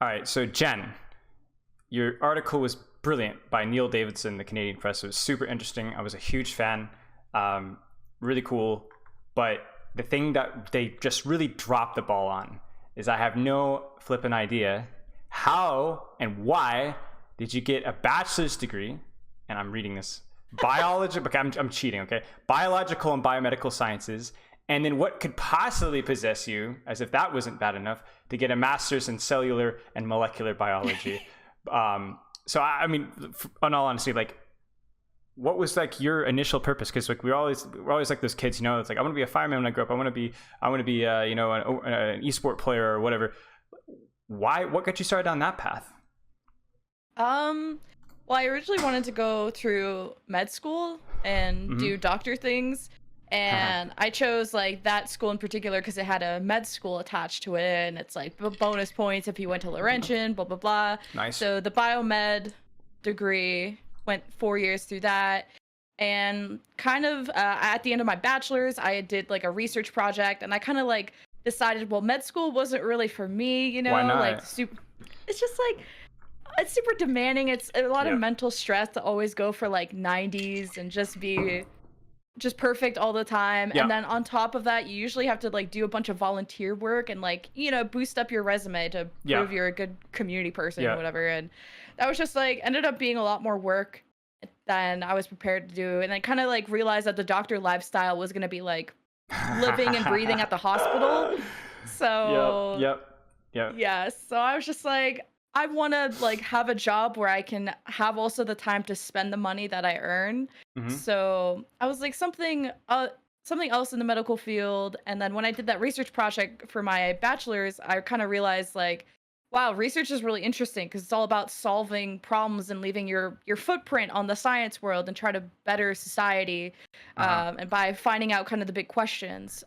All right, so Jen, your article was brilliant by Neil Davidson, the Canadian Press. It was super interesting. I was a huge fan. Really cool. But the thing that they just really dropped the ball on is I have no flippin' idea how and why did you get a bachelor's degree, and I'm reading this, biology, but I'm cheating, okay? Biological and biomedical sciences, and then what could possibly possess you, as if that wasn't bad enough, to get a master's in cellular and molecular biology. So I mean, in all honesty, like, what was like your initial purpose? Because like we're always like those kids, you know. It's like I want to be a fireman when I grow up. I want to be you know, an esport player or whatever. Why? What got you started down that path? Well, I originally wanted to go through med school and do doctor things, and I chose like that school in particular because it had a med school attached to it, and it's like bonus points if you went to Laurentian, blah blah blah. Nice. So the biomed degree went 4 years through that, and kind of at the end of my bachelor's, I did like a research project, and I kind of like decided, well, med school wasn't really for me, you know. Why not? Like it's just like it's super demanding. It's a lot of mental stress to always go for like 90s and just be just perfect all the time. And then on top of that, you usually have to like do a bunch of volunteer work and like, you know, boost up your resume to prove you're a good community person or whatever. And that was just like ended up being a lot more work than I was prepared to do. And I kind of like realized that the doctor lifestyle was going to be like living and breathing at the hospital. So yeah, so I was just like, I want to like have a job where I can have also the time to spend the money that I earn. So I was like something else in the medical field. And then when I did that research project for my bachelor's, I kind of realized like, wow, research is really interesting because it's all about solving problems and leaving your footprint on the science world and try to better society, and by finding out kind of the big questions.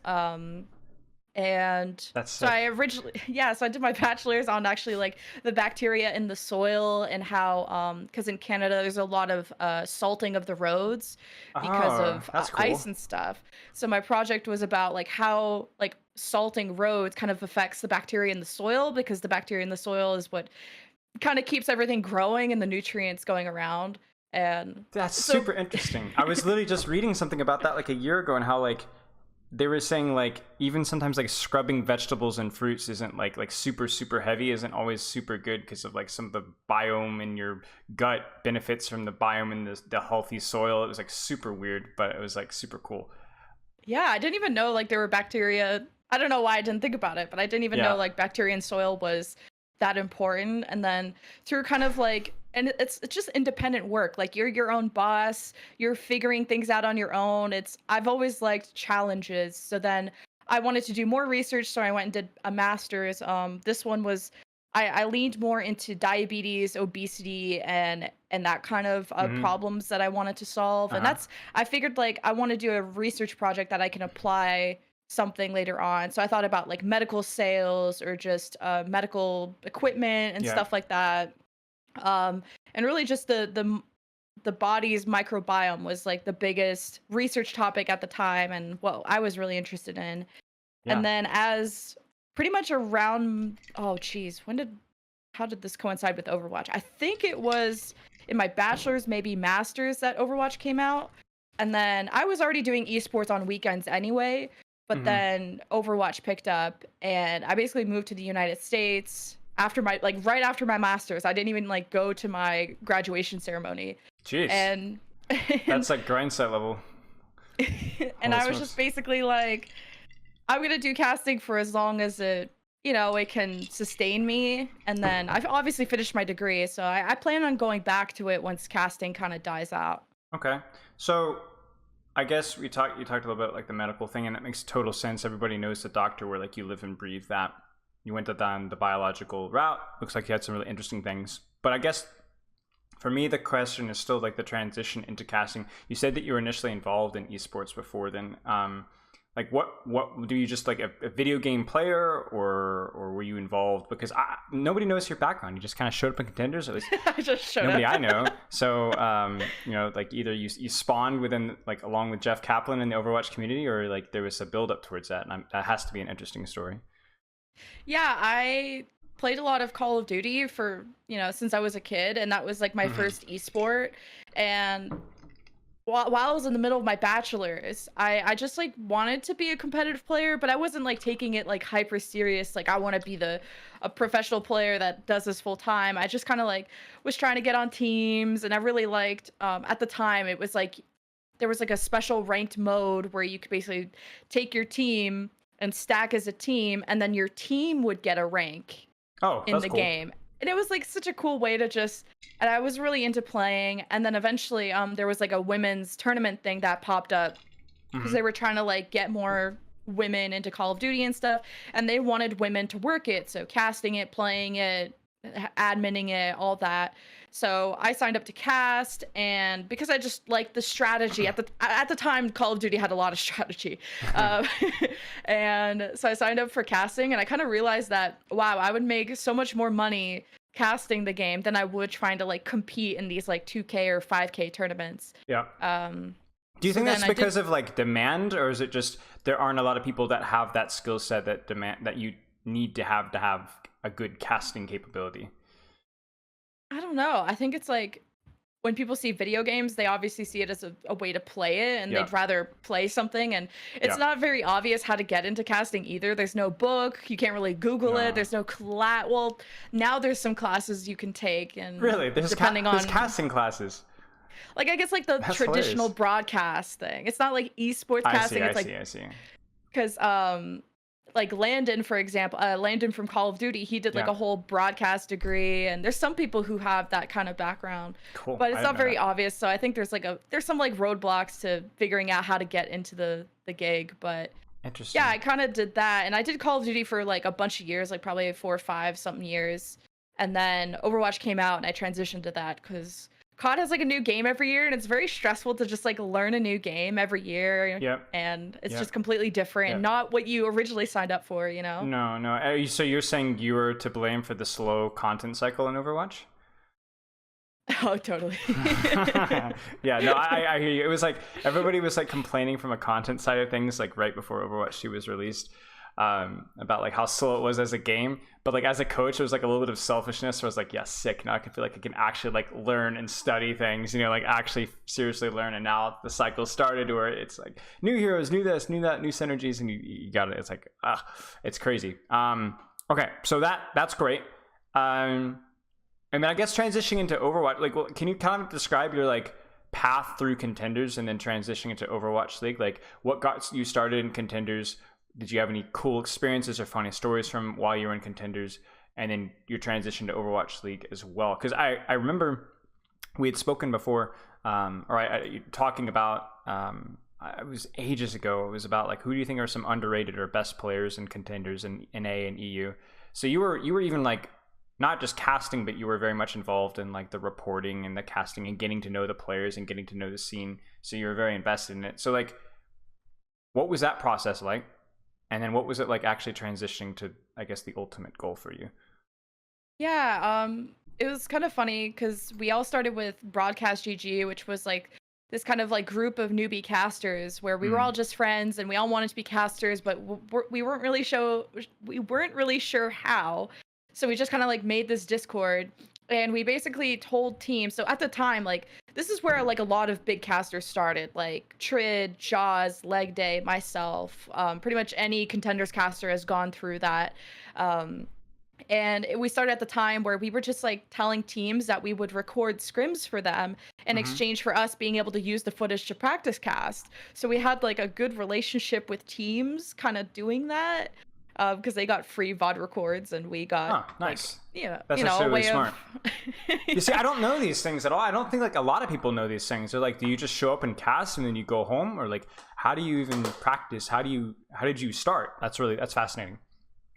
And so I originally, so I did my bachelor's on actually like the bacteria in the soil and how, because in Canada there's a lot of salting of the roads because of ice and stuff. So my project was about like how like salting roads kind of affects the bacteria in the soil, because the bacteria in the soil is what kind of keeps everything growing and the nutrients going around. And that's super interesting. I was literally just reading something about that like a year ago, and how like they were saying like even sometimes like scrubbing vegetables and fruits isn't like super heavy, isn't always super good because of like some of the biome in your gut benefits from the biome in the healthy soil. It was like super weird, but it was like super cool. Yeah, I didn't even know like there were bacteria. I don't know why I didn't think about it, but I didn't even know like bacteria in soil was that important. And then through kind of like, and it's just independent work. Like you're your own boss, you're figuring things out on your own. I've always liked challenges. So then I wanted to do more research. So I went and did a master's. This one was, I leaned more into diabetes, obesity, and that kind of problems that I wanted to solve. And I figured like I want to do a research project that I can apply something later on. So I thought about like medical sales or just medical equipment and stuff like that. And really just the body's microbiome was like the biggest research topic at the time and what I was really interested in. And then as pretty much around, how did this coincide with Overwatch? I think it was in my bachelor's, maybe master's, that Overwatch came out. And then I was already doing esports on weekends anyway, but then Overwatch picked up and I basically moved to the United States after right after my master's. I didn't even like go to my graduation ceremony. Jeez. And that's like grind set level. And I was just basically like, I'm gonna do casting for as long as it can sustain me. And then I've obviously finished my degree, so I plan on going back to it once casting kind of dies out. Okay, so I guess you talked a little bit like the medical thing, and it makes total sense. Everybody knows the doctor, where like you live and breathe that. You went down the biological route. Looks like you had some really interesting things. But I guess for me, the question is still like the transition into casting. You said that you were initially involved in esports before then. Like what do you just like a video game player, or were you involved? Because nobody knows your background. You just kind of showed up in Contenders. At least I just showed nobody up. I know. So like either you spawned within like along with Jeff Kaplan in the Overwatch community, or like there was a build up towards that. And that has to be an interesting story. Yeah, I played a lot of Call of Duty for, since I was a kid, and that was like my first esport. And while I was in the middle of my bachelor's, I just like wanted to be a competitive player, but I wasn't like taking it like hyper serious. Like I want to be a professional player that does this full time. I just kind of like was trying to get on teams, and I really liked, at the time it was like there was like a special ranked mode where you could basically take your team and stack as a team, and then your team would get a rank in the game. And it was like such a cool way to just, and I was really into playing. And then eventually there was like a women's tournament thing that popped up because they were trying to like get more women into Call of Duty and stuff, and they wanted women to work it, so casting it, playing it, adminning it, all that. So I signed up to cast, and because I just liked the strategy at the time, Call of Duty had a lot of strategy, and so I signed up for casting, and I kind of realized that, wow, I would make so much more money casting the game than I would trying to like compete in these like 2K or 5K tournaments. Yeah. Do you think that's because of like demand, or is it just there aren't a lot of people that have that skill set that you need to have a good casting capability? I don't know. I think it's like when people see video games, they obviously see it as a way to play it, and they'd rather play something. And it's not very obvious how to get into casting either. There's no book. You can't really Google it. There's no class. Well, now there's some classes you can take, and really, there's casting classes. Like I guess like the traditional broadcast thing. It's not like esports casting. I see. Because like Landon, for example, Landon from Call of Duty, he did like a whole broadcast degree, and there's some people who have that kind of background. Cool. But it's not very obvious, so I think there's some like roadblocks to figuring out how to get into the gig. But interesting. Yeah, I kind of did that, and I did Call of Duty for like a bunch of years, like probably 4 or 5 something years, and then Overwatch came out, and I transitioned to that because COD has like a new game every year, and it's very stressful to just like learn a new game every year. Yep. And it's just completely different, not what you originally signed up for, No. So you're saying you were to blame for the slow content cycle in Overwatch? Oh, totally. Yeah, no, I hear you. It was like everybody was like complaining from a content side of things, like right before Overwatch 2 was released, about like how slow it was as a game. But like as a coach, it was like a little bit of selfishness where I was like, yeah, sick. Now I can feel like I can actually like learn and study things, like actually seriously learn. And now the cycle started where it's like new heroes, new this, new that, new synergies, and you got it. It's like, it's crazy. Okay, so that's great. I mean, I guess transitioning into Overwatch, like, well, can you kind of describe your like path through Contenders and then transitioning into Overwatch League? Like, what got you started in Contenders? Did you have any cool experiences or funny stories from while you were in Contenders? And then your transition to Overwatch League as well? Because I remember we had spoken before, talking about, it was ages ago. It was about like, who do you think are some underrated or best players in Contenders in NA and EU? So you were even like, not just casting, but you were very much involved in like the reporting and the casting and getting to know the players and getting to know the scene. So you were very invested in it. So like, what was that process like? And then what was it like actually transitioning to, I guess, the ultimate goal for you? Yeah, it was kind of funny because we all started with Broadcast GG, which was like this kind of like group of newbie casters where we were all just friends and we all wanted to be casters, but we weren't really sure how. So we just kind of like made this Discord, and we basically told teams. So at the time, like this is where like a lot of big casters started, like Trid, Jaws, Leg Day, myself. Pretty much any Contenders caster has gone through that. And we started at the time where we were just like telling teams that we would record scrims for them in exchange for us being able to use the footage to practice cast. So we had like a good relationship with teams kind of doing that. Because they got free VOD records and we got nice. Like, that's actually really smart. You see, I don't know these things at all. I don't think like a lot of people know these things. They're like, do you just show up and cast and then you go home, or like, how do you even practice? How did you start? That's fascinating.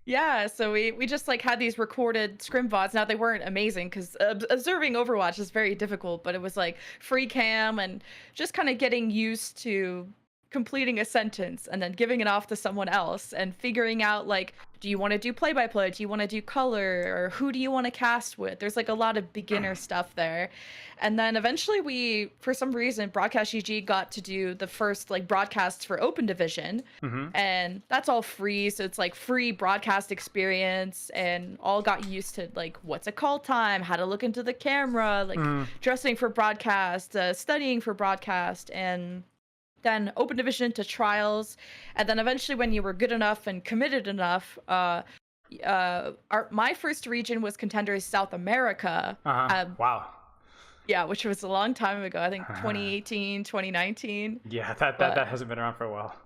Yeah, so we just like had these recorded scrim VODs. Now they weren't amazing because observing Overwatch is very difficult, but it was like free cam and just kind of getting used to completing a sentence and then giving it off to someone else and figuring out like, do you want to do play-by-play? Do you want to do color? Or who do you want to cast with? There's like a lot of beginner stuff there. And then eventually we, for some reason, Broadcast GG got to do the first like broadcasts for Open Division. And that's all free. So it's like free broadcast experience, and all got used to like what's a call time, how to look into the camera, like dressing for broadcast, studying for broadcast, and then Open Division to trials. And then eventually when you were good enough and committed enough, my first region was Contenders South America. Wow. Yeah, which was a long time ago. I think 2018, 2019. Yeah, that hasn't been around for a while.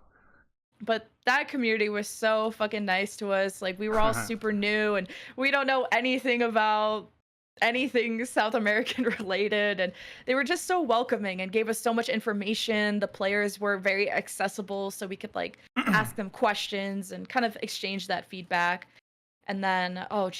But that community was so fucking nice to us. Like, we were all super new, and we don't know anything about anything South American related, and they were just so welcoming and gave us so much information. The players were very accessible, so we could like ask them questions and kind of exchange that feedback. And then, I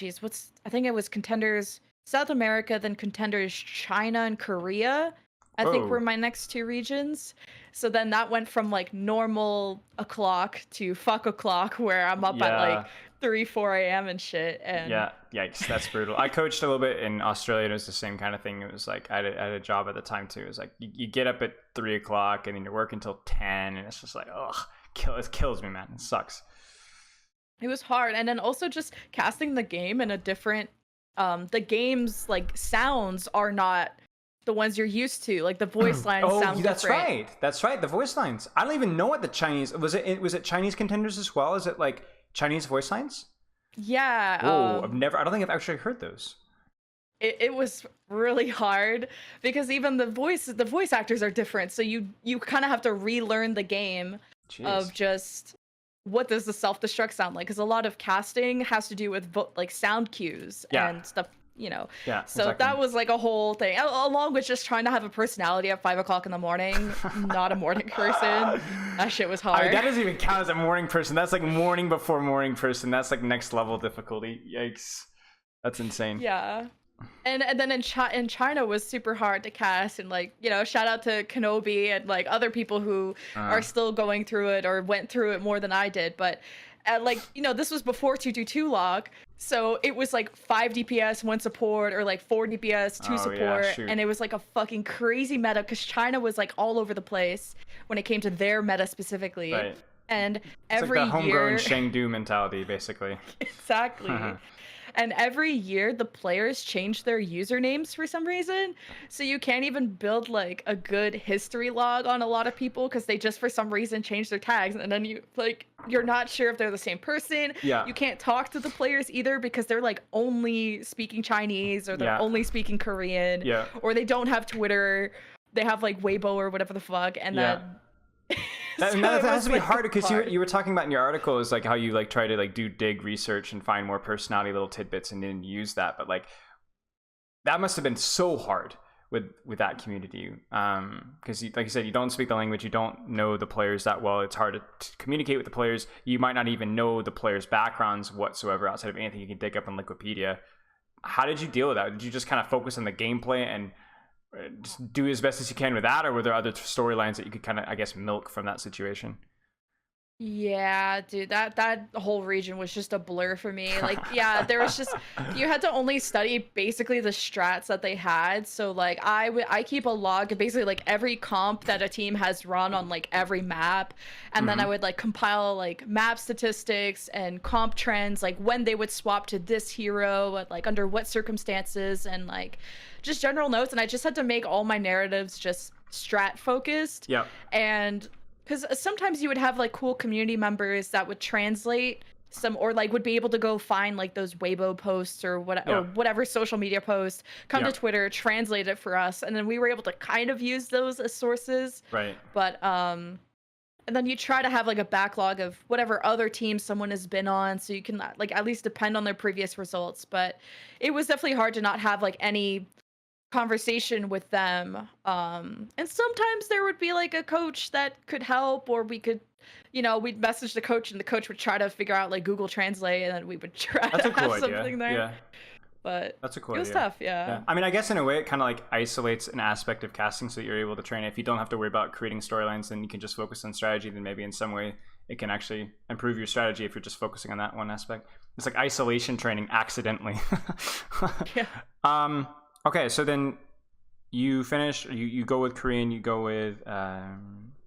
think it was Contenders South America, then Contenders China and Korea, I think were my next two regions. So then that went from like normal o'clock to fuck o'clock, where I'm up at like 3-4 a.m. and shit. And yeah, yikes, that's brutal. I coached a little bit in Australia, and it was the same kind of thing. It was like I had a job at the time too. It was like you get up at 3 o'clock and then you work until 10, and it's just like, it kills me, man. It sucks. It was hard. And then also just casting the game in a different the game's like sounds are not the ones you're used to. Like the voice lines sound different. That's right. The voice lines. I don't even know what the Chinese was it Chinese contenders as well? Is it like Chinese voice lines? Yeah. I don't think I've actually heard those. It was really hard because even the voice actors are different. So you kind of have to relearn the game of just what does the self-destruct sound like? Because a lot of casting has to do with like sound cues and stuff, Yeah. So exactly. That was like a whole thing, along with just trying to have a personality at 5 o'clock in the morning. Not a morning person. That shit was hard. That doesn't even count as a morning person. That's like morning before morning person. That's like next level difficulty. Yikes. That's insane. Yeah. And then in China was super hard to cast, and like, shout out to Kenobi and like other people who are still going through it or went through it more than I did. But this was before 222 log, so it was like 5 DPS 1 support, or like 4 DPS 2 support, and it was like a fucking crazy meta because China was like all over the place when it came to their meta specifically. Right. And it's every like the homegrown year Shengdu mentality, basically. Exactly. And every year the players change their usernames for some reason. So you can't even build like a good history log on a lot of people because they just for some reason change their tags. And then you're not sure if they're the same person. Yeah. You can't talk to the players either because they're like only speaking Chinese, or they're only speaking Korean. Yeah. Or they don't have Twitter. They have like Weibo or whatever the fuck. And then that has to be hard because you were talking about in your article is like how you like try to like do dig research and find more personality little tidbits and then use that, but like that must have been so hard with that community because like you said, you don't speak the language, you don't know the players that well. It's hard to communicate with the players. You might not even know the players' backgrounds whatsoever outside of anything you can dig up on Wikipedia. How did you deal with that? Did you just kind of focus on the gameplay and just do as best as you can with that, or were there other storylines that you could kind of, I guess, milk from that situation? Yeah, dude, that whole region was just a blur for me. Like, there was just, you had to only study basically the strats that they had. So like I keep a log of basically like every comp that a team has run on like every map, and then I would like compile like map statistics and comp trends, like when they would swap to this hero, like under what circumstances, and like just general notes. And I just had to make all my narratives just strat focused. Yeah. And because sometimes you would have like cool community members that would translate or like would be able to go find like those Weibo posts or whatever social media post, come to Twitter, translate it for us, and then we were able to kind of use those as sources. Right. But and then you try to have like a backlog of whatever other team someone has been on, so you can like at least depend on their previous results. But it was definitely hard to not have like any conversation with them, and sometimes there would be like a coach that could help, or we could, we'd message the coach and the coach would try to figure out like Google Translate, and then we would try to have something there. Yeah, but that's a cool idea. It was tough. Yeah. I mean, I guess in a way it kind of like isolates an aspect of casting so that you're able to train. If you don't have to worry about creating storylines, then you can just focus on strategy, then maybe in some way it can actually improve your strategy if you're just focusing on that one aspect. It's like isolation training accidentally. Yeah. Okay, so then you finish, you go with Korean, you go with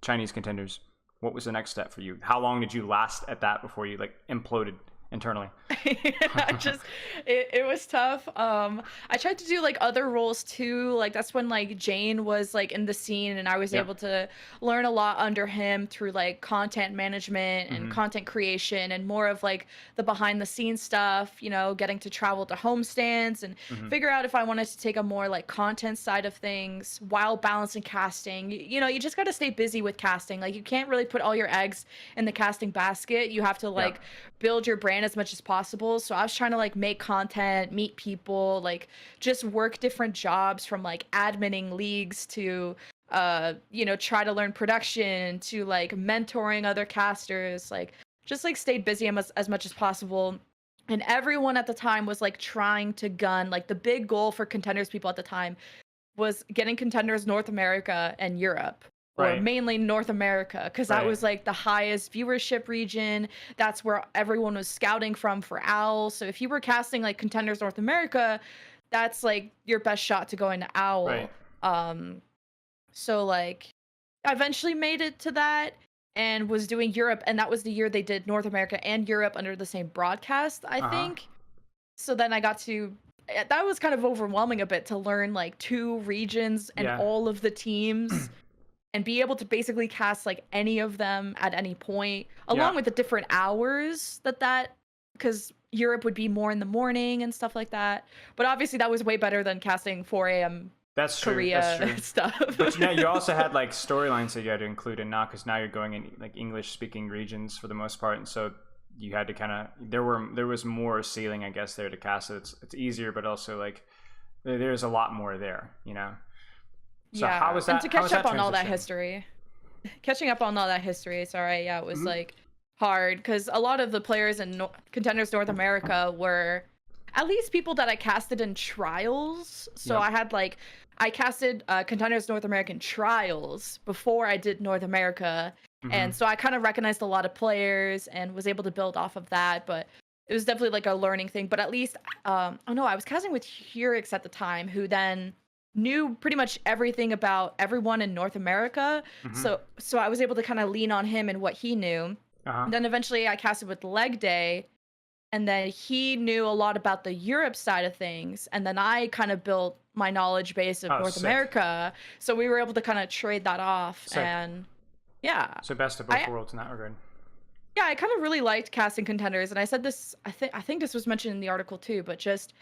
Chinese contenders. What was the next step for you? How long did you last at that before you like imploded internally? It was tough. I tried to do like other roles too. Like that's when like Jane was like in the scene and I was Yep. able to learn a lot under him through like content management and content creation and more of like the behind the scenes stuff, you know, getting to travel to homestands and figure out if I wanted to take a more like content side of things while balancing casting. You know, you just got to stay busy with casting. Like you can't really put all your eggs in the casting basket. You have to like build your brand as much as possible. So I was trying to like make content, meet people, like just work different jobs from like adminning leagues to you know, try to learn production to like mentoring other casters, like just like stayed busy as much as possible. And everyone at the time was like trying to gun like the big goal for contenders people at the time was getting contenders North America and Europe, or Right. mainly North America, because that Right. was like the highest viewership region. That's where everyone was scouting from for Owl. So if you were casting like contenders North America, that's like your best shot to go into Owl. Right. So like I eventually made it to that and was doing Europe, and that was the year they did North America and Europe under the same broadcast, I think. So then I got to that was kind of overwhelming a bit to learn like two regions and Yeah. all of the teams and be able to basically cast like any of them at any point, along with the different hours that because Europe would be more in the morning and stuff like that. But obviously that was way better than casting 4 a.m. That's true. Korea That's true. stuff. But now you also had like storylines that you had to include in now, because now you're going in like English speaking regions for the most part, and so you had to kind of there was more ceiling, I guess, there to cast. So it's easier, but also like there's a lot more there, you know. So Yeah, how was that? and to catch up on all that transition? history, catching up on all that history, sorry, yeah, it was like hard because a lot of the players in contenders North America were at least people that I casted in trials. So Yep. I had like I casted contenders North American trials before I did North America, and so I kind of recognized a lot of players and was able to build off of that. But it was definitely like a learning thing. But at least oh no, I was casting with Hurix at the time, who then knew pretty much everything about everyone in North America. So I was able to kind of lean on him and what he knew. And then eventually I casted with Leg Day, and then he knew a lot about the Europe side of things, and then I kind of built my knowledge base of North Sick. America. So we were able to kind of trade that off. Sick. And yeah. So best of both worlds in that regard. Yeah, I kind of really liked casting contenders, and I said this I think this was mentioned in the article too, but just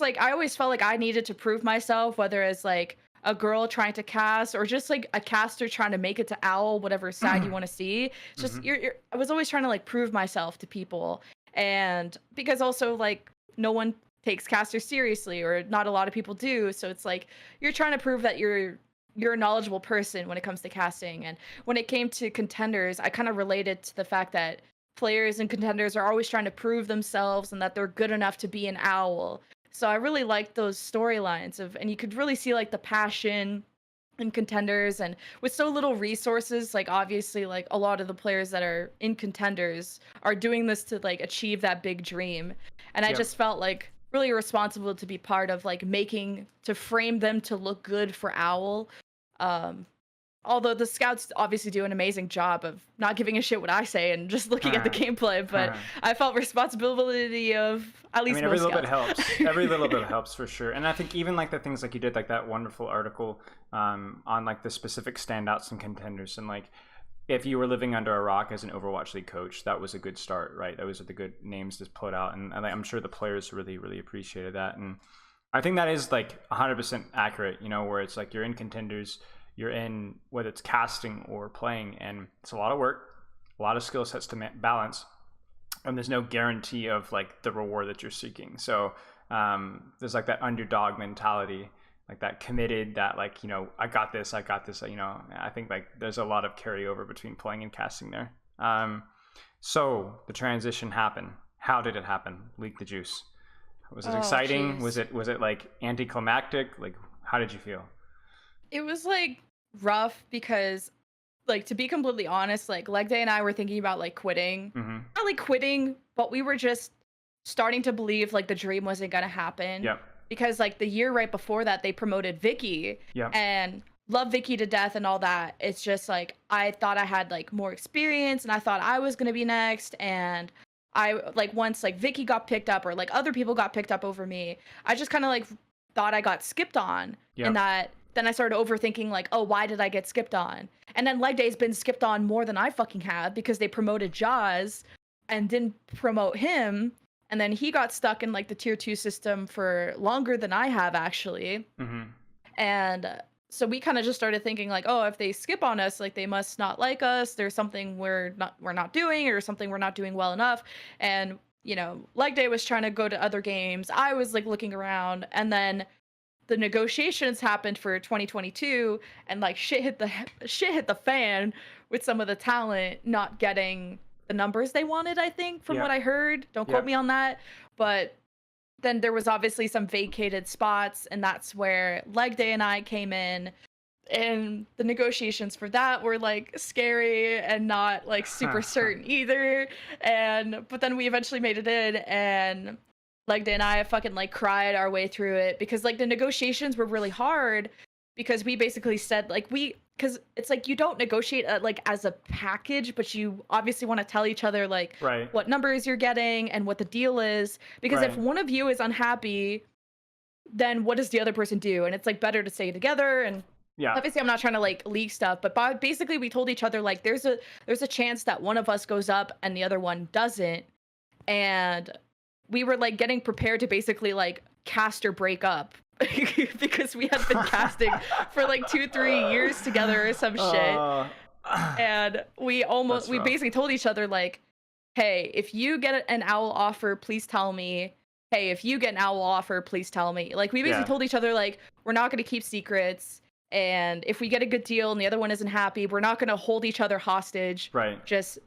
like I always felt like I needed to prove myself, whether it's like a girl trying to cast or just like a caster trying to make it to Owl, whatever side you want to see. It's just I was always trying to like prove myself to people, and because also like no one takes casters seriously, or not a lot of people do, so it's like you're trying to prove that you're a knowledgeable person when it comes to casting. And when it came to contenders, I kind of related to the fact that players and contenders are always trying to prove themselves and that they're good enough to be an Owl. So I really liked those storylines and you could really see like the passion in contenders, and with so little resources, like obviously like a lot of the players that are in contenders are doing this to like achieve that big dream. And I just felt like really responsible to be part of like making to frame them to look good for Owl. Although the scouts obviously do an amazing job of not giving a shit what I say and just looking at the gameplay, but I felt responsibility of at least every most little scouts. bit helps. Every little bit helps for sure. And I think even like the things like you did, like that wonderful article on like the specific standouts and contenders, and like if you were living under a rock as an Overwatch League coach, that was a good start, right? Those are the good names to put out, and I'm sure the players really, really appreciated that. And I think that is like 100% accurate, you know, where it's like you're in contenders, you're in whether it's casting or playing, and it's a lot of work, a lot of skill sets to balance, and there's no guarantee of like the reward that you're seeking. So there's like that underdog mentality, like that committed, that like, you know, I got this, you know. I think like there's a lot of carryover between playing and casting there. So the transition happened. How did it happen? Leak the juice. Was it exciting? Geez. Was it like anticlimactic? Like, how did you feel? It was like rough because like, to be completely honest, like, Leg Day and I were thinking about, like, quitting. Mm-hmm. Not, like, quitting, but we were just starting to believe, like, the dream wasn't gonna happen. Yep. Because, like, the year right before that, they promoted Vicky. Yep. And love Vicky to death and all that. It's just, like, I thought I had, like, more experience, and I thought I was gonna be next, and I, like, once, like, Vicky got picked up, or, like, other people got picked up over me, I just kind of, like, thought I got skipped on. Yep. And that then I started overthinking, like, oh, why did I get skipped on? And then Leg Day's been skipped on more than I fucking have, because they promoted Jaws and didn't promote him. And then he got stuck in, like, the tier 2 system for longer than I have, actually. Mm-hmm. And so we kind of just started thinking, like, oh, if they skip on us, like, they must not like us. There's something we're not doing, or something we're not doing well enough. And, you know, Leg Day was trying to go to other games. I was, like, looking around, and then the negotiations happened for 2022, and, like, shit hit the fan with some of the talent not getting the numbers they wanted, I think, from what I heard. Don't quote me on that. But then there was obviously some vacated spots, and that's where Leg Day and I came in. And the negotiations for that were, like, scary and not, like, super certain either. But then we eventually made it in, and Leg Day and I fucking, like, cried our way through it, because, like, the negotiations were really hard, because we basically said, like, because it's like, you don't negotiate like as a package, but you obviously want to tell each other, like, what numbers you're getting and what the deal is, because if one of you is unhappy, then what does the other person do? And it's, like, better to stay together. And obviously I'm not trying to, like, leak stuff, but basically we told each other, like, there's a chance that one of us goes up and the other one doesn't. And we were, like, getting prepared to basically, like, cast or break up, because we had been casting for, like, 2-3 years together or some shit. And we basically told each other, like, hey, if you get an owl offer, please tell me. Hey, if you get an owl offer, please tell me. Like, we basically told each other, like, we're not going to keep secrets, and if we get a good deal and the other one isn't happy, we're not going to hold each other hostage. Just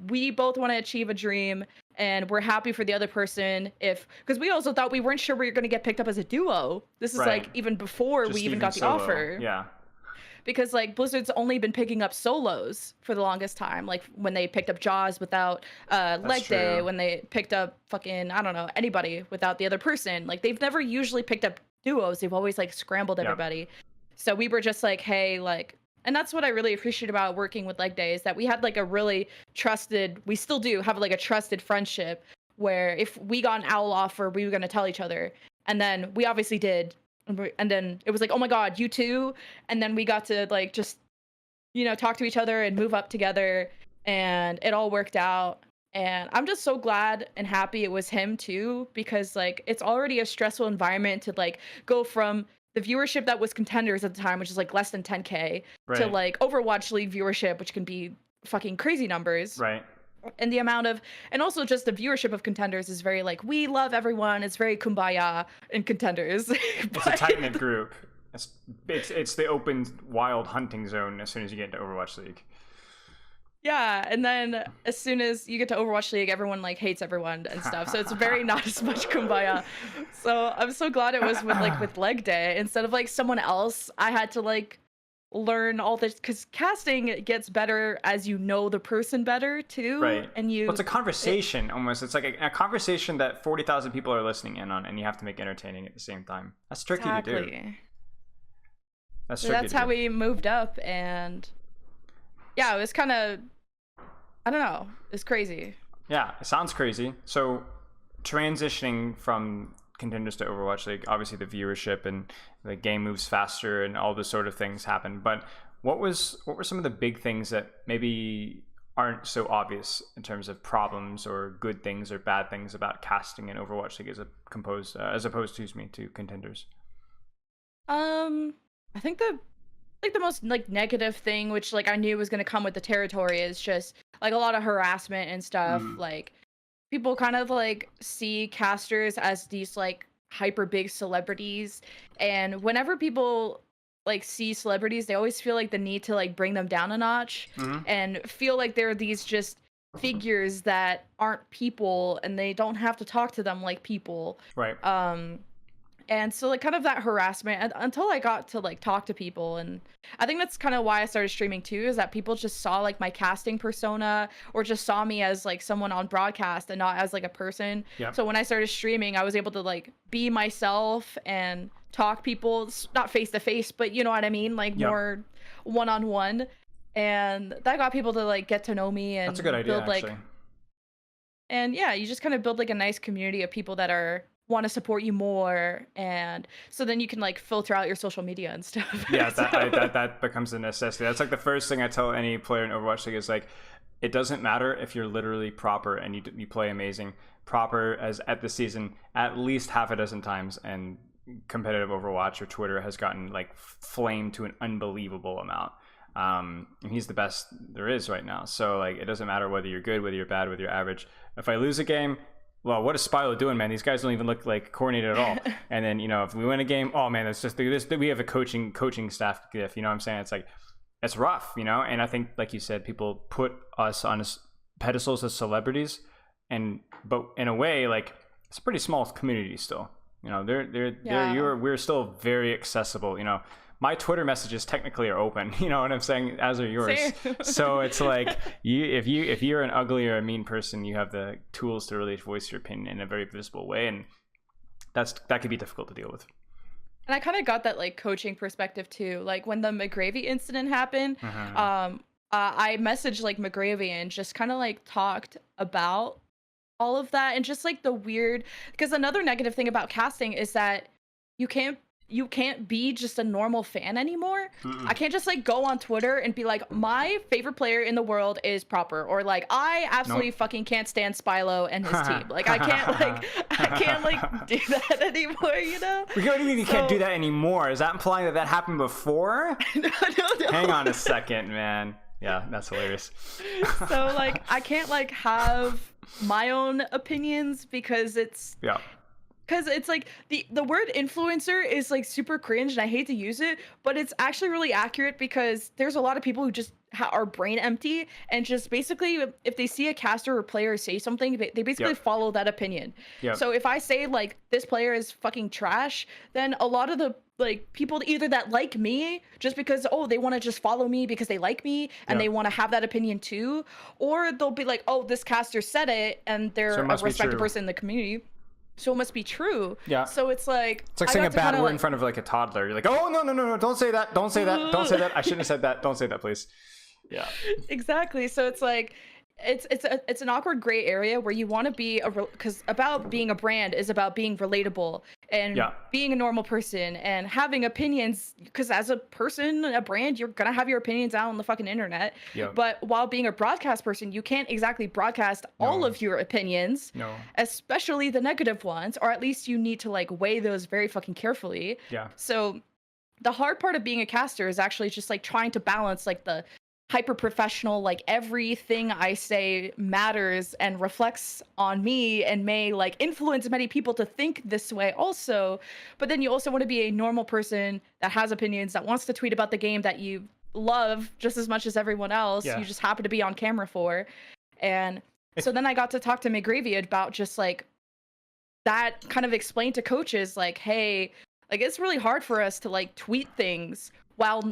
we both want to achieve a dream, and we're happy for the other person, because we also thought we weren't sure we were going to get picked up as a duo. This is like even before we even got the offer. Because, like, Blizzard's only been picking up solos for the longest time. Like, when they picked up Jaws without Leg Day, when they picked up fucking, I don't know, anybody without the other person. Like, they've never usually picked up duos. They've always, like, scrambled everybody. So we were just like, hey, like, and that's what I really appreciate about working with Leg Day, is that we had, like, a really trusted, we still do have, like, a trusted friendship, where if we got an owl offer, we were going to tell each other. And then we obviously did. And then it was like, oh my God, you too? And then we got to, like, just, you know, talk to each other and move up together, and it all worked out. And I'm just so glad and happy it was him too, because, like, it's already a stressful environment to, like, go from the viewership that was Contenders at the time, which is, like, less than 10K, to, like, Overwatch League viewership, which can be fucking crazy numbers. And the amount of, and also just the viewership of Contenders is very, like, we love everyone. It's very kumbaya in Contenders. It's a tight-knit group. It's the open, wild hunting zone as soon as you get into Overwatch League. Yeah, and then as soon as you get to Overwatch League, everyone, like, hates everyone and stuff. So it's very not as much kumbaya. So I'm so glad it was with Leg Day instead of, like, someone else. I had to, like, learn all this, because casting gets better as you know the person better too. And it's a conversation almost. It's like a conversation that 40,000 people are listening in on, and you have to make entertaining at the same time. That's tricky to do. That's how we moved up. And yeah, it was kind of, I don't know, it's crazy. Yeah, it sounds crazy. So transitioning from Contenders to Overwatch League, obviously the viewership and the game moves faster and all this sort of things happen. But what were some of the big things that maybe aren't so obvious in terms of problems or good things or bad things about casting in Overwatch League as opposed to Contenders? I think the most, like, negative thing, which, like, I knew was going to come with the territory, is just, like, a lot of harassment and stuff. Like, people kind of, like, see casters as these, like, hyper big celebrities, and whenever people, like, see celebrities, they always feel like the need to, like, bring them down a notch and feel like they're these just figures that aren't people, and they don't have to talk to them like people. And so like kind of that harassment until I got to like talk to people. And I think that's kind of why I started streaming too, is that people just saw like my casting persona or just saw me as like someone on broadcast and not as like a person. Yep. So when I started streaming, I was able to like be myself and talk people, not face to face, but you know what I mean? Like more one-on-one. And that got people to like get to know me and that's a good idea, build like, and yeah, you just kind of build like a nice community of people that are want to support you more, and so then you can like filter out your social media and stuff. Yeah, that becomes a necessity. That's like the first thing I tell any player in Overwatch League is like, it doesn't matter if you're literally proper and you play amazing. Proper as at the season at least half a dozen times, and competitive Overwatch or Twitter has gotten like flamed to an unbelievable amount. He's the best there is right now. So like, it doesn't matter whether you're good, whether you're bad, whether you're average. If I lose a game, well, what is Spilo doing, man? These guys don't even look like coordinated at all. And then, you know, if we win a game, oh man, it's just this. We have a coaching staff gift. You know what I'm saying? It's like, it's rough, you know. And I think, like you said, people put us on pedestals as celebrities, but in a way, like, it's a pretty small community still. You know, we're still very accessible. You know, my Twitter messages technically are open, you know what I'm saying, as are yours. So it's like, if you're an ugly or a mean person, you have the tools to really voice your opinion in a very visible way, and that could be difficult to deal with. And I kind of got that like coaching perspective too. Like when the McGravy incident happened, I messaged like McGravy and just kind of like talked about all of that, and just like the weird, because another negative thing about casting is that you can't be just a normal fan anymore. I can't just like go on Twitter and be like, my favorite player in the world is proper, or like, I absolutely fucking can't stand Spilo and his team. Like I can't like do that anymore, you know? What do you mean you can't do that anymore? Is that implying that happened before? No. Hang on a second, man. Yeah, that's hilarious. So like, I can't like have my own opinions because it's like the word influencer is like super cringe and I hate to use it, but it's actually really accurate because there's a lot of people who just are brain empty and just basically, if they see a caster or player say something, they basically follow that opinion. So if I say like, this player is fucking trash, then a lot of the like people either that like me just because, oh, they want to just follow me because they like me and they want to have that opinion too, or they'll be like, oh, this caster said it and they're a respected person in the community, so it must be true. Yeah. So it's like saying a bad word in front of like a toddler. You're like, oh no, don't say that, don't say that, don't say that. I shouldn't have said that. Don't say that, please. Yeah. Exactly. So it's like, it's an awkward gray area where you want to be because about being a brand is about being relatable and being a normal person and having opinions, because as a person, a brand, you're gonna have your opinions out on the fucking internet. But while being a broadcast person, you can't exactly broadcast all of your opinions, especially the negative ones, or at least you need to like weigh those very fucking carefully. So the hard part of being a caster is actually just like trying to balance like the hyper professional, like everything I say matters and reflects on me and may like influence many people to think this way also, but then you also want to be a normal person that has opinions, that wants to tweet about the game that you love just as much as everyone else, you just happen to be on camera for. And so then I got to talk to McGravy about just like that, kind of explain to coaches like, hey, like it's really hard for us to like tweet things while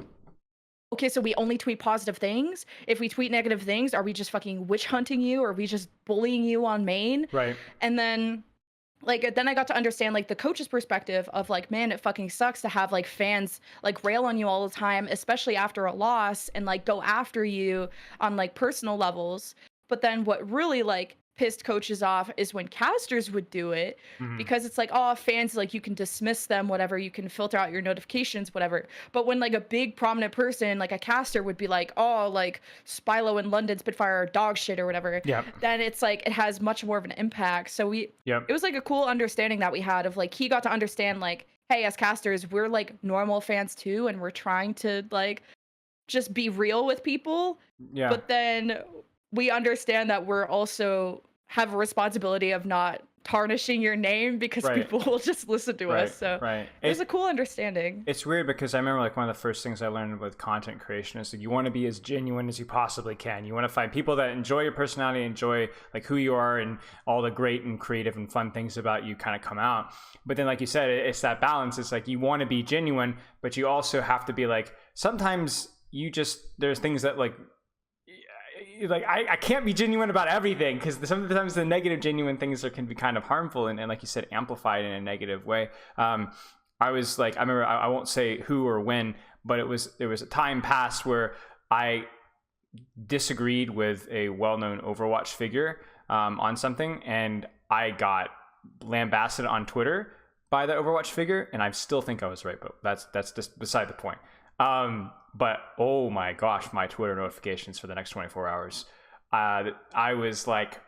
okay, so we only tweet positive things. If we tweet negative things, are we just fucking witch hunting you, or are we just bullying you on main? Right. And then like, then I got to understand like the coach's perspective of like, man, it fucking sucks to have like fans like rail on you all the time, especially after a loss, and like go after you on like personal levels. But then what really like pissed coaches off is when casters would do it, because it's like, oh, fans, like you can dismiss them, whatever, you can filter out your notifications, whatever. But when like a big prominent person like a caster would be like, oh, like Spilo and London Spitfire are dog shit or whatever, then it's like it has much more of an impact. So it was like a cool understanding that we had of like, he got to understand like, hey, as casters, we're like normal fans too, and we're trying to like just be real with people, but then we understand that we're also have a responsibility of not tarnishing your name because people will just listen to us. So it's a cool understanding. It's weird because I remember like one of the first things I learned with content creation is that you want to be as genuine as you possibly can. You want to find people that enjoy your personality, enjoy like who you are, and all the great and creative and fun things about you kind of come out. But then, like you said, it's that balance. It's like you want to be genuine, but you also have to be like, sometimes there's things that like I can't be genuine about everything, because sometimes the negative genuine things can be kind of harmful and like you said, amplified in a negative way. I remember, I won't say who or when, but there was a time past where I disagreed with a well-known Overwatch figure on something, and I got lambasted on Twitter by the Overwatch figure, and I still think I was right, but that's just beside the point. But oh my gosh, my Twitter notifications for the next 24 hours. I was like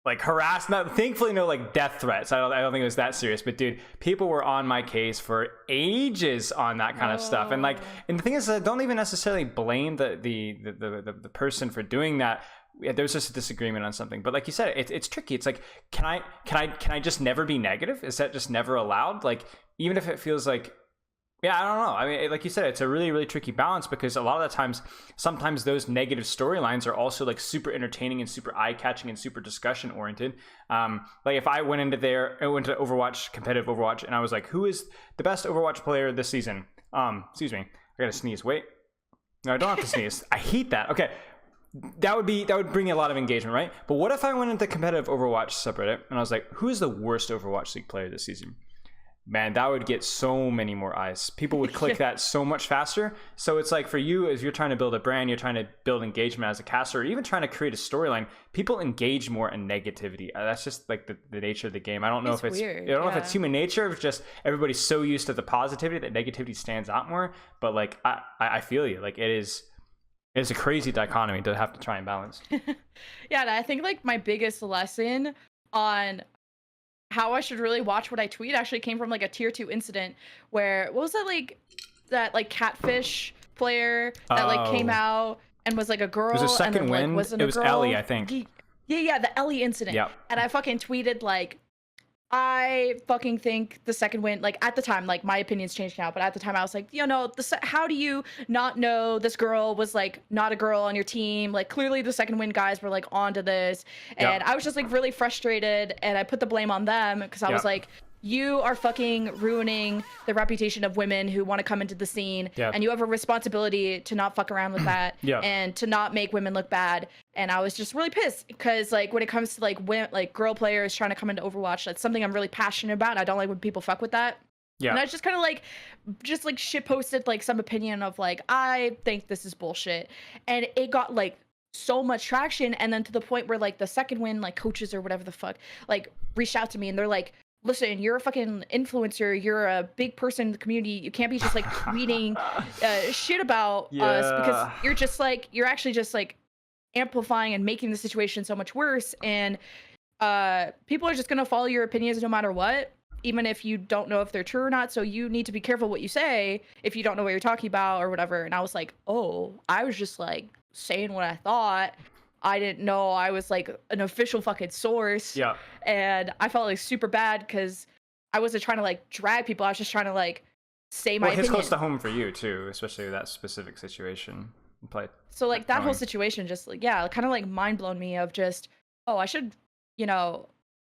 harassed. Thankfully, no like death threats. I don't think it was that serious. But dude, people were on my case for ages on that kind of stuff. And the thing is, I don't even necessarily blame the person for doing that. There was just a disagreement on something. But like you said, it's tricky. It's like, can I just never be negative? Is that just never allowed? Like, even if it feels like, yeah, I don't know. I mean, like you said, it's a really, really tricky balance, because a lot of the times, sometimes those negative storylines are also like super entertaining and super eye-catching and super discussion oriented. Like if I went into Overwatch, competitive Overwatch, and I was like, who is the best Overwatch player this season? Excuse me, I gotta sneeze. Wait, no, I don't have to sneeze. I hate that. Okay, that would bring a lot of engagement, right? But what if I went into competitive Overwatch subreddit and I was like, who is the worst Overwatch League player this season? Man, that would get so many more eyes. People would click that so much faster. So it's like, for you, if you're trying to build a brand, you're trying to build engagement as a caster, or even trying to create a storyline, people engage more in negativity. That's just like the nature of the game. I don't know if it's weird. I don't know if it's human nature, if it's just everybody's so used to the positivity that negativity stands out more. But like, I feel you. Like it's a crazy dichotomy to have to try and balance. Yeah, and I think like my biggest lesson on how I should really watch what I tweet actually came from like a tier 2 incident where, what was that like catfish player that like came out and was like a girl. It was a second and win. Like, it was Ellie, I think. Yeah, the Ellie incident. Yeah. And I fucking tweeted like, I fucking think the second win, like at the time, like my opinion's changed now, but at the time I was like, how do you not know this girl was like not a girl on your team? Like clearly the second win guys were like onto this. And I was just like really frustrated, and I put the blame on them because I was like, you are fucking ruining the reputation of women who want to come into the scene, and you have a responsibility to not fuck around with that and to not make women look bad. And I was just really pissed because like when it comes to like girl players trying to come into Overwatch, that's something I'm really passionate about, and I don't like when people fuck with that. Yeah. And I just kind of like shit posted like some opinion of like, I think this is bullshit, and it got like so much traction, and then to the point where like the second win like coaches or whatever the fuck like reached out to me, and they're like, listen, you're a fucking influencer, you're a big person in the community, you can't be just like tweeting shit about us, because you're actually just like amplifying and making the situation so much worse, and people are just gonna follow your opinions no matter what, even if you don't know if they're true or not. So you need to be careful what you say if you don't know what you're talking about or whatever. And I was like, oh, I was just like saying what I thought. I didn't know I was like an official fucking source. Yeah. And I felt like super bad because I wasn't trying to like drag people. I was just trying to like say my opinion. It's close to home for you too, especially with that specific situation. So like that whole situation just like, yeah, kind of like mind blown me of just, oh, I should,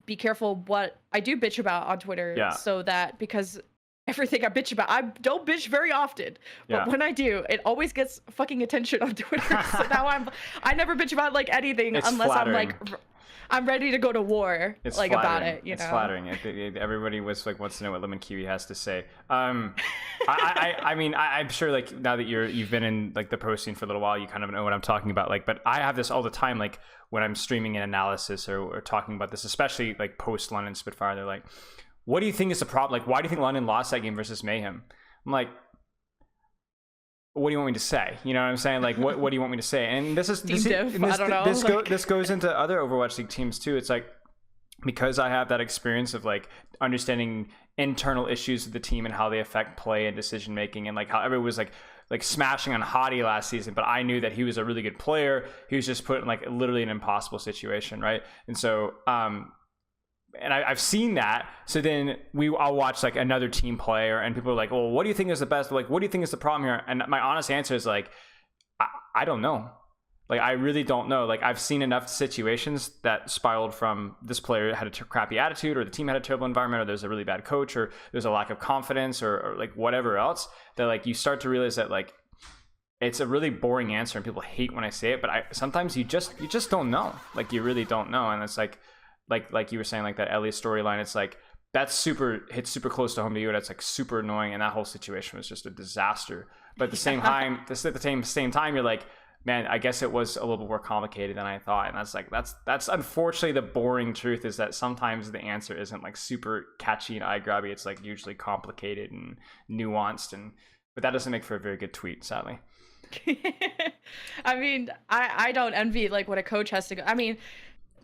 be careful what I do bitch about on Twitter. Yeah. So that, because everything I bitch about, I don't bitch very often, but when I do, it always gets fucking attention on Twitter. So now I never bitch about like anything unless flattering. I'm like, I'm ready to go to war. It's like flattering. About it. It's flattering. Everybody wants to know what LemonKiwi has to say. I mean, I'm sure like now that you've been in like the pro scene for a little while, you kind of know what I'm talking about. Like, but I have this all the time. Like when I'm streaming an analysis or talking about this, especially like post London Spitfire, they're like, what do you think is the problem? Like, why do you think London lost that game versus Mayhem? I'm like, what do you want me to say? You know what I'm saying? Like, what do you want me to say? And this goes into other Overwatch League teams too. It's like, because I have that experience of like understanding internal issues of the team and how they affect play and decision making, and like how everyone was like smashing on Hadi last season, but I knew that he was a really good player. He was just put in like literally an impossible situation, right? And so and I've seen that. So then I'll watch like another team player, and people are like, well, what do you think is the best? Like, what do you think is the problem here? And my honest answer is like, I don't know. Like, I really don't know. Like, I've seen enough situations that spiraled from this player had a crappy attitude, or the team had a terrible environment, or there's a really bad coach, or there's a lack of confidence, or like whatever else, that like you start to realize that like it's a really boring answer and people hate when I say it, but sometimes you just don't know. Like, you really don't know. And it's like you were saying, like that Elliot storyline, it's like that's hits super close to home to you, and it's like super annoying, and that whole situation was just a disaster. But at the same time, you're like, man, I guess it was a little bit more complicated than I thought. And that's unfortunately the boring truth, is that sometimes the answer isn't like super catchy and eye-grabby. It's like usually complicated and nuanced, but that doesn't make for a very good tweet, sadly. I mean, I don't envy like what a coach has to go. I mean,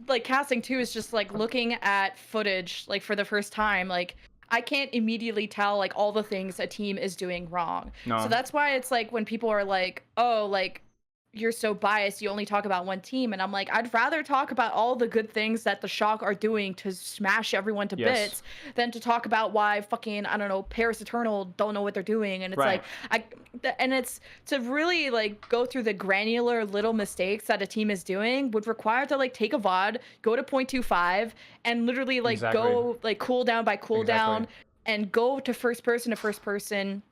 like casting too is just like looking at footage like for the first time. Like, I can't immediately tell like all the things a team is doing wrong. No. So that's why it's like when people are like, oh, like you're so biased, you only talk about one team, and I'm like, I'd rather talk about all the good things that the Shock are doing to smash everyone to bits than to talk about why fucking, I don't know, Paris Eternal don't know what they're doing. And it's like it's to really like go through the granular little mistakes that a team is doing would require to like take a VOD, go to 0.25, and literally like go like cooldown by cooldown and go to first person,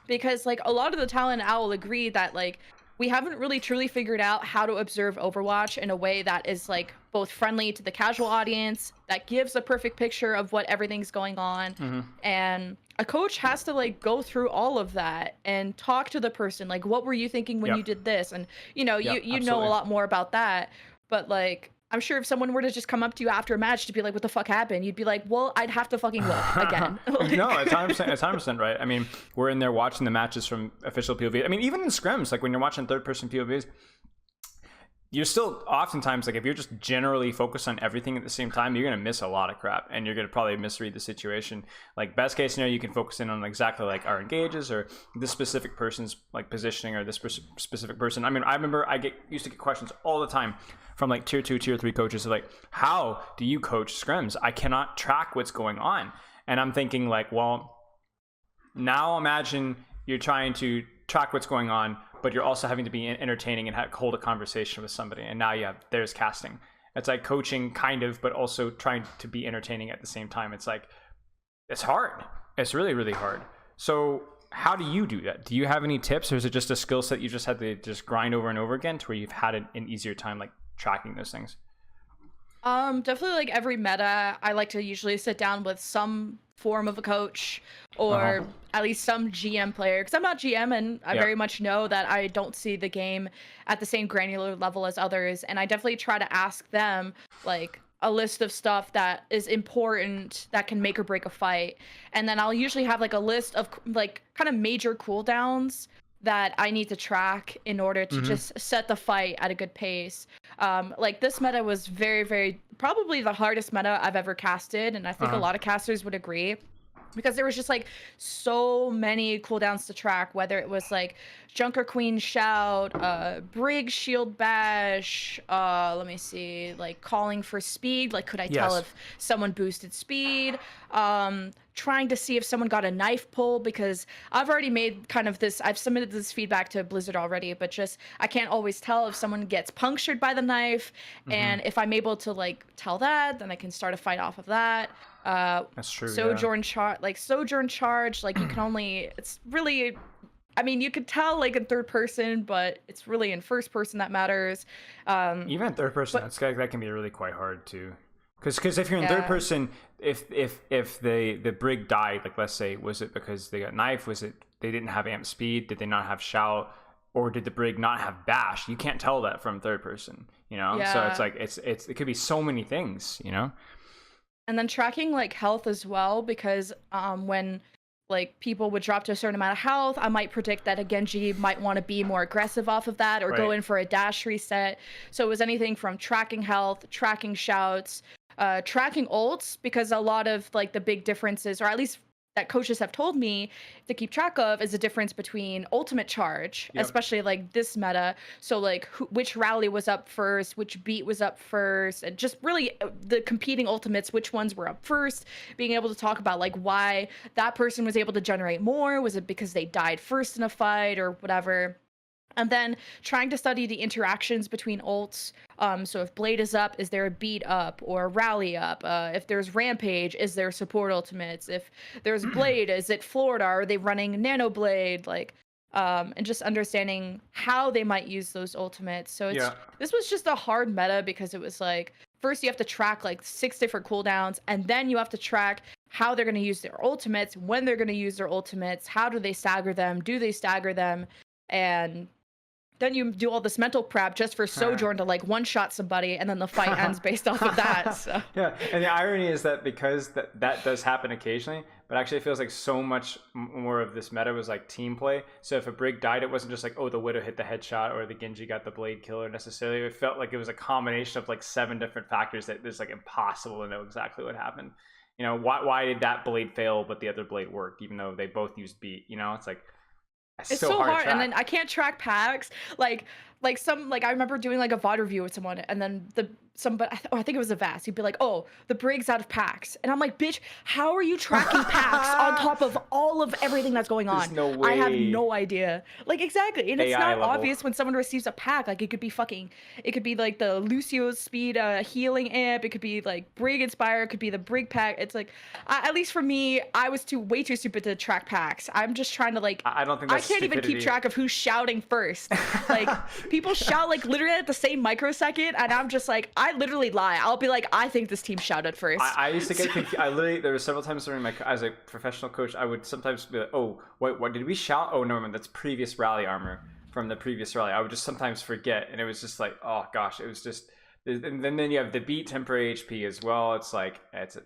because like a lot of the talent, I will agree that like we haven't really truly figured out how to observe Overwatch in a way that is like both friendly to the casual audience, that gives a perfect picture of what everything's going on. Mm-hmm. And a coach has to like go through all of that and talk to the person. Like, what were you thinking when you did this? And you know, you know a lot more about that. But like, I'm sure if someone were to just come up to you after a match to be like, what the fuck happened? You'd be like, well, I'd have to fucking look again. No, it's 100% right. I mean, we're in there watching the matches from official POV. I mean, even in scrims, like when you're watching third-person POVs, you're still oftentimes, like if you're just generally focused on everything at the same time, you're going to miss a lot of crap, and you're going to probably misread the situation. Like best case scenario, you can focus in on exactly like our engages, or this specific person's like positioning, or this specific person. I mean, I remember used to get questions all the time from like tier 2, tier 3 coaches, like, how do you coach scrims? I cannot track what's going on. And I'm thinking like, well, now imagine you're trying to track what's going on, but you're also having to be entertaining and hold a conversation with somebody. And now there's casting. It's like coaching kind of, but also trying to be entertaining at the same time. It's like, it's hard. It's really, really hard. So how do you do that? Do you have any tips, or is it just a skill set you just had to just grind over and over again to where you've had an easier time like tracking those things? Definitely like every meta, I like to usually sit down with some form of a coach, or at least some GM player, because I'm not GM, and I very much know that I don't see the game at the same granular level as others, and I definitely try to ask them like a list of stuff that is important that can make or break a fight. And then I'll usually have like a list of like kind of major cooldowns that I need to track in order to just set the fight at a good pace. Like this meta was very, very, probably the hardest meta I've ever casted, and I think a lot of casters would agree, because there was just like so many cooldowns to track, whether it was like Junker Queen Shout, Brig Shield Bash, let me see, like calling for speed, like could I tell if someone boosted speed, trying to see if someone got a knife pull, because I've already made kind of this, I've submitted this feedback to Blizzard already, but just I can't always tell if someone gets punctured by the knife, and if I'm able to like tell that, then I can start a fight off of that. That's true. Sojourn charge, like you can only, it's really, I mean, you could tell like in third person, but it's really in first person that matters. Even in third person, that can be really quite hard too. Because if you're in third person, if the brig died, like let's say, was it because they got knife? Was it they didn't have amp speed? Did they not have shout? Or did the brig not have bash? You can't tell that from third person, you know? Yeah. So it's like it could be so many things, you know? And then tracking like health as well, because when like people would drop to a certain amount of health, I might predict that a Genji might want to be more aggressive off of that, or go in for a dash reset. So it was anything from tracking health, tracking shouts, tracking ults, because a lot of like the big differences, or at least that coaches have told me to keep track of, is the difference between ultimate charge, especially like this meta. So like which rally was up first, which beat was up first, and just really the competing ultimates, which ones were up first, being able to talk about like why that person was able to generate more. Was it because they died first in a fight or whatever? And then trying to study the interactions between ults. So if Blade is up, is there a beat up or a rally up? If there's Rampage, is there support ultimates? If there's Blade, is it Florida? Are they running Nano Blade? Like, and just understanding how they might use those ultimates. So this was just a hard meta, because it was like, first you have to track like 6 different cooldowns, and then you have to track how they're going to use their ultimates, when they're going to use their ultimates, how do they stagger them, do they stagger them, and then you do all this mental prep just for Sojourn to like one-shot somebody, and then the fight ends based off of that. So. Yeah, and the irony is that because that does happen occasionally, but actually it feels like so much more of this meta was like team play. So if a Brig died, it wasn't just like, oh, the Widow hit the headshot or the Genji got the Blade killer necessarily. It felt like it was a combination of like 7 different factors that it's like impossible to know exactly what happened. You know, why did that Blade fail but the other Blade work, even though they both used beat? You know, it's like, it's so hard. And then I can't track packs. Like I remember doing like a VOD review with someone, and then I think it was a Vast. He'd be like, oh, the Brig's out of packs. And I'm like, bitch, how are you tracking packs on top of all of everything that's going on? There's no way. I have no idea. Like, exactly. And it's AI not level. obvious when someone receives a pack. Like, it could be like the Lucio's speed healing amp. It could be like Brig Inspire. It could be the Brig pack. It's like, at least for me, I was way too stupid to track packs. I'm just trying to like, I don't think that's I can't even keep track of who's shouting first. Like, people shout like literally at the same microsecond, and I'm just like, I literally lie. I'll be like, I think this team shouted first. I used to get confused. There were several times during as a professional coach, I would sometimes be like, oh, what did we shout? Oh, no, man, that's previous rally armor from the previous rally. I would just sometimes forget, and it was just like, oh gosh, it was just. And then you have the beat temporary HP as well. It's like it's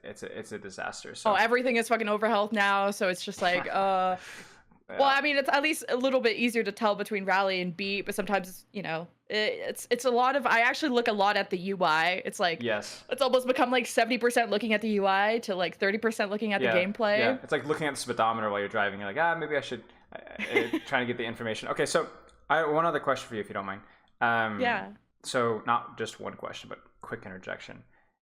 a disaster. So. Oh, everything is fucking overhealth now, so it's just like Yeah. Well, I mean, it's at least a little bit easier to tell between rally and beat, but sometimes, you know, it's a lot of, I actually look a lot at the UI. It's like, yes, it's almost become like 70% looking at the UI to like 30% looking at the gameplay. Yeah, it's like looking at the speedometer while you're driving. You're like, maybe I should trying to get the information. Okay, so one other question for you, if you don't mind. Yeah. So not just one question, but quick interjection.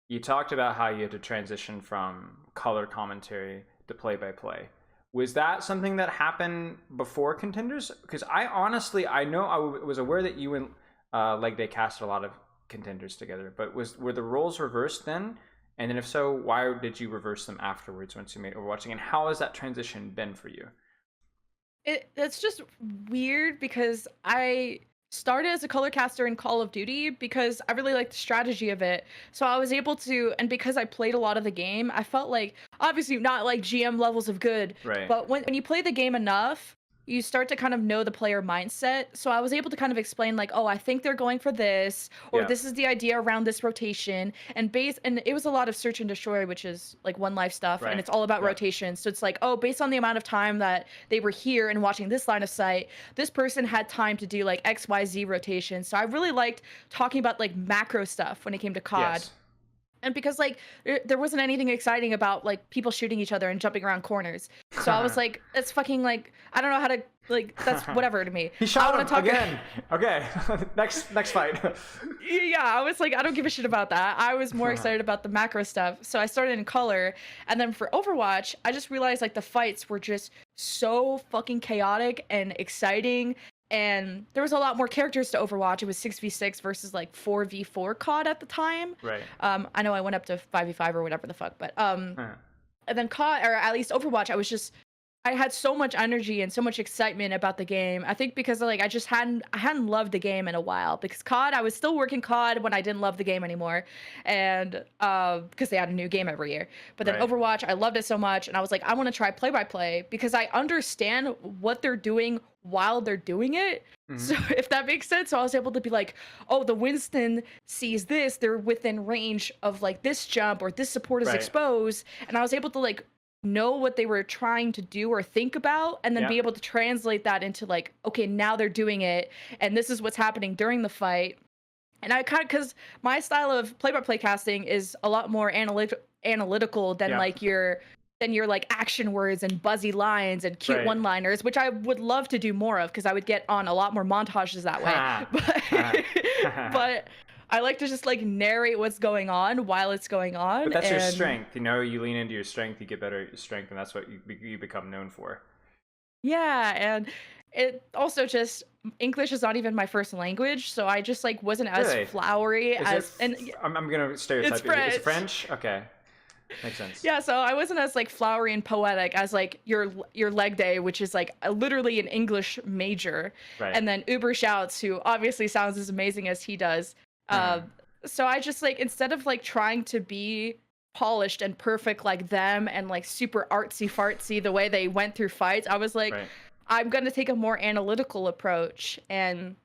You talked about how you had to transition from color commentary to play-by-play. Was that something that happened before Contenders? Because I know I was aware that you and Leg Day cast a lot of Contenders together, but were the roles reversed then? And then if so, why did you reverse them afterwards once you made Overwatch? And how has that transition been for you? It's just weird because I started as a color caster in Call of Duty because I really liked the strategy of it. So I was able to, and because I played a lot of the game, I felt like, obviously not like GM levels of good, right, but when you play the game enough, you start to kind of know the player mindset. So I was able to kind of explain like, oh, I think they're going for this, or this is the idea around this rotation, and it was a lot of search and destroy, which is like One Life stuff, and it's all about rotation. So it's like, oh, based on the amount of time that they were here and watching this line of sight, this person had time to do like XYZ rotation. So I really liked talking about like macro stuff when it came to COD. Yes. And because like there wasn't anything exciting about like people shooting each other and jumping around corners, so I was like, it's fucking like, I don't know how to, like, that's whatever to me. He shot him again. Okay, next fight. Yeah, I was like, I don't give a shit about that. I was more excited about the macro stuff. So I started in color, and then for Overwatch, I just realized like the fights were just so fucking chaotic and exciting. And there was a lot more characters to Overwatch. It was 6v6 versus like 4v4 COD at the time. Right. I know I went up to 5v5 or whatever the fuck, but and then COD, or at least Overwatch, I had so much energy and so much excitement about the game. I think because like I hadn't loved the game in a while, because COD, I was still working COD when I didn't love the game anymore, and because they had a new game every year. But then Overwatch, I loved it so much, and I was like, I want to try play-by-play because I understand what they're doing while they're doing it. So if that makes sense, so I was able to be like, oh, the Winston sees this, they're within range of like this jump, or this support is exposed, and I was able to like know what they were trying to do or think about, and then be able to translate that into like, okay, now they're doing it, and this is what's happening during the fight. And I kind of, because my style of play-by-play casting is a lot more analytical than like your like action words and buzzy lines and cute one-liners, which I would love to do more of because I would get on a lot more montages that way. But I like to just like narrate what's going on while it's going on. But that's your strength, you know. You lean into your strength, you get better at your strength, and that's what you become known for. Yeah, and it also just English is not even my first language, so I just like wasn't as flowery as. And I'm gonna stereotype. It's French. It's French. Okay. Makes sense. Yeah, so I wasn't as like flowery and poetic as like your leg day, which is like literally an English major, and then Uber Shouts, who obviously sounds as amazing as he does. So I just like, instead of like trying to be polished and perfect like them and like super artsy fartsy the way they went through fights, I was like, I'm gonna take a more analytical approach, and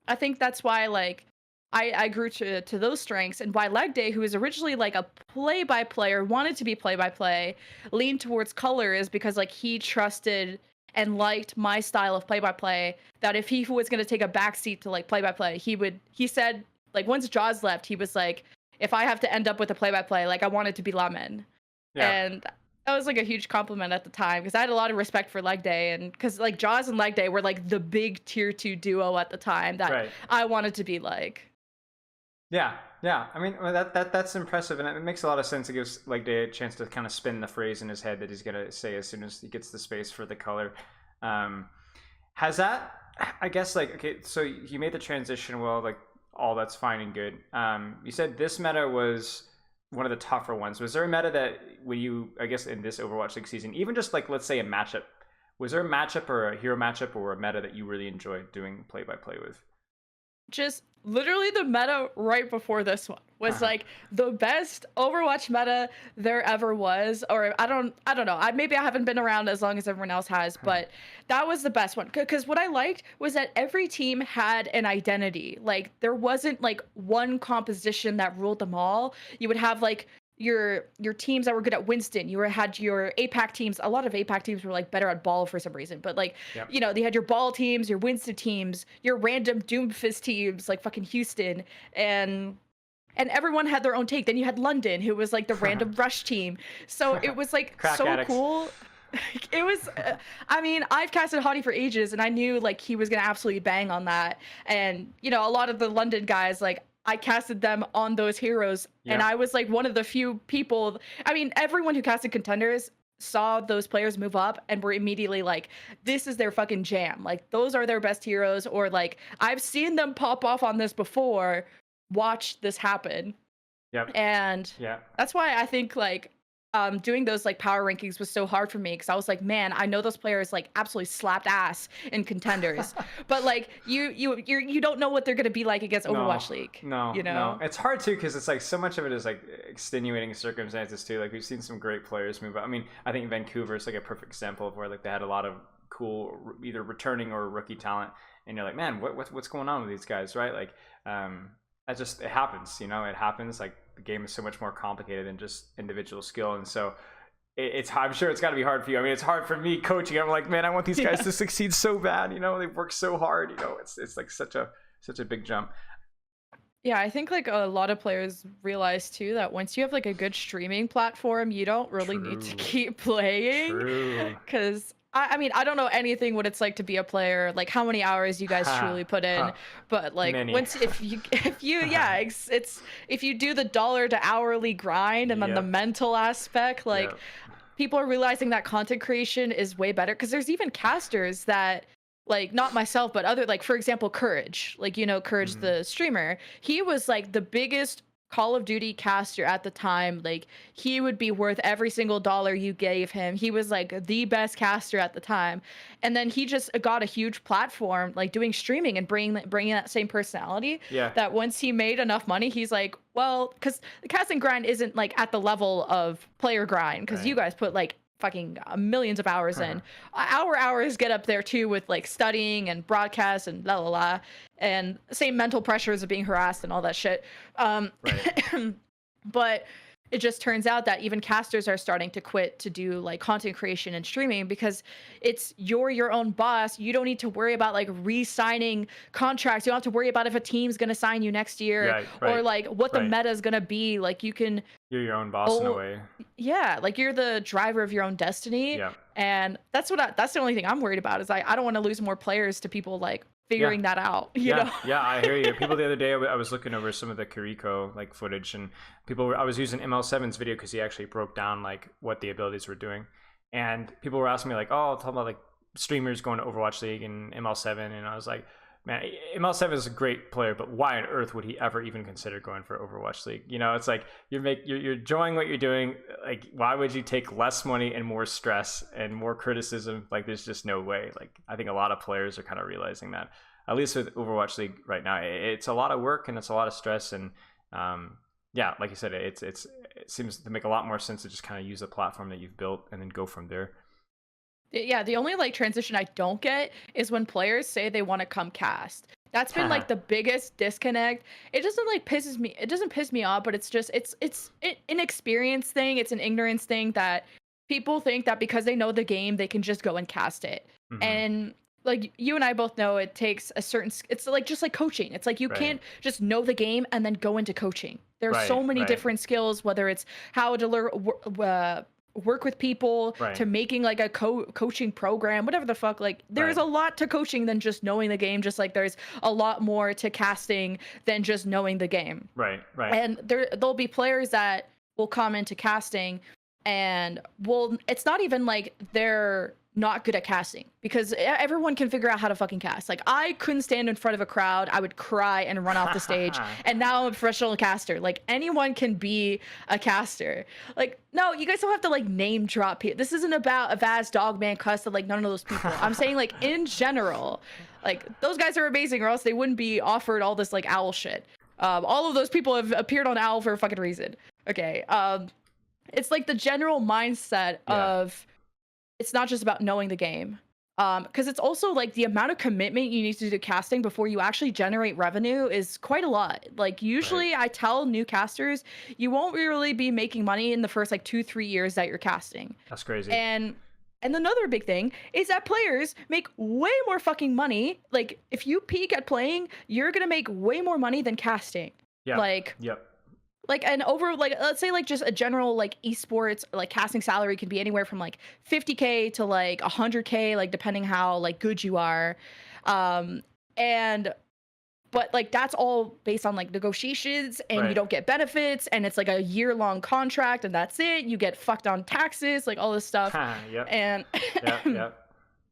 I think that's why like I grew to those strengths, and why Leg Day, who was originally like a play-by-play or wanted to be play-by-play, leaned towards color, is because like he trusted and liked my style of play-by-play, that if he was going to take a backseat to like play-by-play, he said like once Jaws left, he was like, if I have to end up with a play-by-play, like I want it to be Lemon. And that was like a huge compliment at the time, because I had a lot of respect for Leg Day, and because like Jaws and Leg Day were like the big tier 2 duo at the time that I wanted to be like. Yeah. I mean, that's impressive, and it makes a lot of sense. It gives Leg Day a chance to kind of spin the phrase in his head that he's gonna say as soon as he gets the space for the color. Has that, I guess, like, okay, so you made the transition well, like all that's fine and good. You said this meta was one of the tougher ones. Was there a meta that when you, I guess, in this Overwatch League season, even just like, let's say a matchup, was there a matchup or a hero matchup or a meta that you really enjoyed doing play-by-play with? Just literally the meta right before this one was like the best Overwatch meta there ever was. Or I don't know. Maybe I haven't been around as long as everyone else has, but that was the best one. Because what I liked was that every team had an identity. Like there wasn't like one composition that ruled them all. You would have like your teams that were good at Winston. You had your APAC teams. A lot of APAC teams were like better at ball for some reason, but like you know, they had your ball teams, your Winston teams, your random Doomfist teams like fucking Houston, and everyone had their own take. Then you had London, who was like the random rush team. So it was like so addicts. Cool. It was I mean, I've casted Hottie for ages, and I knew like he was gonna absolutely bang on that. And you know, a lot of the London guys, like I casted them on those heroes, and I was like one of the few people. I mean, everyone who casted contenders saw those players move up and were immediately like, this is their fucking jam. Like those are their best heroes, or like I've seen them pop off on this before. Watch this happen. And that's why I think like doing those like power rankings was so hard for me, because I was like, man, I know those players like absolutely slapped ass in contenders, but like you don't know what they're gonna be like against Overwatch League. No, it's hard too, because it's like so much of it is like extenuating circumstances too. Like we've seen some great players move up. I mean, I think Vancouver is like a perfect example of where like they had a lot of cool either returning or rookie talent, and you're like, man, what's going on with these guys, right? Like it happens, you know. It happens. Like the game is so much more complicated than just individual skill, and so I'm sure it's got to be hard for you. I mean, it's hard for me coaching. I'm like, man, I want these guys to succeed so bad. You know, they've worked so hard. You know, it's like such a big jump. Yeah, I think like a lot of players realize too that once you have like a good streaming platform, you don't really need to keep playing. Because I mean, I don't know anything what it's like to be a player, like how many hours you guys truly put in, but like once if you if you do the dollar to hourly grind and then the mental aspect, like people are realizing that content creation is way better, because there's even casters that, like, not myself, but other, like, for example, Courage, like, you know, Courage the streamer, he was like the biggest Call of Duty caster at the time. Like he would be worth every single dollar you gave him. He was like the best caster at the time, and then he just got a huge platform, like doing streaming and bringing that same personality. That once he made enough money, he's like, well, because the casting grind isn't like at the level of player grind, because you guys put like fucking millions of hours in. Our hours get up there too, with like studying and broadcasts and la la la, and same mental pressures of being harassed and all that shit. But it just turns out that even casters are starting to quit to do like content creation and streaming because you're your own boss. You don't need to worry about like re-signing contracts. You don't have to worry about if a team's going to sign you next year or like what the meta is going to be. Like you're your own boss in a way. Yeah, like you're the driver of your own destiny. Yeah. And that's the only thing I'm worried about is I don't want to lose more players to people like figuring that out, you know? Yeah, I hear you. People the other day, I was looking over some of the Kiriko like footage, and I was using ML7's video because he actually broke down like what the abilities were doing, and people were asking me like, oh, talk about like streamers going to Overwatch League and ML7, and I was like, man, ML7 is a great player, but why on earth would he ever even consider going for Overwatch League? You know, it's like you're enjoying what you're doing. Like, why would you take less money and more stress and more criticism? Like, there's just no way. Like, I think a lot of players are kind of realizing that. At least with Overwatch League right now, it's a lot of work and it's a lot of stress. And yeah, like you said, it seems to make a lot more sense to just kind of use the platform that you've built and then go from there. Yeah, the only like transition I don't get is when players say they want to come cast. That's been like the biggest disconnect. It doesn't like it doesn't piss me off, but it's just it's an inexperience thing. It's an ignorance thing that people think that because they know the game, they can just go and cast it. Mm-hmm. And like you and I both know, it takes a certain. It's like just like coaching. It's like you can't just know the game and then go into coaching. There are so many different skills, whether it's how to work with people to making like a coaching program, whatever the fuck. Like there's a lot to coaching than just knowing the game, just like there's a lot more to casting than just knowing the game. Right. And there'll be players that will come into casting and it's not even like they're not good at casting, because everyone can figure out how to fucking cast. Like I couldn't stand in front of a crowd. I would cry and run off the stage. And now I'm a professional caster. Like anyone can be a caster. Like, no, you guys don't have to like name drop people. This isn't about a vast dogman cuss to like none of those people. I'm saying like in general, like those guys are amazing or else they wouldn't be offered all this like owl shit. All of those people have appeared on owl for a fucking reason. Okay. It's like the general mindset of, it's not just about knowing the game, because it's also like the amount of commitment you need to do casting before you actually generate revenue is quite a lot. Like usually I tell new casters, you won't really be making money in the first like 2-3 years that you're casting. That's crazy. And another big thing is that players make way more fucking money. Like if you peak at playing, you're gonna make way more money than casting. Yeah. Like and over like let's say like just a general like esports like casting salary can be anywhere from like 50K to like 100K, like depending how like good you are. But like that's all based on like negotiations, and you don't get benefits, and it's like a year-long contract, and that's it. You get fucked on taxes, like all this stuff. And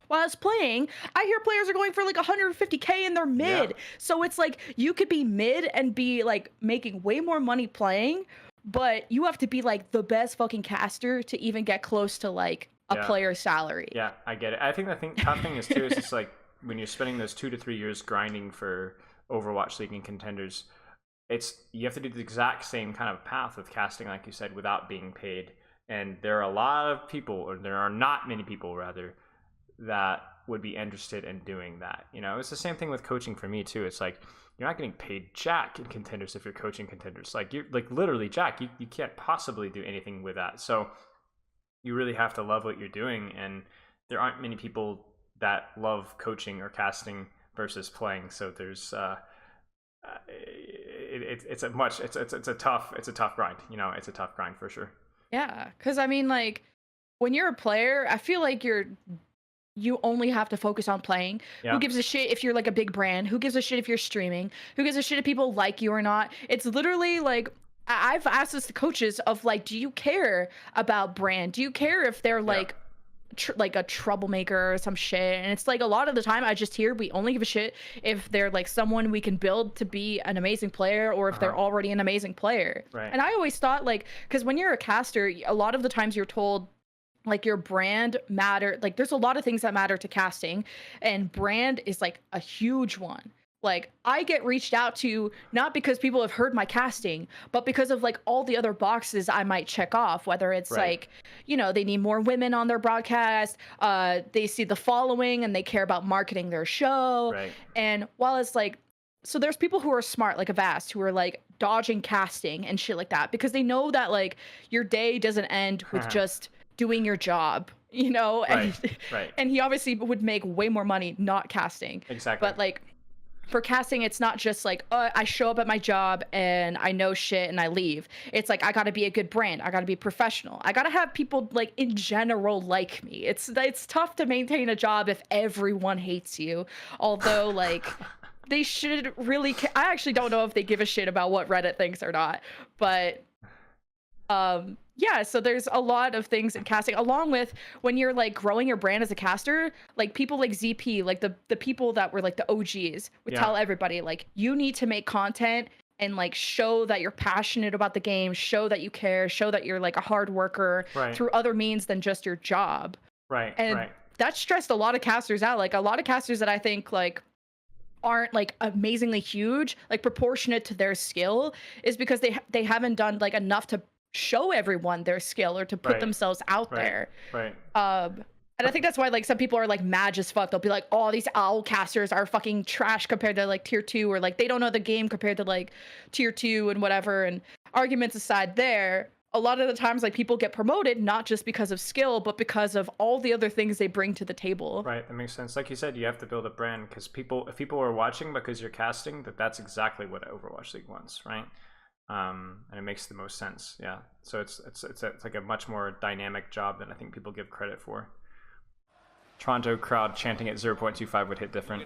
while I was playing, I hear players are going for like 150K and they're mid. So it's like you could be mid and be like making way more money playing, but you have to be like the best fucking caster to even get close to like a player's salary. Yeah, I get it. I think tough thing is too is just like when you're spending those 2 to 3 years grinding for Overwatch League and contenders, you have to do the exact same kind of path of casting, like you said, without being paid. And there are a lot of people, or there are not many people rather, that would be interested in doing that. You know, it's the same thing with coaching for me too. It's like you're not getting paid jack in contenders if you're coaching contenders. Like you're like literally jack. You can't possibly do anything with that. So you really have to love what you're doing, and there aren't many people that love coaching or casting versus playing. So there's it's a tough grind. You know, it's a tough grind for sure. Yeah, because I mean, like when you're a player, I feel like you only have to focus on playing. Who gives a shit if you're like a big brand? Who gives a shit if you're streaming? Who gives a shit if people like you or not? It's literally like, I've asked this to coaches of like, do you care about brand? Do you care if they're like like a troublemaker or some shit? And it's like a lot of the time I just hear we only give a shit if they're like someone we can build to be an amazing player, or if they're already an amazing player. And I always thought like, because when you're a caster, a lot of the times you're told like your brand matter. Like there's a lot of things that matter to casting, and brand is like a huge one. Like I get reached out to not because people have heard my casting, but because of like all the other boxes I might check off, whether it's like, you know, they need more women on their broadcast, they see the following and they care about marketing their show. And while it's like so there's people who are smart, like Avast, who are like dodging casting and shit like that because they know that like your day doesn't end with just doing your job, you know? And Right. and he obviously would make way more money not casting. Exactly. But like for casting, it's not just like, oh, I show up at my job and I know shit and I leave. It's like, I got to be a good brand. I got to be professional. I got to have people like in general like me. It's tough to maintain a job if everyone hates you. Although like they should really, I actually don't know if they give a shit about what Reddit thinks or not, but yeah, so there's a lot of things in casting, along with when you're like growing your brand as a caster, like people like ZP, like the people that were like the OGs would tell everybody like, you need to make content and like show that you're passionate about the game, show that you care, show that you're like a hard worker through other means than just your job. And that stressed a lot of casters out. Like a lot of casters that I think like aren't like amazingly huge, like proportionate to their skill, is because they haven't done like enough to show everyone their skill or to put themselves out there. And I think that's why like some people are like mad as fuck. They'll be like, oh, these owl casters are fucking trash compared to like tier 2, or like they don't know the game compared to like tier 2 and whatever. And arguments aside there, a lot of the times like people get promoted not just because of skill, but because of all the other things they bring to the table. Right, that makes sense. Like you said, you have to build a brand because if people are watching because you're casting, that's exactly what Overwatch League wants, right? And it makes the most sense. Yeah, so it's like a much more dynamic job than I think people give credit for. Toronto crowd chanting at 0.25 would hit different.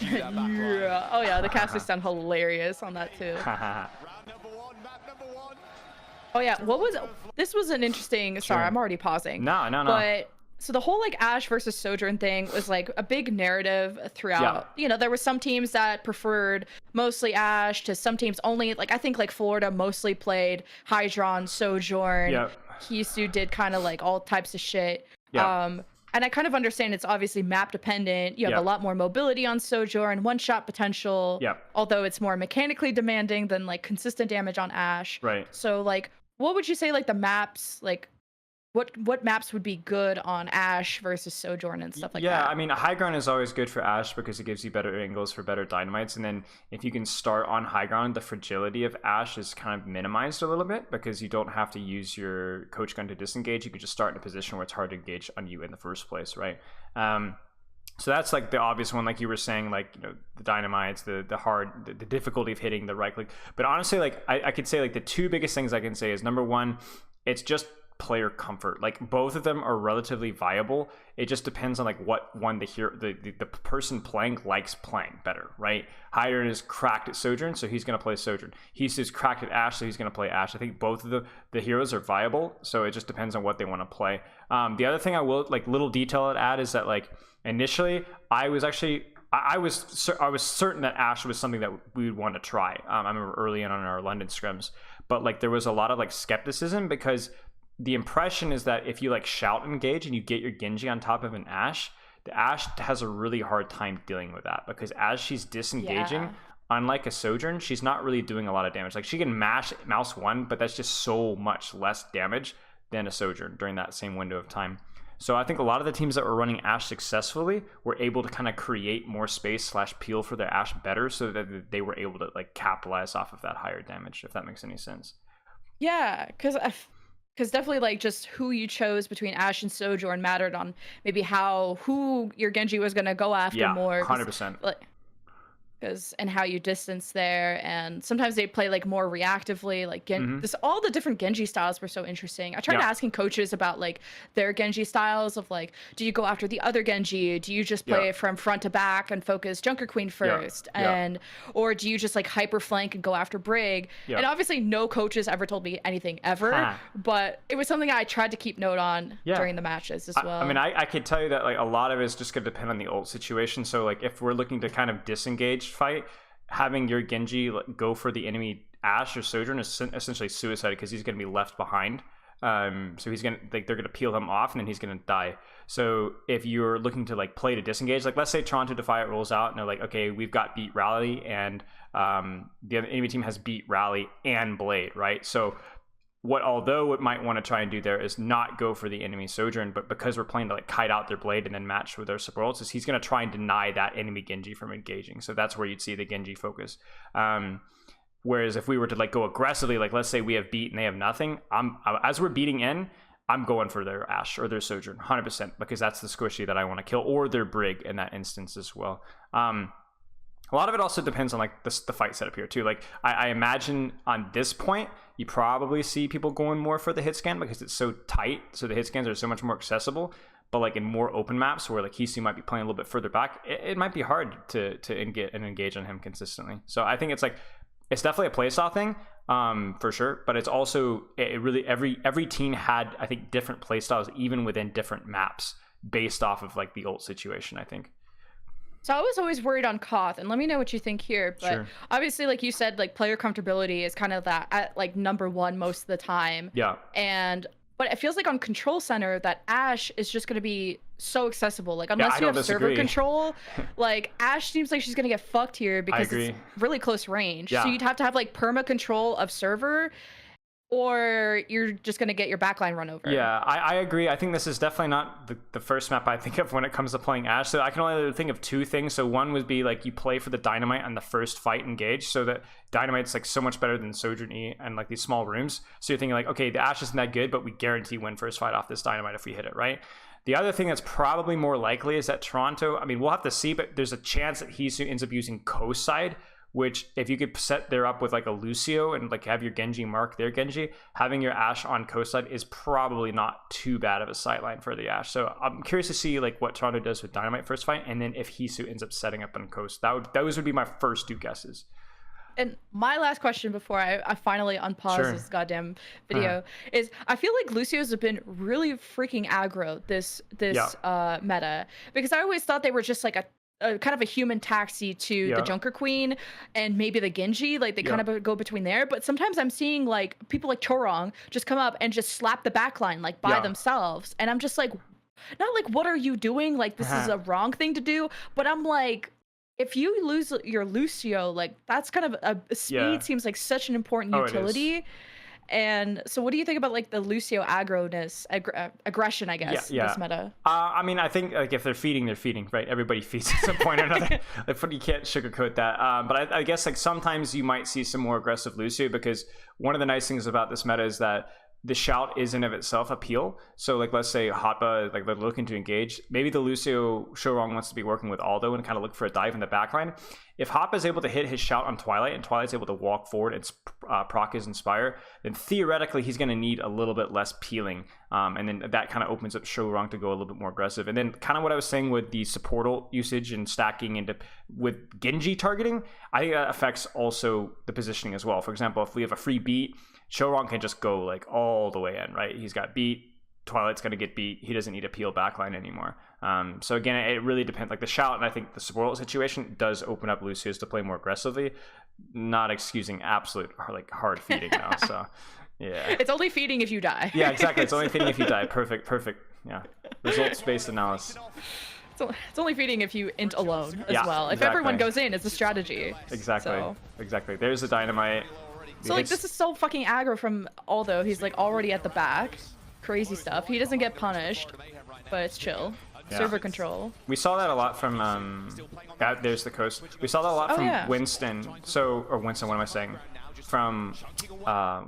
Yeah. Oh yeah, the casters sound hilarious on that too. Oh yeah, this was an interesting. Sorry, I'm already pausing. No. But so the whole like Ashe versus Sojourn thing was like a big narrative throughout. You know, there were some teams that preferred mostly Ashe to some teams only. Like I think like Florida mostly played Hydron, Sojourn. Kisu did kind of like all types of shit. And I kind of understand it's obviously map dependent. You have a lot more mobility on Sojourn, one-shot potential. Although it's more mechanically demanding than like consistent damage on Ashe. So like, what would you say like the maps like? What maps would be good on Ashe versus Sojourn and stuff like that? Yeah, I mean, high ground is always good for Ashe because it gives you better angles for better dynamites. And then if you can start on high ground, the fragility of Ashe is kind of minimized a little bit because you don't have to use your coach gun to disengage. You can just start in a position where it's hard to engage on you in the first place, right? So that's like the obvious one, like you were saying, like, you know, the dynamites, the difficulty of hitting the right click. But honestly, like I could say like the two biggest things I can say is number one, it's just player comfort. Like both of them are relatively viable. It just depends on like what one the person playing likes playing better, right? Hydron is cracked at Sojourn, so he's going to play Sojourn. He's just cracked at Ashe, so he's going to play Ashe. I think both of the heroes are viable, so it just depends on what they want to play. The other thing I will like little detail I'd add is that like initially I was certain that Ashe was something that we would want to try. I remember early on our London scrims, but like there was a lot of like skepticism because the impression is that if you like shout engage and you get your Genji on top of an Ashe, the Ashe has a really hard time dealing with that because as she's disengaging, unlike a Sojourn, she's not really doing a lot of damage. Like she can mash mouse 1, but that's just so much less damage than a Sojourn during that same window of time. So I think a lot of the teams that were running Ashe successfully were able to kind of create more space / peel for their Ashe better so that they were able to like capitalize off of that higher damage, if that makes any sense. Yeah, because definitely like just who you chose between Ashe and Sojourn mattered on maybe who your Genji was going to go after more. 100%. Like, and how you distance there, and sometimes they play like more reactively, like all the different Genji styles were so interesting. I tried asking coaches about like their Genji styles of like, do you go after the other Genji, do you just play it from front to back and focus Junker Queen first, or do you just like hyper flank and go after Brig? And obviously no coaches ever told me anything ever, but it was something I tried to keep note on during the matches as well. I mean, I could tell you that like a lot of it is just going to depend on the ult situation. So like if we're looking to kind of disengage fight, having your Genji go for the enemy Ashe or Sojourn is essentially suicide because he's going to be left behind. So he's gonna they're gonna peel him off and then he's gonna die. So if you're looking to like play to disengage, like let's say Toronto Defiant rolls out and they're like, okay, we've got beat rally and the enemy team has beat rally and blade, right? So although what might want to try and do there is not go for the enemy Sojourn, but because we're playing to like kite out their blade and then match with their supports, is he's going to try and deny that enemy Genji from engaging. So that's where you'd see the Genji focus. Whereas if we were to like go aggressively, like let's say we have beat and they have nothing, as we're beating in, I'm going for their Ashe or their Sojourn 100%, because that's the squishy that I want to kill, or their Brig in that instance as well. A lot of it also depends on like the fight setup here too. Like I imagine on this point, you probably see people going more for the hit scan because it's so tight. So the hit scans are so much more accessible. But like in more open maps where like Hisu might be playing a little bit further back, it might be hard to engage on him consistently. So I think it's definitely a playstyle thing, for sure. But it's also it really every team had, I think, different playstyles even within different maps based off of like the ult situation, I think. So I was always worried on Koth, and let me know what you think here. But Sure. Obviously, like you said, like player comfortability is kind of that at like number one most of the time. Yeah. But it feels like on Control Center that Ashe is just going to be so accessible. Like unless you have server control, like Ashe seems like she's going to get fucked here because it's really close range. Yeah. So you'd have to have like perma control of server, or you're just going to get your backline run over. Yeah, I agree. I think this is definitely not the first map I think of when it comes to playing Ashe. So I can only think of two things. So one would be like you play for the Dynamite on the first fight engage, so that Dynamite's like so much better than Sojourn E and like these small rooms. So you're thinking like, okay, the Ashe isn't that good, but we guarantee win first fight off this Dynamite if we hit it, right? The other thing that's probably more likely is that Toronto, I mean, we'll have to see, but there's a chance that Hisu ends up using coast side, which if you could set there up with like a Lucio and like have your Genji mark their Genji, having your Ashe on coast side is probably not too bad of a sightline for the Ashe. So I'm curious to see like what Toronto does with Dynamite first fight, and then if Hisu ends up setting up on coast. Those would be my first two guesses. And my last question before I finally unpause this goddamn video is, I feel like Lucio's have been really freaking aggro this meta, because I always thought they were just like a kind of a human taxi to the Junker Queen and maybe the Genji, like they kind of go between there. But sometimes I'm seeing like people like Chorong just come up and just slap the backline like by themselves, and I'm just like, not like what are you doing? Like this is a wrong thing to do, but I'm like, if you lose your Lucio, like that's kind of a speed seems like such an important utility. And so what do you think about like the Lucio aggroness, aggression, I guess, this meta? I mean, I think like if they're feeding, right? Everybody feeds at some point or another. Like, you can't sugarcoat that. But I guess like sometimes you might see some more aggressive Lucio, because one of the nice things about this meta is that the shout is in of itself appeal. So like let's say Hotba, like they're looking to engage, maybe the Lucio Showwrong wants to be working with Aldo and kind of look for a dive in the backline. If Hotba is able to hit his shout on Twilight and Twilight's able to walk forward and proc his Inspire, then theoretically he's going to need a little bit less peeling, and then that kind of opens up Showwrong to go a little bit more aggressive. And then kind of what I was saying with the support ult usage and stacking into with Genji targeting, I think that affects also the positioning as well. For example, if we have a free beat, Showwrong can just go like all the way in, right? He's got beat, Twilight's going to get beat, he doesn't need a peel backline anymore. So again, it really depends. Like the shout and I think the support situation does open up Lucius to play more aggressively, not excusing absolute like hard feeding now. So yeah, it's only feeding if you die. Yeah, exactly. It's only feeding if you die. Perfect. Yeah, results based analysis. It's only feeding if you int alone as well. If everyone goes in, it's a strategy. Exactly. There's the Dynamite. So like this is so fucking aggro from Aldo. He's like already at the back. Crazy stuff. He doesn't get punished, but it's chill. Server control. We saw that a lot from there's the coast. We saw that a lot from Winston. Winston, what am I saying? From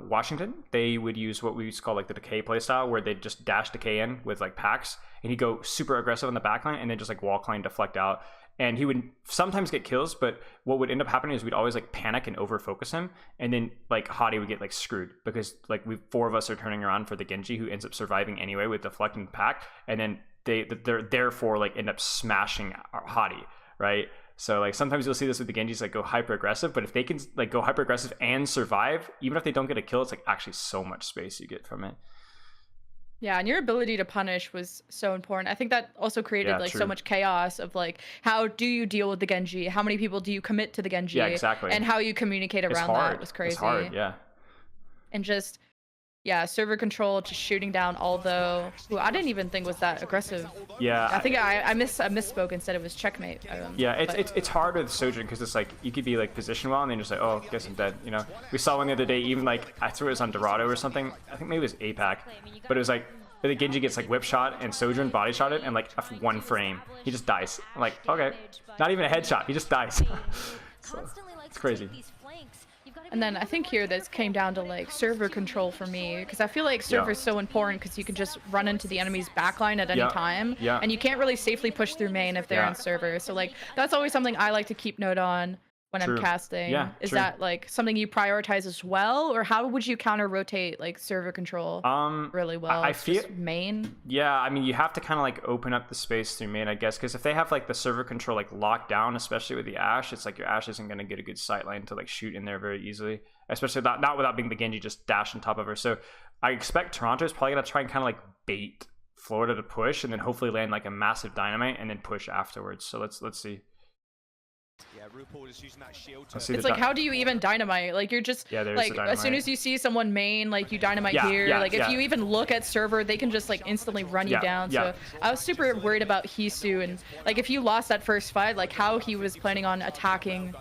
Washington, they would use what we used to call like the decay playstyle, where they'd just dash decay in with like packs, and he'd go super aggressive on the backline and then just like walk line deflect out. And he would sometimes get kills, but what would end up happening is we'd always like panic and over focus him, and then like Hottie would get like screwed because like four of us are turning around for the Genji, who ends up surviving anyway with deflecting pack, and then they're therefore like end up smashing Hottie, right? So like sometimes you'll see this with the Genjis like go hyper aggressive, but if they can like go hyper aggressive and survive, even if they don't get a kill, it's like actually so much space you get from it. Yeah, and your ability to punish was so important. I think that also created so much chaos of like, how do you deal with the Genji? How many people do you commit to the Genji? Yeah, exactly. And how you communicate around that was crazy. It's hard, yeah. And just Yeah, server control, just shooting down Aldo, who I didn't even think was that aggressive. Yeah, I think I misspoke and said it was checkmate. Yeah, it's hard with Sojourn because it's like you could be like positioned well and then just like, oh, guess I'm dead. You know, we saw one the other day, even like I threw it was on Dorado or something. I think maybe it was APAC, but it was like the Genji gets like whip shot and Sojourn body shot it and like after 1 frame he just dies. I'm like, okay, not even a headshot, he just dies. So, it's crazy. And then I think here this came down to like server control for me, because I feel like server is so important because you can just run into the enemy's backline at any time, and you can't really safely push through main if they're on server. So like that's always something I like to keep note on when I'm casting. Is that like something you prioritize as well, or how would you counter rotate like server control really well? I feel main. Yeah, I mean you have to kind of like open up the space through main, I guess, because if they have like the server control like locked down, especially with the Ashe, it's like your Ashe isn't going to get a good sight line to like shoot in there very easily, especially not without being the Genji just dash on top of her. So I expect Toronto is probably going to try and kind of like bait Florida to push and then hopefully land like a massive dynamite and then push afterwards. So let's see. Yeah, RuPaul is using that shield. It's like, how do you even dynamite? Like, you're just like, as soon as you see someone main, like you dynamite here. Like, if you even look at server, they can just like instantly run you down. So I was super worried about Hisu, and like if you lost that first fight, like how he was planning on attacking.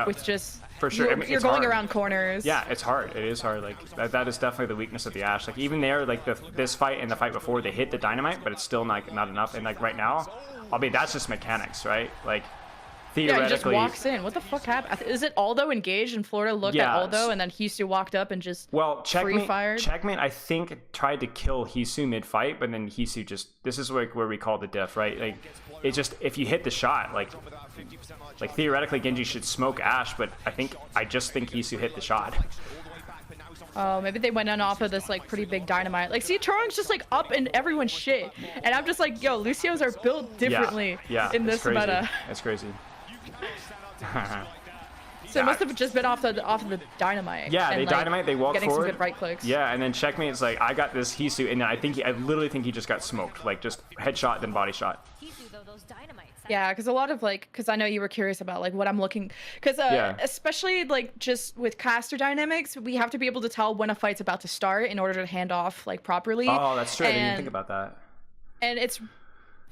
With just for sure. I mean, you're going around corners. Yeah, it's hard. It is hard. Like that is definitely the weakness of the Ashe. Like even there, like this fight and the fight before, they hit the dynamite, but it's still not enough. And like right now, I mean that's just mechanics, right? Like. Yeah, he just walks in. What the fuck happened? Is it Aldo engaged and Florida looked at Aldo and then Hisu walked up and just free fired? Checkmate, I think, tried to kill Hisu mid-fight, but then Hisu just... This is like where we call the diff, right? Like, it just... If you hit the shot, like theoretically Genji should smoke Ashe, but I just think Hisu hit the shot. Oh, maybe they went on off of this like pretty big dynamite. Like, see, Torong's just like up in everyone's shit, and I'm just like, yo, Lucios are built differently in this meta. It's crazy. So it must have just been off of the dynamite. Yeah, they dynamite, they walk forward. Getting some good right clicks. Yeah, and then Checkmate's like, I got this Hisu, and then I literally think he just got smoked. Like, just headshot, then body shot. Yeah, because a lot of like, because I know you were curious about like what I'm looking, because especially like just with caster dynamics, we have to be able to tell when a fight's about to start in order to hand off like properly. Oh, that's true. I didn't even think about that. And it's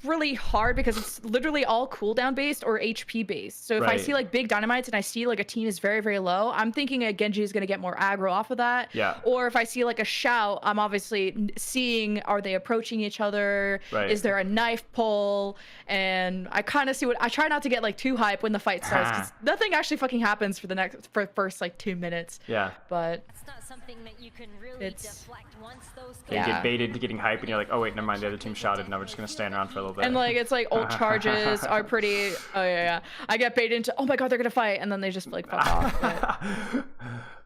really hard because it's literally all cooldown based or HP based. So if I see like big dynamites and I see like a team is very, very low, I'm thinking a Genji is going to get more aggro off of that. Yeah. Or if I see like a shout, I'm obviously seeing, are they approaching each other? Is there a knife pull? And I kind of see I try not to get like too hype when the fight starts, because nothing actually fucking happens for first like 2 minutes. Yeah. But it's not something that you can really deflect once those you get baited into getting hype and you're like, oh wait, never mind, the other team shouted, now we're just gonna stand around for a little bit. And like it's like ult charges are pretty I get baited into, oh my god, they're gonna fight, and then they just like fuck off.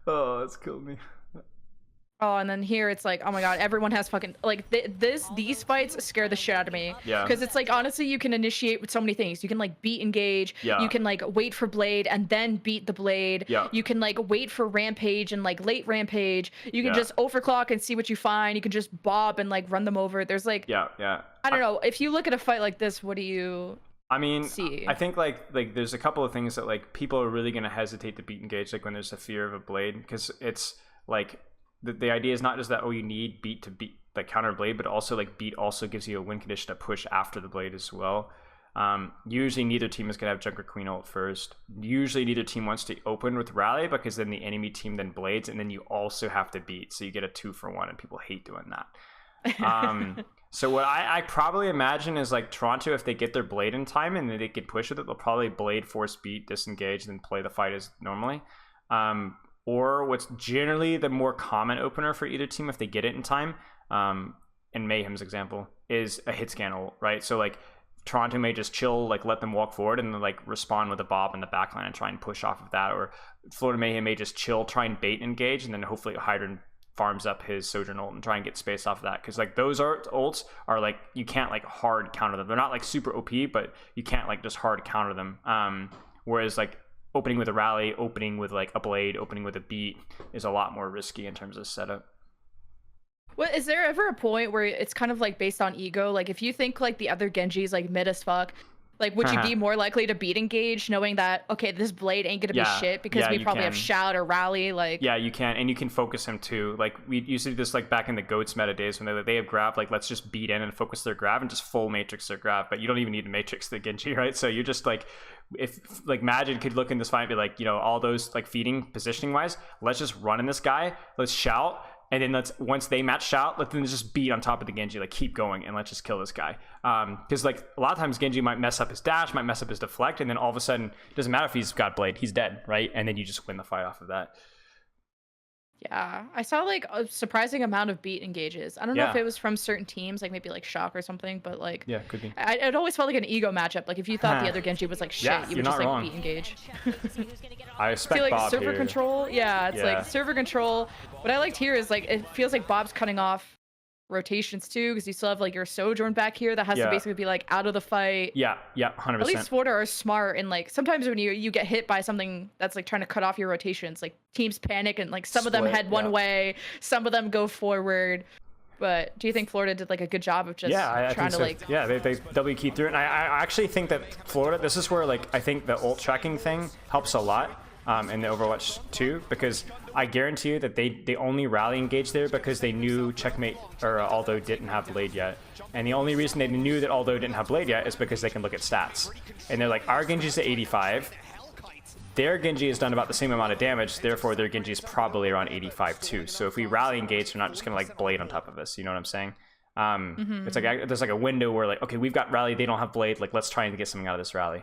Oh, that's killed me. Oh, and then here it's like, oh my god, everyone has fucking like these fights scare the shit out of me. Yeah. Because it's like, honestly, you can initiate with so many things. You can like beat engage. Yeah. You can like wait for blade and then beat the blade. Yeah. You can like wait for rampage and like late rampage. You can just overclock and see what you find. You can just bob and like run them over. There's like I don't know. If you look at a fight like this, what do you? I mean, see? I think like there's a couple of things that like people are really gonna hesitate to beat engage, like when there's a fear of a blade, because it's like. The idea is not just that, oh, you need beat to beat like counter blade, but also like beat also gives you a win condition to push after the blade as well. Usually neither team is gonna have Junker Queen ult first. Usually neither team wants to open with rally, because then the enemy team then blades, and then you also have to beat, so you get a 2-for-1, and people hate doing that. So what I probably imagine is like Toronto, if they get their blade in time and they can push with it, they'll probably blade, force beat, disengage, and then play the fight as normally. Or what's generally the more common opener for either team if they get it in time, in Mayhem's example, is a hit scan ult, right? So like Toronto may just chill, like let them walk forward and then like respond with a bob in the backline and try and push off of that. Or Florida Mayhem may just chill, try and bait engage, and then hopefully Hydran farms up his Sojourn ult and try and get space off of that. Because like those ults are like, you can't like hard counter them. They're not like super OP, but you can't like just hard counter them. Whereas like opening with a rally, opening with like a blade, opening with a beat is a lot more risky in terms of setup. Well, is there ever a point where it's kind of like based on ego? Like if you think like the other Genji's like mid as fuck, Like, would you be more likely to beat engage knowing that, okay, this Blade ain't gonna be shit because we probably have Shout or Rally? Like, yeah, you can, and you can focus him too. Like, we used to do this like back in the Goats meta days when they have grab. Like, let's just beat in and focus their grab and just full matrix their grab. But you don't even need to matrix the Genji, right? So you're just like, if like Majid could look in this fight and be like, you know, all those like feeding positioning wise, let's just run in this guy. Let's Shout. And then once they match Shout, let them just beat on top of the Genji, like keep going and let's just kill this guy. Because like a lot of times Genji might mess up his dash, might mess up his deflect, and then all of a sudden, it doesn't matter if he's got Blade, he's dead, right? And then you just win the fight off of that. Yeah, I saw like a surprising amount of beat engages. I don't know if it was from certain teams, like maybe like Shock or something, but like could be. It always felt like an ego matchup. Like if you thought the other Genji was like shit, you would just like beat engage. I expect like Bob server here. control. Yeah, it's like server control. What I liked here is like it feels like Bob's cutting off rotations too, because you still have like your Sojourn back here that has to basically be like out of the fight. 100%. At least Florida are smart, and like sometimes when you get hit by something that's like trying to cut off your rotations, like teams panic and like some of them head one way, some of them go forward. But do you think Florida did like a good job of just trying to like they W key through it? And I actually think that Florida, this is where like I think the ult tracking thing helps a lot in the Overwatch 2, because I guarantee you that they only rally engage there because they knew Checkmate or Aldo didn't have Blade yet. And the only reason they knew that Aldo didn't have Blade yet is because they can look at stats. And they're like, our Genji's at 85. Their Genji has done about the same amount of damage, therefore their Genji is probably around 85 too. So if we rally engage, we're not just gonna like Blade on top of us, you know what I'm saying? It's like there's like a window where like, okay, we've got rally, they don't have Blade, like let's try and get something out of this rally.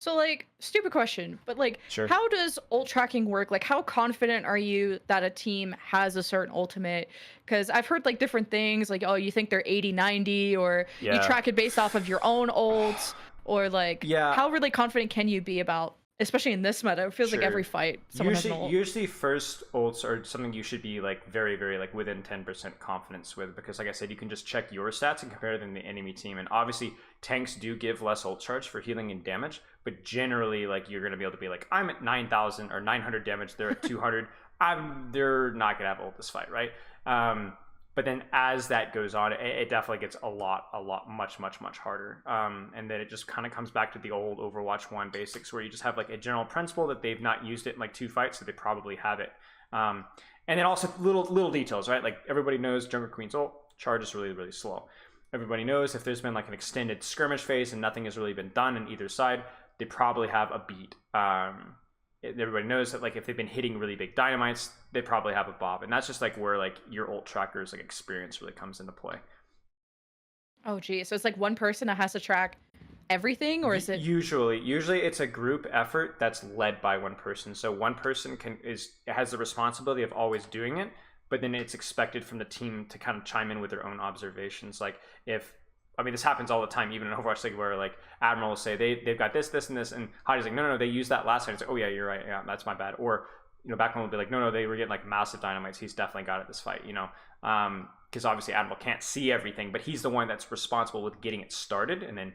So like, stupid question, but like, how does ult tracking work? Like, how confident are you that a team has a certain ultimate? Because I've heard like different things, like, oh, you think they're 80, 90, or you track it based off of your own ults, or like, how really confident can you be about, especially in this meta? It feels like every fight someone has an ult. Usually first ults are something you should be like very, very like within 10% confidence with, because like I said, you can just check your stats and compare them to the enemy team. And obviously tanks do give less ult charge for healing and damage, but generally like you're going to be able to be like, I'm at 9,000 or 900 damage, they're at 200. They're not going to have ult this fight, right? But then as that goes on, it definitely gets much harder. And then it just kind of comes back to the old Overwatch 1 basics, where you just have like a general principle that they've not used it in like 2 fights, so they probably have it. And then also little details, right? Like everybody knows Jungle Queen's ult charge is really, really slow. Everybody knows if there's been like an extended skirmish phase and nothing has really been done on either side, they probably have a beat. Everybody knows that like if they've been hitting really big dynamites, they probably have a Bob, and that's just like where like your ult tracker's like experience really comes into play. Oh gee, so it's like one person that has to track everything, or is it usually it's a group effort that's led by one person. So one person has the responsibility of always doing it, but then it's expected from the team to kind of chime in with their own observations. Like this happens all the time, even in Overwatch League, where like Admiral will say they've got this, and this, and Heidi's like, no, they used that last time. It's like, oh yeah, you're right, yeah, that's my bad. Or back when we'll be like, no, they were getting like massive dynamites. He's definitely got it this fight, because obviously Admiral can't see everything, but he's the one that's responsible with getting it started, and then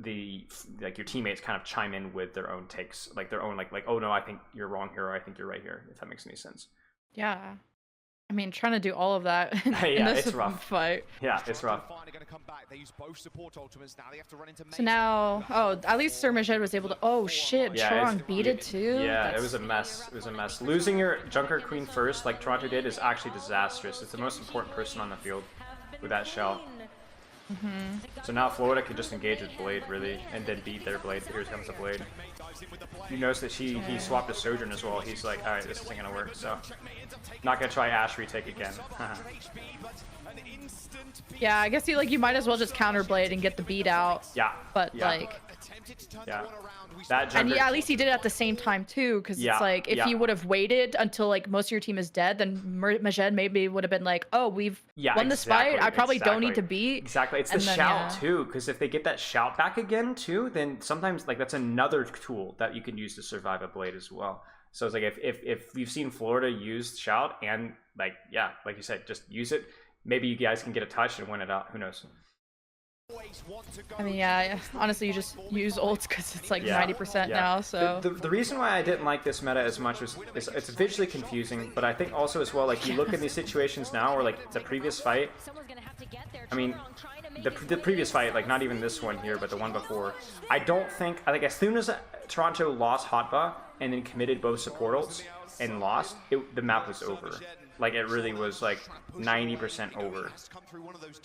your teammates kind of chime in with their own takes, like their own like, oh no, I think you're wrong here, or I think you're right here, if that makes any sense. Yeah. I mean, trying to do all of that in this it's rough. fight. Yeah, it's rough. So now, at least Sir Majed was able to. Oh shit, Trong beat it too. Yeah, it was a mess. It was a mess. Losing your Junker Queen first, like Toronto did, is actually disastrous. It's the most important person on the field with that shell. So now Florida can just engage with Blade, really, and then beat their Blade. Here comes the Blade. You notice that he swapped a Sojourn as well. He's like, alright, this isn't gonna work, so not gonna try Ash retake again. Yeah, I guess you might as well just counter Blade and get the beat out. Yeah. But that Junker, and at least he did it at the same time too, because it's like if you would have waited until like most of your team is dead, then Majed maybe would have been like, oh, we've won this fight. I probably don't need to beat. Exactly. It's the shout too, because if they get that shout back again too, then sometimes like that's another tool that you can use to survive a Blade as well. So it's like if you've seen Florida use shout and like you said, just use it. Maybe you guys can get a touch and win it out. Who knows? I mean, honestly, you just use ults because it's like 90% now, so... The reason why I didn't like this meta as much was it's visually confusing, but I think also as well, like, you look at these situations now, or like the previous fight, I mean, the previous fight, like not even this one here, but the one before, I don't think, I think as soon as Toronto lost Hotba and then committed both support ults and lost, the map was over. Like it really was like 90% over.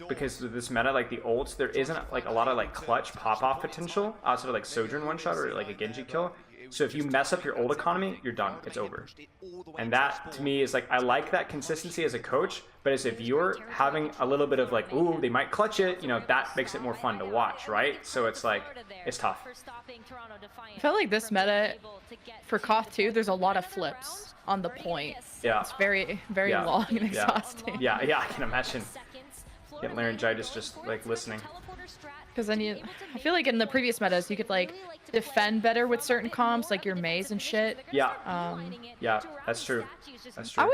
Because with this meta, like the ults, there isn't like a lot of like clutch pop-off potential outside of like Sojourn one-shot or like a Genji kill. So if you mess up your ult economy, you're done. It's over. And that, to me, is like, I like that consistency as a coach, but as a viewer, having a little bit of like, ooh, they might clutch it, you know, that makes it more fun to watch, right? So it's like, it's tough. I felt like this meta, for Koth too, there's a lot of flips on the point. Yeah. It's very, very long and exhausting. Yeah, I can imagine. Get laryngitis just like listening. Because then I feel like in the previous metas, you could like defend better with certain comps, like your maze and shit. Yeah. Yeah, that's true. That's true. I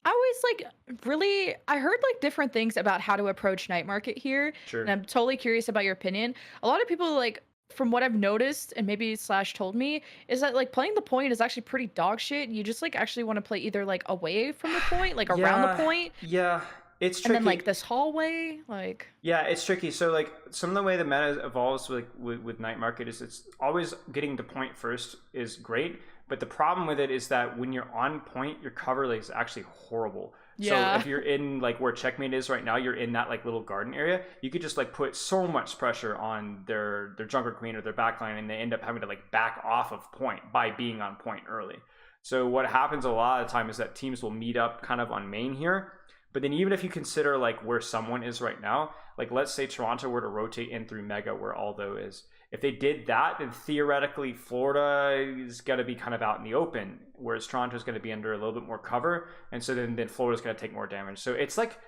always like really, I heard like different things about how to approach night market here. Sure. And I'm totally curious about your opinion. A lot of people like, from what I've noticed, and maybe Slash told me, is that like playing the point is actually pretty dog shit. You just like actually want to play either like away from the point, like around the point. Yeah. It's tricky. And then like this hallway, like yeah, it's tricky. So like some of the way the meta evolves like with night market is it's always getting to point first is great, but the problem with it is that when you're on point, your cover like is actually horrible. Yeah. So if you're in like where checkmate is right now, you're in that like little garden area, you could just like put so much pressure on their jungle queen or their backline, and they end up having to like back off of point by being on point early. So what happens a lot of the time is that teams will meet up kind of on main here. But then even if you consider like where someone is right now, like let's say Toronto were to rotate in through Mega where Aldo is. If they did that, then theoretically Florida is going to be kind of out in the open, whereas Toronto is going to be under a little bit more cover. And so then Florida's going to take more damage. So it's like,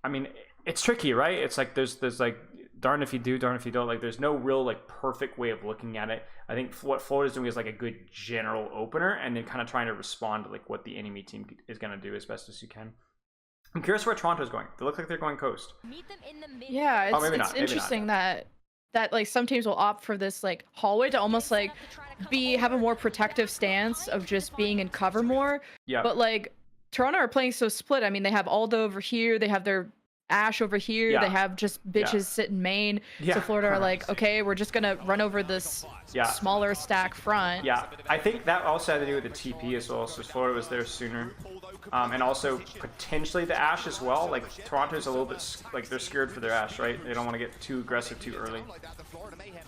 I mean, it's tricky, right? It's like there's like darn if you do, darn if you don't. Like there's no real like perfect way of looking at it. I think what Florida's doing is like a good general opener and then kind of trying to respond to like what the enemy team is going to do as best as you can. I'm curious where Toronto's going. They look like they're going coast. Yeah, it's interesting that like some teams will opt for this like hallway to almost like have a more protective stance of just being in cover more. Yeah. But like Toronto are playing so split. I mean, they have Aldo over here, they have their Ashe over here, they have just bitches sitting main. So Florida are like, okay, we're just gonna run over this smaller stack front. Yeah, I think that also had to do with the TP as well. So Florida was there sooner. And also potentially the Ashe as well. Like Toronto's a little bit like they're scared for their Ashe, right? They don't want to get too aggressive too early.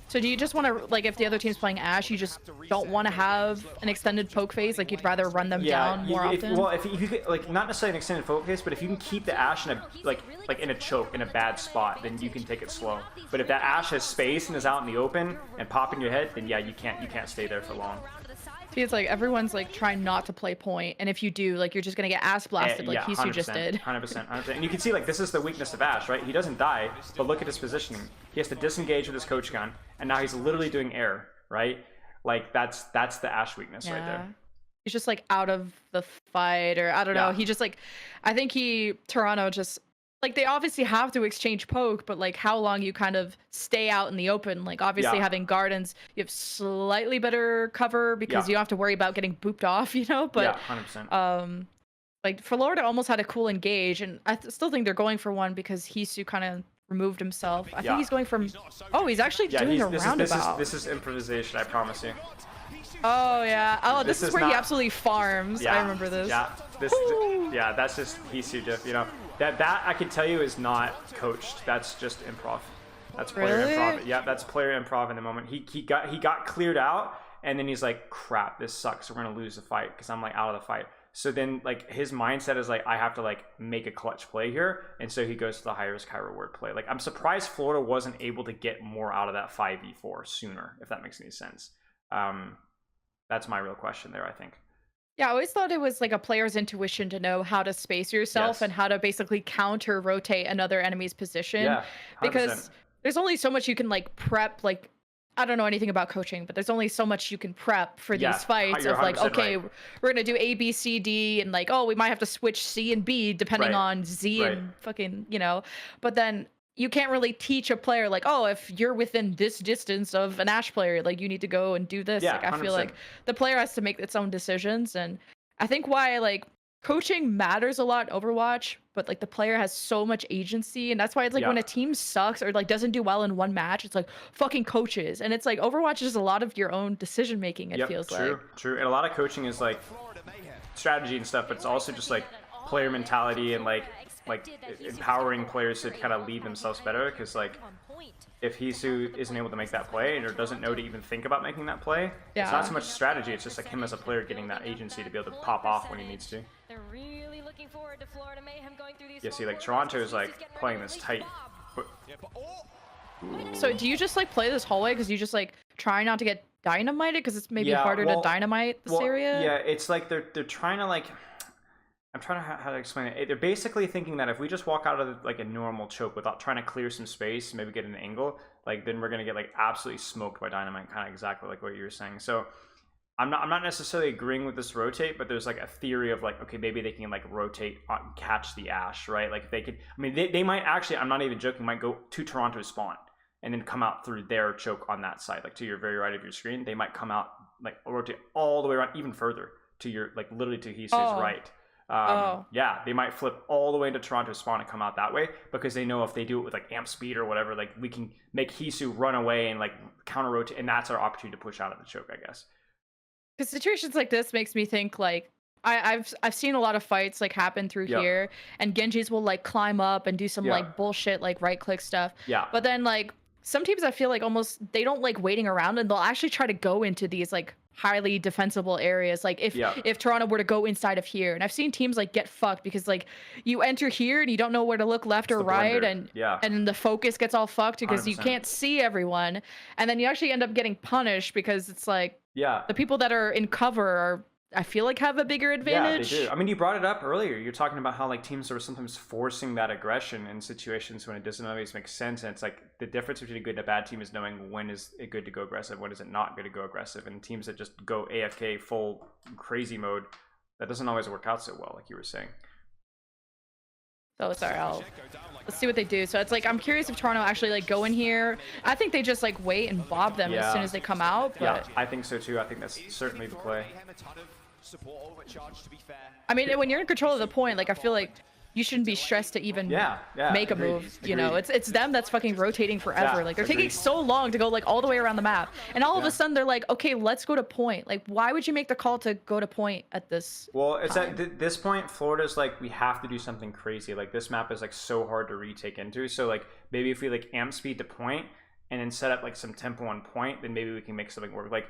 So do you just want to like if the other team's playing Ashe, you just don't want to have an extended poke phase? Like you'd rather run them down more often? Well, if you could, like not necessarily an extended poke phase, but if you can keep the Ashe in a like in a choke in a bad spot, then you can take it slow. But if that Ashe has space and is out in the open and popping your head, then yeah, you can't stay there for long. See, it's like everyone's like trying not to play point, and if you do, like you're just gonna get ass blasted like Hisu just did. 100%. And you can see like this is the weakness of Ashe, right? He doesn't die, but look at his positioning. He has to disengage with his coach gun, and now he's literally doing air, right? Like that's the Ashe weakness right there. He's just like out of the fight, or I don't know. He just like, I think Toronto just. Like, they obviously have to exchange poke, but, like, how long you kind of stay out in the open. Like, obviously having gardens, you have slightly better cover because you don't have to worry about getting booped off, you know? But, 100%. Like, Florida almost had a cool engage, and I still think they're going for one because Hisu kind of removed himself. I think he's going from... Oh, he's actually doing a roundabout. This is improvisation, I promise you. Oh, yeah. Oh, this is where he absolutely farms. I remember this. Yeah, that's just Hisu, Jeff, you know? That I can tell you is not coached. That's just improv. That's player improv. Yeah, that's player improv in the moment. He got cleared out, and then he's like, crap, this sucks. We're gonna lose the fight because I'm like out of the fight. So then like his mindset is like, I have to like make a clutch play here, and so he goes to the high risk, high reward play. Like I'm surprised Florida wasn't able to get more out of that 5v4 sooner, if that makes any sense. That's my real question there, I think. Yeah, I always thought it was like a player's intuition to know how to space yourself and how to basically counter rotate another enemy's position. Yeah, 100%. Because there's only so much you can like prep. Like, I don't know anything about coaching, but there's only so much you can prep for these fights of like, okay, we're gonna do A, B, C, D, and like, oh, we might have to switch C and B depending on Z and fucking, you know. But then you can't really teach a player like, oh, if you're within this distance of an Ashe player, like you need to go and do this. Like I feel like the player has to make its own decisions. And I think why like coaching matters a lot in Overwatch, but like the player has so much agency, and that's why it's like when a team sucks or like doesn't do well in one match, it's like fucking coaches, and it's like Overwatch is a lot of your own decision making. It feels like true, and a lot of coaching is like strategy and stuff, but it's also just like player mentality and like empowering players to kind of lead themselves better. Because like if Hisu isn't able to make that play or doesn't know to even think about making that play, it's not so much strategy, it's just like him as a player getting that agency to be able to pop off when he needs to. They're really looking forward to Florida Mayhem going through these. Yeah, see, like Toronto is like playing this tight. So do you just like play this hallway because you just like try not to get dynamited because it's maybe harder to dynamite this area? Yeah, it's like they're trying to like, I'm trying to how to explain it. They're basically thinking that if we just walk out of like a normal choke without trying to clear some space, maybe get an angle, like then we're gonna get like absolutely smoked by dynamite, kind of exactly like what you were saying. So I'm not necessarily agreeing with this rotate, but there's like a theory of like, okay, maybe they can like rotate on, catch the Ash, right? Like if they could, I mean, they might actually, I'm not even joking, might go to Toronto's spawn and then come out through their choke on that side, like to your very right of your screen. They might come out like rotate all the way around, even further to your like literally to Hisu's right. Yeah, they might flip all the way into Toronto's spawn and come out that way because they know if they do it with like amp speed or whatever, like we can make Hisu run away and like counter rotate, and that's our opportunity to push out of the choke, I guess. Because situations like this makes me think like I've seen a lot of fights like happen through here, and Genjis will like climb up and do some like bullshit like right click stuff. Yeah. But then like some teams I feel like almost they don't like waiting around, and they'll actually try to go into these like highly defensible areas. Like if Toronto were to go inside of here, and I've seen teams like get fucked because like you enter here and you don't know where to look left or right, and then the focus gets all fucked because 100%. You can't see everyone, and then you actually end up getting punished because it's like the people that are in cover are, I feel like, have a bigger advantage. Yeah, they do. I mean, you brought it up earlier. You're talking about how like teams are sometimes forcing that aggression in situations when it doesn't always make sense. And it's like the difference between a good and a bad team is knowing when is it good to go aggressive, when is it not good to go aggressive. And teams that just go AFK full crazy mode, that doesn't always work out so well, like you were saying. So sorry, let's see what they do. So it's like I'm curious if Toronto actually like go in here. I think they just like wait and bob them as soon as they come out. But yeah, I think so too. I think that's certainly the play. I mean, when you're in control of the point, like I feel like you shouldn't be stressed to even make a move. You know, it's them that's fucking rotating forever. Like they're taking so long to go like all the way around the map, and all of a sudden they're like, okay, let's go to point. Like, why would you make the call to go to point at this? Well, it's at this point, Florida's like, we have to do something crazy. Like this map is like so hard to retake into. So like maybe if we like amp speed to point and then set up like some tempo on point, then maybe we can make something work. Like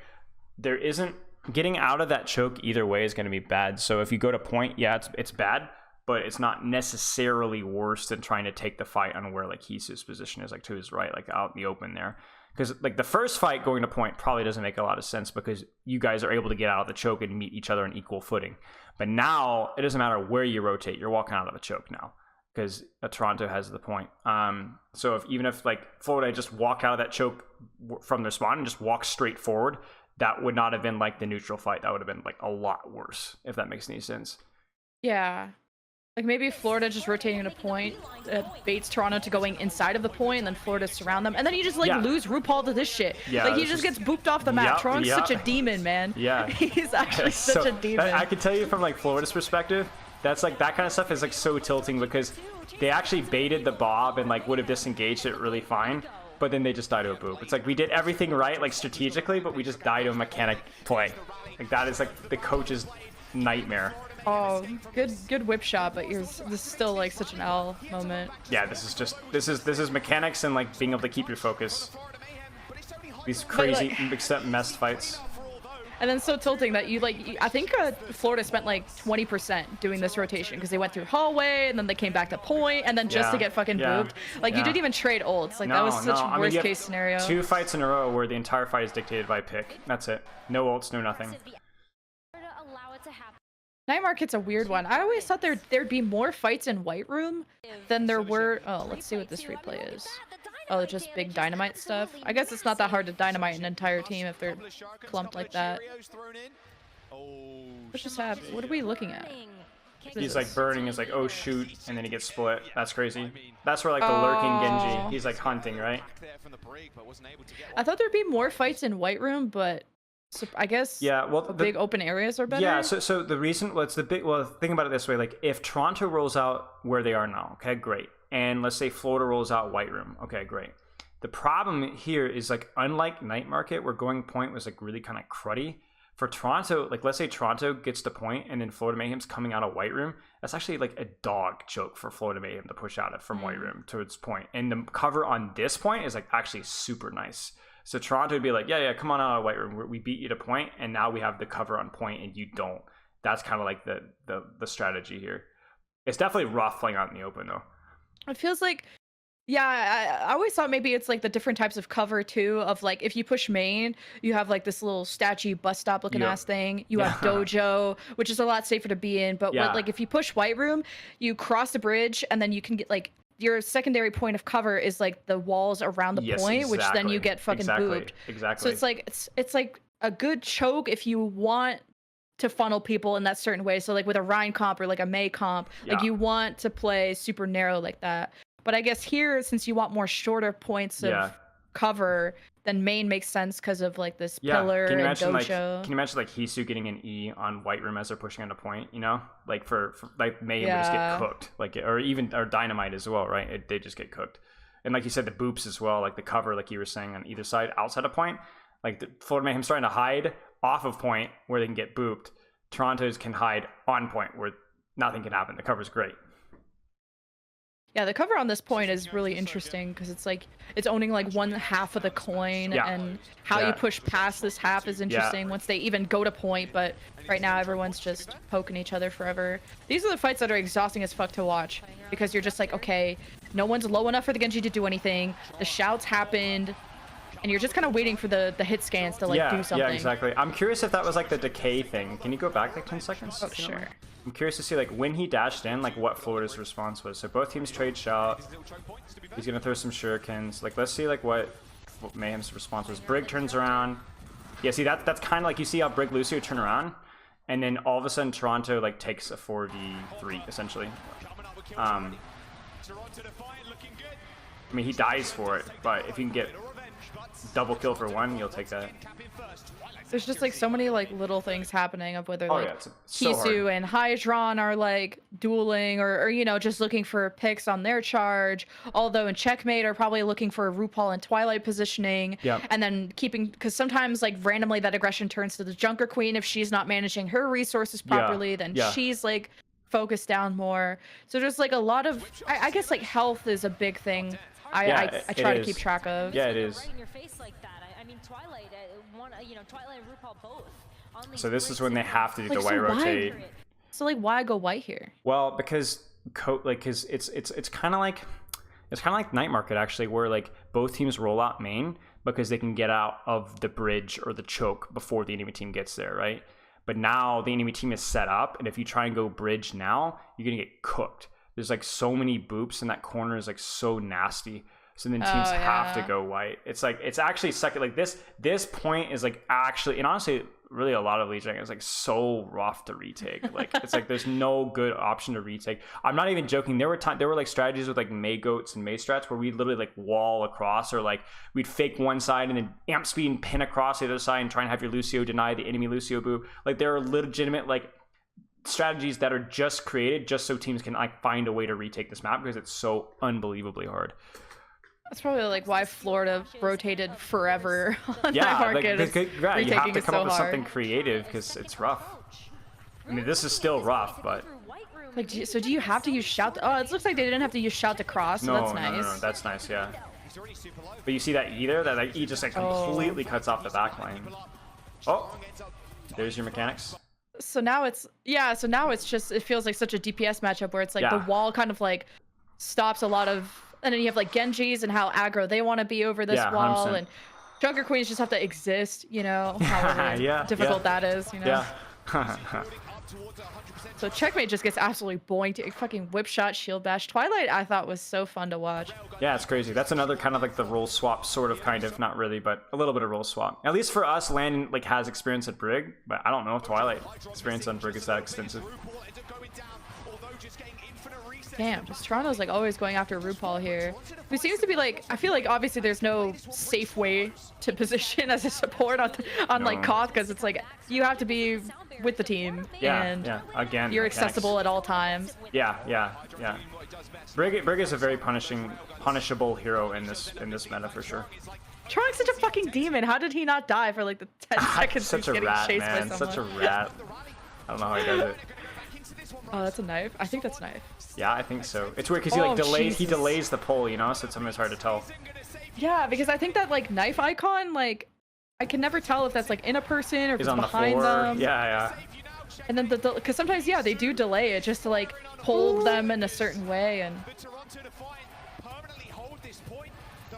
there isn't getting out of that choke either way is going to be bad. So if you go to point, it's bad, but it's not necessarily worse than trying to take the fight on where like Hisu's position is, like to his right, like out in the open there. Because like the first fight going to point probably doesn't make a lot of sense because you guys are able to get out of the choke and meet each other on equal footing. But now it doesn't matter where you rotate, you're walking out of the choke now because Toronto has the point. So even if like Florida just walk out of that choke from their spawn and just walk straight forward, that would not have been like the neutral fight. That would have been like a lot worse, if that makes any sense. Yeah. Like maybe Florida just rotating to point baits Toronto to going inside of the point, and then Florida surround them, and then you just like lose RuPaul to this shit. Yeah, like he just gets booped off the map. Toronto's such a demon, man. Yeah, he's actually such a demon. I can tell you from like Florida's perspective, that's like that kind of stuff is like so tilting because they actually baited the bob and like would have disengaged it really fine, but then they just died to a boop. It's like we did everything right, like strategically, but we just died to a mechanic play. Like that is like the coach's nightmare. Oh, good whip shot, but this is still like such an L moment. Yeah, this is mechanics and like being able to keep your focus. These crazy except messed fights. And then so tilting that I think Florida spent like 20% doing this rotation because they went through hallway and then they came back to point and then just to get fucking booped. Like you didn't even trade ults. Like that was such a worst case scenario. 2 fights in a row where the entire fight is dictated by pick. That's it. No ults, no nothing. Night Market's a weird one. I always thought there'd be more fights in White Room than there were. Oh, let's see what this replay is. Oh, just big dynamite stuff. I guess it's not that hard to dynamite an entire team if they're clumped like that. What just happened? What are we looking at? He's like burning, is like, oh shoot, and then he gets split. That's crazy. That's where like the lurking Genji, he's like hunting, right? I thought there'd be more fights in White Room, but So I guess Yeah, well, big open areas are better. Yeah, so the reason, well, think about it this way, like if Toronto rolls out where they are now, okay, great. And let's say Florida rolls out White Room, okay, great. The problem here is like, unlike Night Market, where going point was like really kind of cruddy, for Toronto, like let's say Toronto gets to point and then Florida Mayhem's coming out of White Room, that's actually like a dog joke for Florida Mayhem to push out from White Room towards point. And the cover on this point is like actually super nice. So Toronto would be like, yeah, come on out of White Room. We beat you to point, and now we have the cover on point, and you don't. That's kind of like the strategy here. It's definitely rough playing out in the open, though. It feels like, yeah, I always thought maybe it's like the different types of cover, too, of like, if you push main, you have like this little statue bus stop looking ass thing. You have dojo, which is a lot safer to be in. But like if you push White Room, you cross the bridge, and then you can get like, your secondary point of cover is like the walls around the point, which then you get fucking booped. Exactly. So it's like a good choke if you want to funnel people in that certain way. So like with a Rhine comp or like a May comp, like you want to play super narrow like that. But I guess here, since you want more shorter points of cover, then main makes sense because of like this pillar and dojo. Can you imagine like Hisu getting an E on White Room as they're pushing on a point, you know? Like for like Mayhem would just get cooked. Like, or Dynamite as well, right? They just get cooked. And like you said, the boops as well, like the cover, like you were saying, on either side, outside of point. Like the Florida Mayhem's trying to hide off of point where they can get booped. Toronto's can hide on point where nothing can happen. The cover's great. Yeah, the cover on this point is really interesting because it's like it's owning like one half of the coin, and how you push past this half is interesting once they even go to point. But right now, everyone's just poking each other forever. These are the fights that are exhausting as fuck to watch because you're just like, okay, no one's low enough for the Genji to do anything. The shouts happened, and you're just kind of waiting for the hit scans to like do something. Yeah, exactly. I'm curious if that was like the decay thing. Can you go back like 10 seconds? Oh, sure. I'm curious to see like when he dashed in, like what Florida's response was. So both teams trade shout. He's gonna throw some shurikens. Like let's see like what Mayhem's response was. Brig turns around. Yeah, see that's kind of like you see how Brig Lucio turn around, and then all of a sudden Toronto like takes a 4v3 essentially. I mean he dies for it, but if you can get double kill for one, you'll take that. There's just like so many like little things happening of whether like so Hisu and Hydron are like dueling or you know just looking for picks on their charge, although in Checkmate are probably looking for RuPaul and Twilight positioning, and then keeping, because sometimes like randomly that aggression turns to the Junker Queen if she's not managing her resources properly, then she's like focused down more. So there's like a lot of I guess like health is a big thing. I try to keep track of. Yeah, it is. Right in your face like that. I mean, Twilight, Twilight and RuPaul both. So this is when they have to do the white rotate. So like, why go white here? Well, because it's kind of like Night Market actually, where like both teams roll out main because they can get out of the bridge or the choke before the enemy team gets there, right? But now the enemy team is set up, and if you try and go bridge now, you're gonna get cooked. There's like so many boops, and that corner is like so nasty. So then teams have to go white. It's like, it's actually second, like this point is like actually, and honestly, really a lot of Legion is like so rough to retake. Like it's like there's no good option to retake. I'm not even joking. There were like strategies with like May Goats and May Strats where we'd literally like wall across, or like we'd fake one side and then amp speed and pin across the other side and try and have your Lucio deny the enemy Lucio boo. Like there are legitimate like strategies that are just created just so teams can like find a way to retake this map because it's so unbelievably hard. That's probably like why Florida rotated forever on that market. Like, you have to come up with something creative because it's rough. I mean, this is still rough, but like, so do you have to use shout? Oh, it looks like they didn't have to use shout to cross. So that's nice. No, that's nice, yeah. But you see that either that like E just like completely cuts off the back line. Oh, there's your mechanics. So now it's just, it feels like such a DPS matchup where it's like the wall kind of like stops a lot of. And then you have like Genjis and how aggro they want to be over this wall, 100%. And Junker Queens just have to exist, you know, however difficult that is, you know. So Checkmate just gets absolutely boinked. Fucking whip shot, shield bash. Twilight I thought was so fun to watch. Yeah, it's crazy. That's another kind of like the role swap, sort of, kind of, not really, but a little bit of role swap. At least for us, Landon like has experience at Brig, but I don't know if Twilight experience on Brig is that extensive. Damn, just Toronto's like always going after RuPaul here. Who seems to be like, I feel like obviously there's no safe way to position as a support on like Koth, because it's like you have to be with the team and again you're mechanics. accessible at all times. Yeah. Brig is a very punishable hero in this meta for sure. Tronic's such a fucking demon. How did he not die for like the 10 seconds Such he's a getting rat, chased man. by someone? Such a rat. I don't know how he does it. Oh, that's a knife? I think that's knife. Yeah, I think so. It's weird because he like delays. He Jesus. delays the pull, you know, so it's sometimes hard to tell. Yeah, because I think that like knife icon, like I can never tell if that's like in a person or if He's it's on the behind floor. them. Yeah. And then because sometimes they do delay it just to like hold them in a certain way, and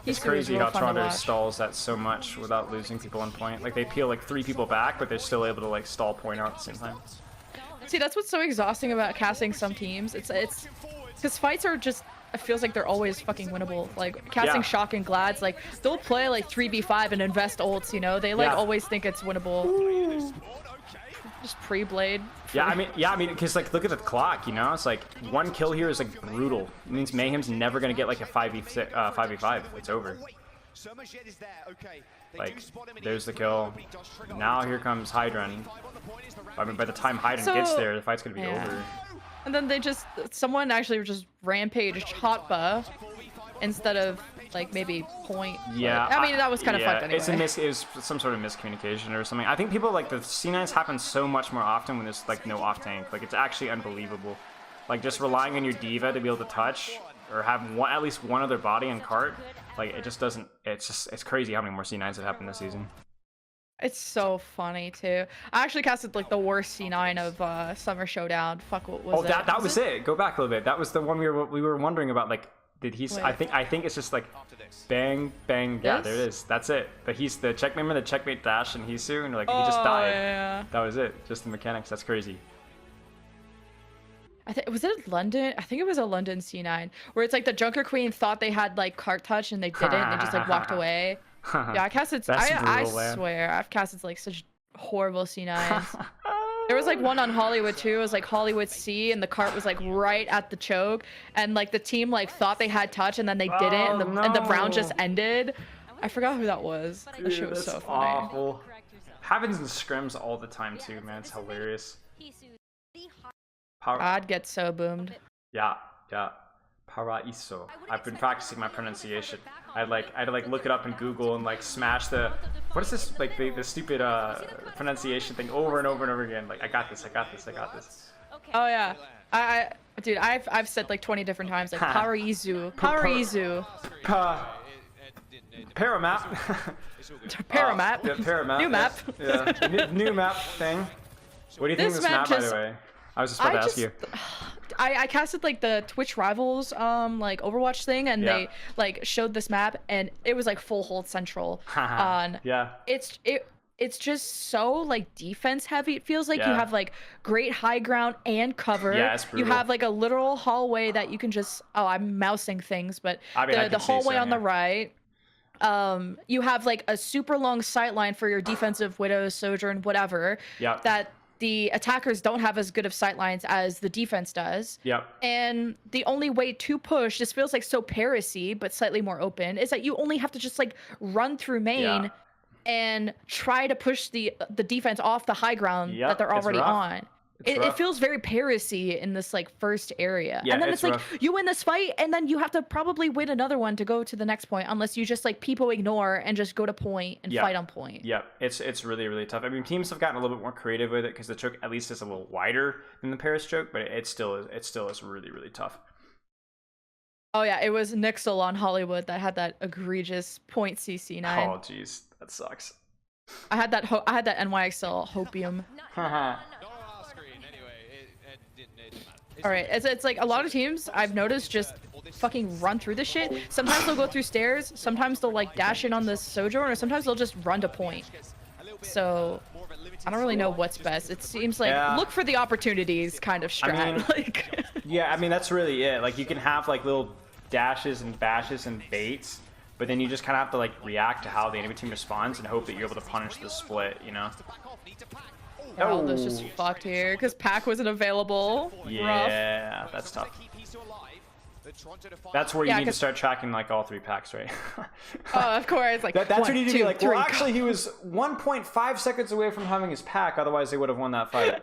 It's crazy how Toronto stalls that so much without losing people on point. Like they peel like 3 people back, but they're still able to like stall point out at the same time. See, that's what's so exhausting about casting some teams. It's because fights are just, it feels like they're always fucking winnable. Like casting Shock and Glads, like they'll play like 3v5 and invest ults, you know? They like always think it's winnable. Ooh. Just pre-blade. Yeah, I mean, because like look at the clock, you know? It's like 1 kill here is like brutal. It means Mayhem's never gonna get like a 5v5. It's over. Like, there's the kill. Now here comes Hydran. I mean, by the time Hydran gets there, the fight's gonna be over. And then someone actually just rampaged Hotba instead of like maybe point. Yeah, I mean that was kind of fucked anyway. It was some sort of miscommunication or something. I think people like the C9s happen so much more often when there's like no off tank. Like it's actually unbelievable. Like just relying on your diva to be able to touch or have at least one other body and cart. Like it just doesn't. It's crazy how many more C9s have happened this season. It's so funny too. I actually casted like the worst C9 of Summer Showdown. Fuck, what was that? That was it. Go back a little bit. That was the one we were wondering about. Like, did he? Wait. I think it's just like, bang bang. Yeah, there it is. That's it. But he's the checkmate. Remember the checkmate dash and Hisu, and like he just died. Yeah. That was it. Just the mechanics. That's crazy. Was it London? I think it was a London C9 where it's like the Junker Queen thought they had like cart touch and they didn't. And they just like walked away. Yeah, I casted. I swear, I've casted like such horrible C9s. There was like one on Hollywood too. It was like Hollywood C, and the cart was like right at the choke, and like the team like thought they had touch, and then they didn't, and the round just ended. I forgot who that was. That shit was so funny. Awful. Happens in scrims all the time too, man. It's hilarious. I'd get so boomed. Yeah. Paraiso. I've been practicing my pronunciation. I had to like look it up in Google and like smash the what is this like the stupid pronunciation thing over and over and over again. Like I got this. Oh yeah. Dude, I've said like 20 different times like Paraizu. Paramap. Paramap. New map. Yeah. New map thing. What do you think of this map, by the way? I was just about to ask you. I casted like the Twitch Rivals like Overwatch thing, and they like showed this map, and it was like full hold central on. Yeah. It's just so like defense heavy. It feels like you have like great high ground and cover. Yeah, it's brutal. You have like a literal hallway that you can just I'm mousing things, but the hallway on the right. You have like a super long sight line for your defensive Widow, Sojourn, whatever. Yeah. That the attackers don't have as good of sight lines as the defense does. Yep. And the only way to push, this feels like so Paris-y, but slightly more open, is that you only have to just like run through main and try to push the defense off the high ground that they're already on. It feels very Paris-y in this like first area. Yeah, and then it's like rough. you win this fight and then you have to probably win another one to go to the next point, unless you just like people ignore and just go to point and fight on point. Yeah, it's really, really tough. I mean, teams have gotten a little bit more creative with it because the choke at least is a little wider than the Paris choke, but it still is really, really tough. Oh yeah, it was Nixel on Hollywood that had that egregious point CC9. Oh jeez, that sucks. I had that NYXL Hopium. All right, it's like a lot of teams I've noticed just fucking run through this shit. Sometimes they'll go through stairs, sometimes they'll like dash in on the Sojourn, or sometimes they'll just run to point. So I don't really know what's best. It seems like look for the opportunities kind of strat. I mean, I mean that's really it. Like you can have like little dashes and bashes and baits, but then you just kind of have to like react to how the enemy team responds and hope that you're able to punish the split, you know? World is just fucked here because Pack wasn't available. Yeah, Rough. that's tough. That's where you need to start tracking like all 3 packs, right? Oh, of course. Like that's what you need to be like. 3. Well, actually, he was 1.5 seconds away from having his pack. Otherwise, they would have won that fight.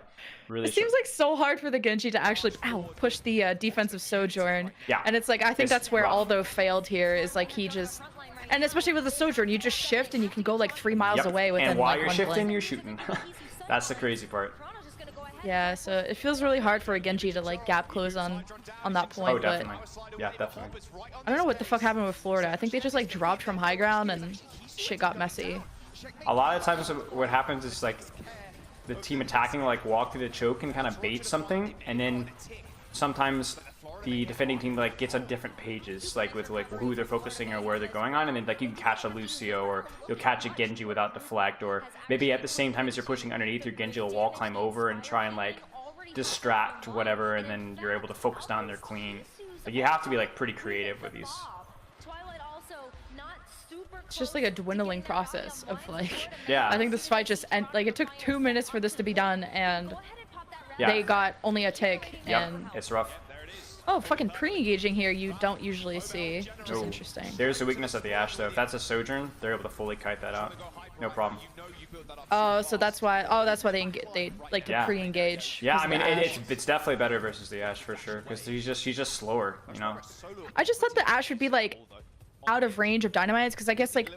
Really. It seems like so hard for the Genji to actually push the defensive Sojourn. Yeah. And it's like I think that's where Aldo failed here. Is like he just, and especially with the Sojourn, you just shift and you can go like 3 miles away within and while like you're one shifting, blink. you're shooting. That's the crazy part. Yeah, so it feels really hard for a Genji to like gap close on that point. Oh, definitely. Yeah, definitely. I don't know what the fuck happened with Florida. I think they just like dropped from high ground and shit got messy. A lot of times what happens is like the team attacking will like walk through the choke and kind of bait something, and then sometimes the defending team like gets on different pages, like with like who they're focusing or where they're going on, and then like you can catch a Lucio or you'll catch a Genji without deflect, or maybe at the same time as you're pushing underneath, your Genji will wall climb over and try and like distract whatever, and then you're able to focus down their clean. But you have to be like pretty creative with these. It's just like a dwindling process of like, yeah. I think this fight just like it took 2 minutes for this to be done, and they got only a tick. And it's rough. Oh, fucking pre-engaging here you don't usually see, which is interesting. There's a weakness of the Ashe though. If that's a Sojourn, they're able to fully kite that out. No problem. Oh, so that's why. Oh, that's why they like to pre-engage. Yeah, I mean it's definitely better versus the Ashe for sure, because she's just slower, you know. I just thought the Ashe would be like out of range of dynamites, because I guess like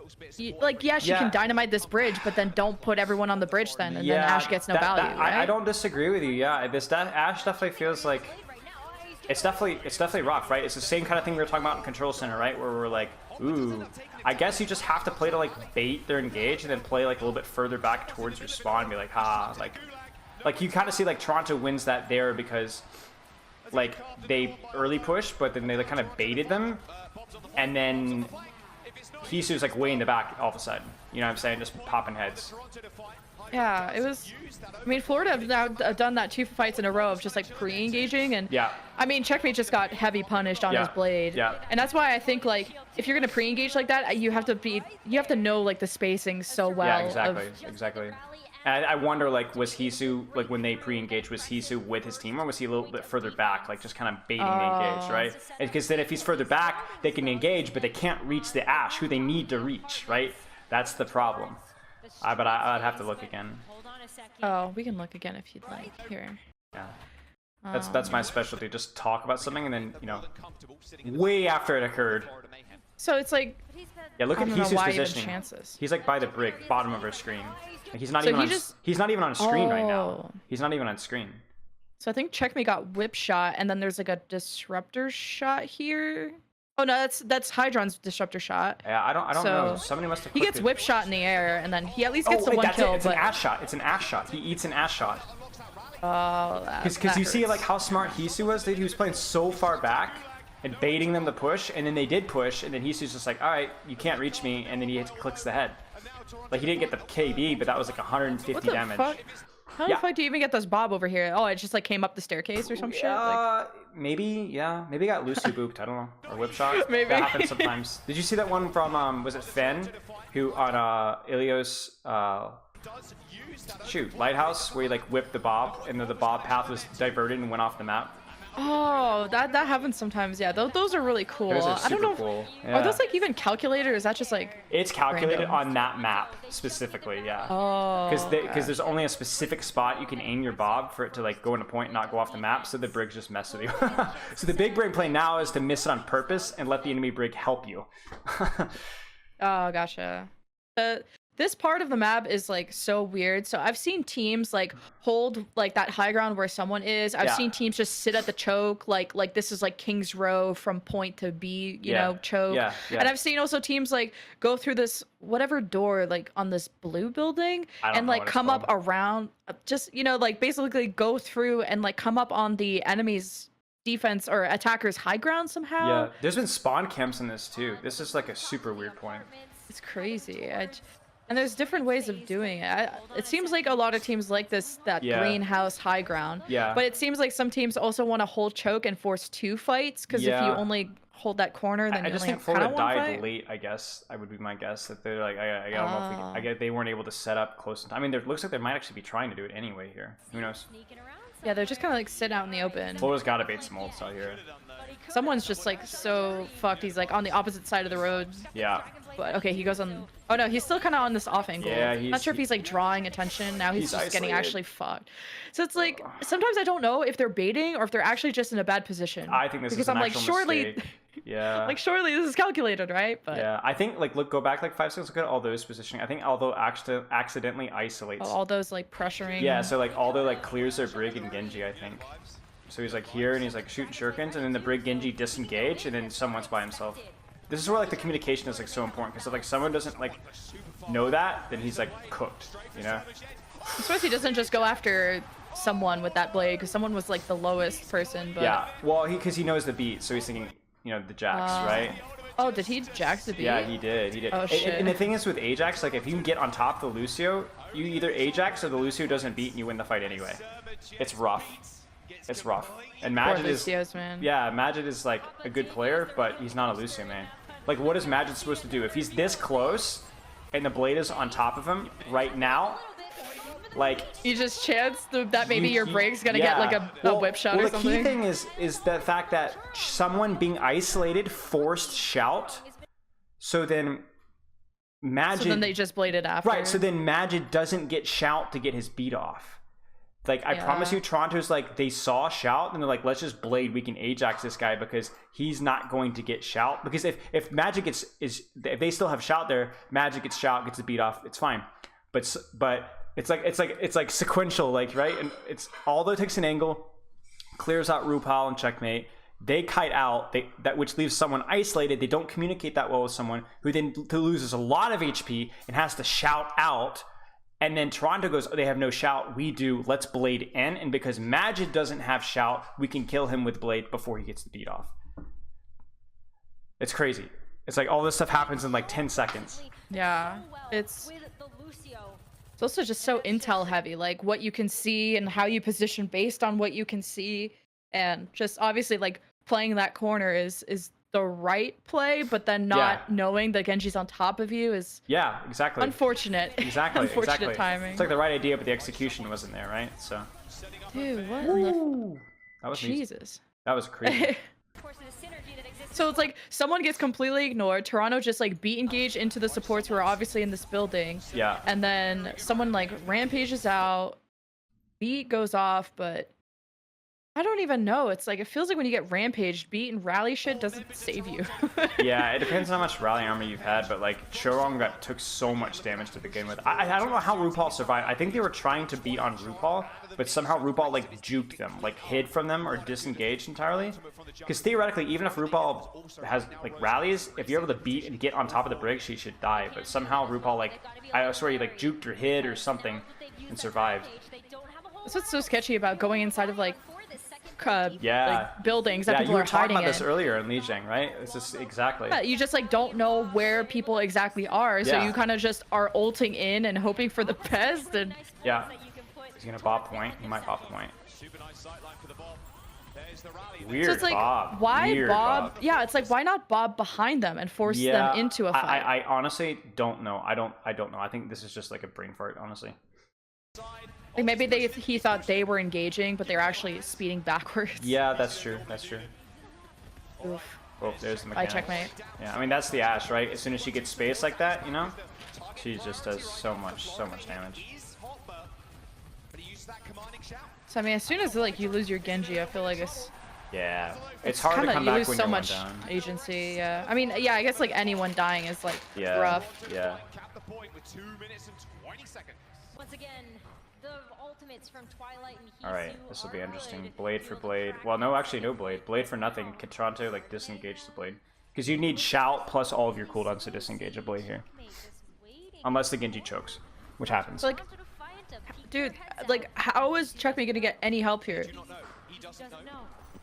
yeah, she can dynamite this bridge, but then don't put everyone on the bridge then, and then Ashe gets no value. Right? I don't disagree with you. Yeah, Ashe definitely feels like. It's definitely rough, right? It's the same kind of thing we were talking about in Control Center, right? Where we're like, ooh, I guess you just have to play to like bait their engage and then play like a little bit further back towards your spawn and be like, ha, like you kind of see like Toronto wins that there because like they early pushed, but then they like kind of baited them, and then Hisu's like way in the back all of a sudden. You know what I'm saying? Just popping heads. Yeah, it was. I mean, Florida have now done that 2 fights in a row of just like pre-engaging, and I mean, Checkmate just got heavy punished on his blade, and that's why I think like if you're gonna pre-engage like that, you have to know like the spacing so well. Yeah, exactly. And I wonder, like, was Hisu, like, when they pre-engaged, was Hisu with his team, or was he a little bit further back, like, just kind of baiting the engage, right? Because then if he's further back, they can engage, but they can't reach the Ashe, who they need to reach, right? That's the problem. But I'd have to look again. Oh, we can look again if you'd like. Here. Yeah. That's my specialty. Just talk about something, and then, you know, way after it occurred. So it's like... Yeah, look at Hisu's positioning. He's, like, by the brick, bottom of her screen. Like, he's not even on screen right now. He's not even on screen. So I think Checkmate got whip shot, and then there's like a disruptor shot here. Oh no, that's Hydron's disruptor shot. Yeah, I don't know. Somebody must have. He gets whip shot in the air, and then he at least gets the one kill. It's an Ashe shot. It's an Ashe shot. He eats an Ashe shot. Oh, because you see like how smart Hisu was. He was playing so far back and baiting them to push, and then they did push, and then Hisu's just like, all right, you can't reach me, and then he clicks the head. Like he didn't get the KB, but that was like 150 damage. Fuck? How the fuck do you even get this Bob over here? Oh, it just like came up the staircase or some shit? Like... Maybe, yeah. Maybe got loosely booped, I don't know. Or whip shot. Maybe. That happens sometimes. Did you see that one from, was it Fen? Who on Ilios, Lighthouse, where he like whipped the Bob, and the Bob path was diverted and went off the map? Oh, that happens sometimes. Yeah, those are really cool. Those are super I don't know. Cool. Yeah. Are those like even calculated, or is that just like? It's calculated random? On that map specifically, yeah. Oh. Because there's only a specific spot you can aim your Bob for it to like go in a point and not go off the map. So the brigs just mess with you. So the big brain play now is to miss it on purpose and let the enemy brig help you. Oh, gotcha. This part of the map is like so weird. So I've seen teams like hold like that high ground where someone is. I've seen teams just sit at the choke, like this is like King's Row from point to B, you know, choke. Yeah. And I've seen also teams like go through this whatever door like on this blue building and like come up around, just like basically go through and like come up on the enemy's defense or attackers high ground somehow. Yeah, there's been spawn camps in this too. This is like a super weird point. It's crazy. And there's different ways of doing it. It seems like a lot of teams like that greenhouse high ground. Yeah. But it seems like some teams also want to hold choke and force 2 fights, because if you only hold that corner, then I you just only think have kind Florida of one died fight. late. I guess I would be my guess that they're like I don't know if I get they weren't able to set up close in time. I mean, it looks like they might actually be trying to do it anyway here. Who knows? Yeah, they're just kind of like sit out in the open. Florida's got to bait some ults out here. Someone's just like so fucked. He's like on the opposite side of the road. Yeah. But okay, he goes on. Oh no, he's still kind of on this off angle. Yeah, Not sure if he's like drawing attention. Now he's just getting isolated. actually fucked. So it's like sometimes I don't know if they're baiting or if they're actually just in a bad position. I think this because is an I'm like actual surely, mistake. Yeah. like surely this is calculated, right? But yeah, I think like go back like 5 seconds. Look at all those positioning. I think Aldo accidentally isolates. all those like pressuring. Yeah, so like Aldo like clears their Brig and Genji, I think. So he's like here and he's like shooting shurikens, and then the Brig Genji disengage, and then someone's by himself. This is where like the communication is like so important, because if like someone doesn't like know that, then he's like cooked, you know? I suppose he doesn't just go after someone with that blade, because someone was like the lowest person. But Yeah, well, because he knows the beat, so he's thinking, you know, the Jax, right? Oh, did he Jax the beat? Yeah, he did. He did. Oh, shit. And the thing is with Ajax, like if you can get on top of the Lucio, you either Ajax or the Lucio doesn't beat and you win the fight anyway. It's rough. It's rough. And Poor Magid is Lucios, man. yeah, Magid is like a good player, but he's not a Lucio man. Like what is Magid supposed to do if he's this close and the blade is on top of him right now? Like You just chance that maybe your break's gonna get like a well, whip shot well, or something. The key thing is the fact that someone being isolated forced shout. So then Magid. So then they just bladed after. Right. So then Magid doesn't get shout to get his beat off. Like I promise you, Toronto's like they saw shout and they're like, let's just blade. We can Ajax this guy because he's not going to get shout. Because if Magic if they still have shout there, Magic gets shout, gets the beat off. It's fine. But it's like sequential, like right, and it's Aldo takes an angle, clears out RuPaul and checkmate. They kite out, which leaves someone isolated. They don't communicate that well with someone who then loses a lot of HP and has to shout out. And then Toronto goes, oh, they have no shout. We do. Let's blade in. And because Magid doesn't have shout, we can kill him with blade before he gets the beat off. It's crazy. It's like all this stuff happens in like 10 seconds. Yeah, it's also just so intel heavy, like what you can see and how you position based on what you can see, and just obviously like playing that corner is the right play, but then not knowing that Genji's on top of you is exactly unfortunate. Exactly. Unfortunate timing. It's like the right idea, but the execution wasn't there, right? So. Dude, what in the That was Jesus. That was crazy. So it's like someone gets completely ignored. Toronto just like beat engage into the supports who are obviously in this building. Yeah. And then someone like rampages out. Beat goes off, but I don't even know. It's like it feels like when you get rampaged, beat and rally shit doesn't save you. Yeah, it depends on how much rally armor you've had, but like Showdown took so much damage to begin with. I don't know how RuPaul survived. I think they were trying to beat on RuPaul, but somehow RuPaul like juked them, like hid from them or disengaged entirely. Because theoretically, even if RuPaul has like rallies, if you're able to beat and get on top of the brig, she should die. But somehow RuPaul like, I swear he like juked or hid or something and survived. That's what's so sketchy about going inside of like buildings that yeah, people you were are talking hiding about this in. earlier in Lijiang, right? It's just exactly. Yeah, you just like don't know where people exactly are, so you kind of just are ulting in and hoping for the best. And yeah, he's gonna bop point. He might bop point. Weird. So it's like, Bob. why Weird Bob? Yeah, it's like why not Bob behind them and force them into a fight? I honestly don't know. I don't know. I think this is just like a brain fart, honestly. Like maybe he thought they were engaging, but they were actually speeding backwards. Yeah, that's true. That's true. Oof. Oh, there's the I mechanics. checkmate. Yeah, I mean that's the Ashe, right? As soon as she gets space like that, you know, she just does so much damage. So I mean, as soon as like you lose your Genji, I feel like it's hard to come you back lose when so you're much one down. agency. Yeah, I mean, yeah, I guess like anyone dying is like rough. Yeah. Once again, the ultimates from Twilight and Hisu. All right, this will be interesting. Blade for blade. Well, no, actually no blade. Blade for nothing. Can Toronto like disengage the blade? Because you need shout plus all of your cooldowns to disengage a blade here. Unless the Genji chokes, which happens. Like, dude, like how is Checkmate gonna get any help here?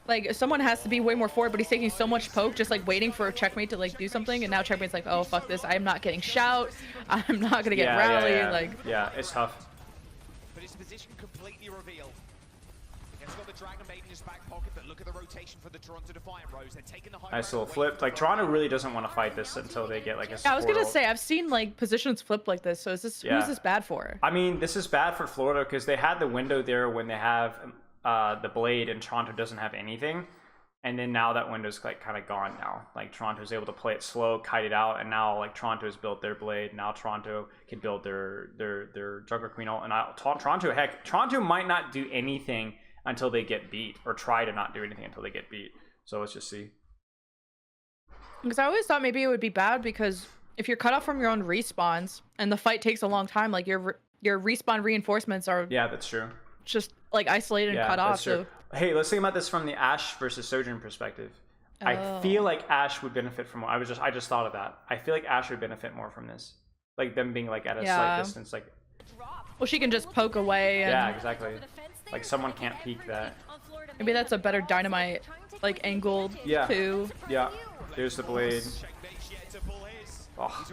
Like someone has to be way more forward, but he's taking so much poke, just like waiting for Checkmate to like do something, and now Checkmate's like, oh fuck this, I'm not getting shout, I'm not gonna get rally, like yeah, it's tough. He's got the Dragon Bait in his back pocket, but look at the rotation for the Toronto Defiant Rose. They're taking the high Nice ground little away flip. Like Toronto really doesn't want to fight this until they get like a support. Yeah, I was gonna ult. say I've seen like positions flip like this. So is this who's this bad for? I mean, this is bad for Florida because they had the window there when they have the blade, and Toronto doesn't have anything. And then now that window's like kind of gone now. Like Toronto's able to play it slow, kite it out, and now like Toronto's built their blade. Now Toronto can build their Jungler Queen ult. And Toronto might not do anything until they get beat, or try to not do anything until they get beat. So let's just see. Because I always thought maybe it would be bad because if you're cut off from your own respawns and the fight takes a long time, like your respawn reinforcements are that's true. Just like isolated and cut off. So hey, let's think about this from the Ashe versus Sojourn perspective. I feel like Ashe would benefit from. I just thought of that. I feel like Ashe would benefit more from this, like them being like at a slight distance, like. Well, she can just poke away. And yeah, exactly. Like someone can't peek that. Maybe that's a better dynamite, like angled too. Yeah. There's the blade. Oh.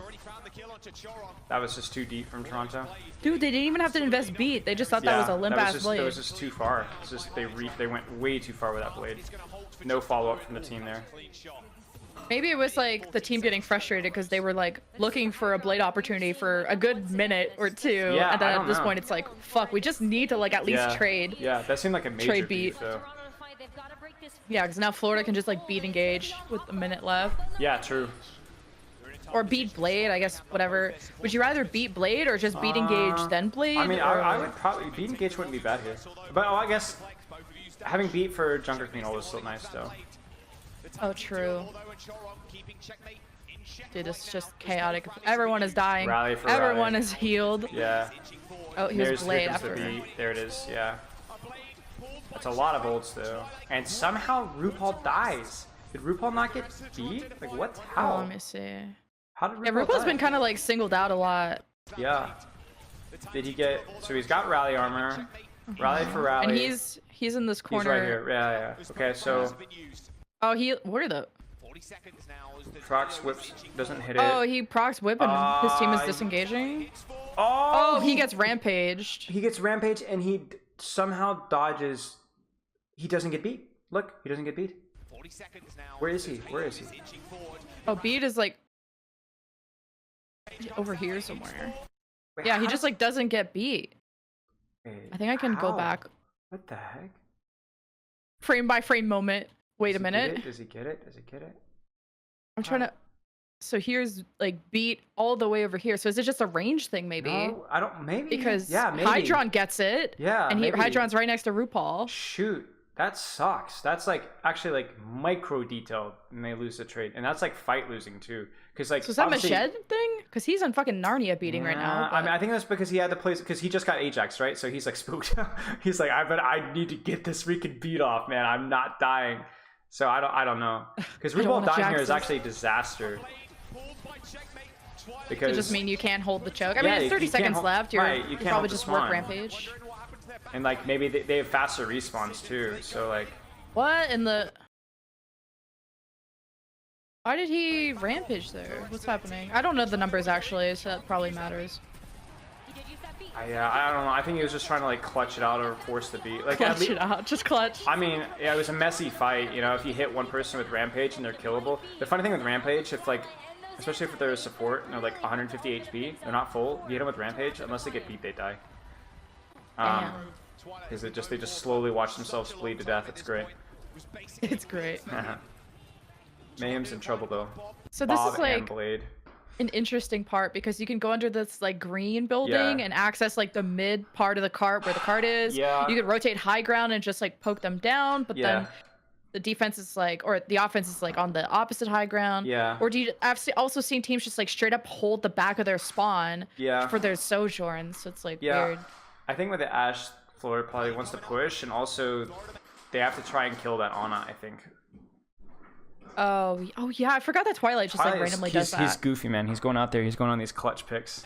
That was just too deep from Toronto. Dude, they didn't even have to invest beat. They just thought that was a limp ass blade. That was just too far. It's just they went way too far with that blade. No follow up from the team there. Maybe it was like the team getting frustrated because they were like looking for a blade opportunity for a good minute or two. Yeah, and then at this point it's like, fuck, we just need to like at least trade. Yeah, that seemed like a major trade beat. though. Yeah, because now Florida can just like beat engage with a minute left. Yeah, true. Or beat blade, I guess, whatever. Would you rather beat blade or just beat engage then blade? I mean, I would probably beat engage wouldn't be bad here. But I guess having beat for Jungler Queen ult is still nice though. Oh, true. Dude, it's just chaotic. Everyone is dying. Everyone is healed. Yeah. Oh, here's blade after. There it is. Yeah. That's a lot of ults though. And somehow RuPaul dies. Did RuPaul not get beat? Like what? How? Oh, let me see. How did RuPaul RuPaul's die? been kind of like singled out a lot. Yeah. Did he get? So he's got rally armor. Rally for rally. And he's in this corner. He's right here. Yeah. Okay, so. Oh, what are the? Procs whips doesn't hit it. Oh, he procs whip and his team is disengaging. Oh, he gets rampaged. He gets rampaged and he somehow dodges. He doesn't get beat. Look, he doesn't get beat. Where is he? Where is he? Oh, beat is like over here somewhere. Wait, yeah, he just like doesn't get beat. Wait, I think I can go back. What the heck? Frame by frame moment. Wait a minute. Does he get it? Does he get it? I'm trying to. So here's like beat all the way over here. So is it just a range thing, maybe? No, I don't. Maybe. Because maybe. Hydron gets it. Yeah. And Hydron's right next to RuPaul. Shoot, that sucks. That's like actually like micro detail, and they lose the trade, and that's like fight losing too. Because like. So is that Mashed thing? Because he's on fucking Narnia beating right now. But... I mean, I think that's because he had to play because he just got Ajax, right? So he's like spooked. He's like, I need to get this freaking beat off, man. I'm not dying. So I don't know, because RuPaul dying here is actually a disaster. Because does it just mean you can't hold the choke? I mean, it's 30 seconds left. You're probably just work rampage. And like maybe they have faster respawns too. So like. What in the? Why did he rampage there? What's happening? I don't know the numbers actually, so that probably matters. Yeah, I don't know. I think he was just trying to like clutch it out or force the beat. Like clutch it out, just clutch. I mean, yeah, it was a messy fight. You know, if you hit one person with Rampage and they're killable. The funny thing with Rampage, if like, especially if they're a support and they're like 150 HP, they're not full. You hit them with Rampage, unless they get beat, they die. Because they just slowly watch themselves bleed to death. It's great. It's great. Mayhem's in trouble though. So this Bob is like. And Blade. An interesting part because you can go under this like green building and access like the mid part of the cart where the cart is. Yeah. You could rotate high ground and just like poke them down, but then the defense is like, or the offense is like on the opposite high ground. Yeah. Or I've also seen teams just like straight up hold the back of their spawn for their sojourns. So it's like weird. I think with the Ashe, Florida probably wants to push, and also they have to try and kill that Ana, I think. Oh yeah, I forgot that Twilight just like randomly does that. He's goofy, man. He's going out there. He's going on these clutch picks.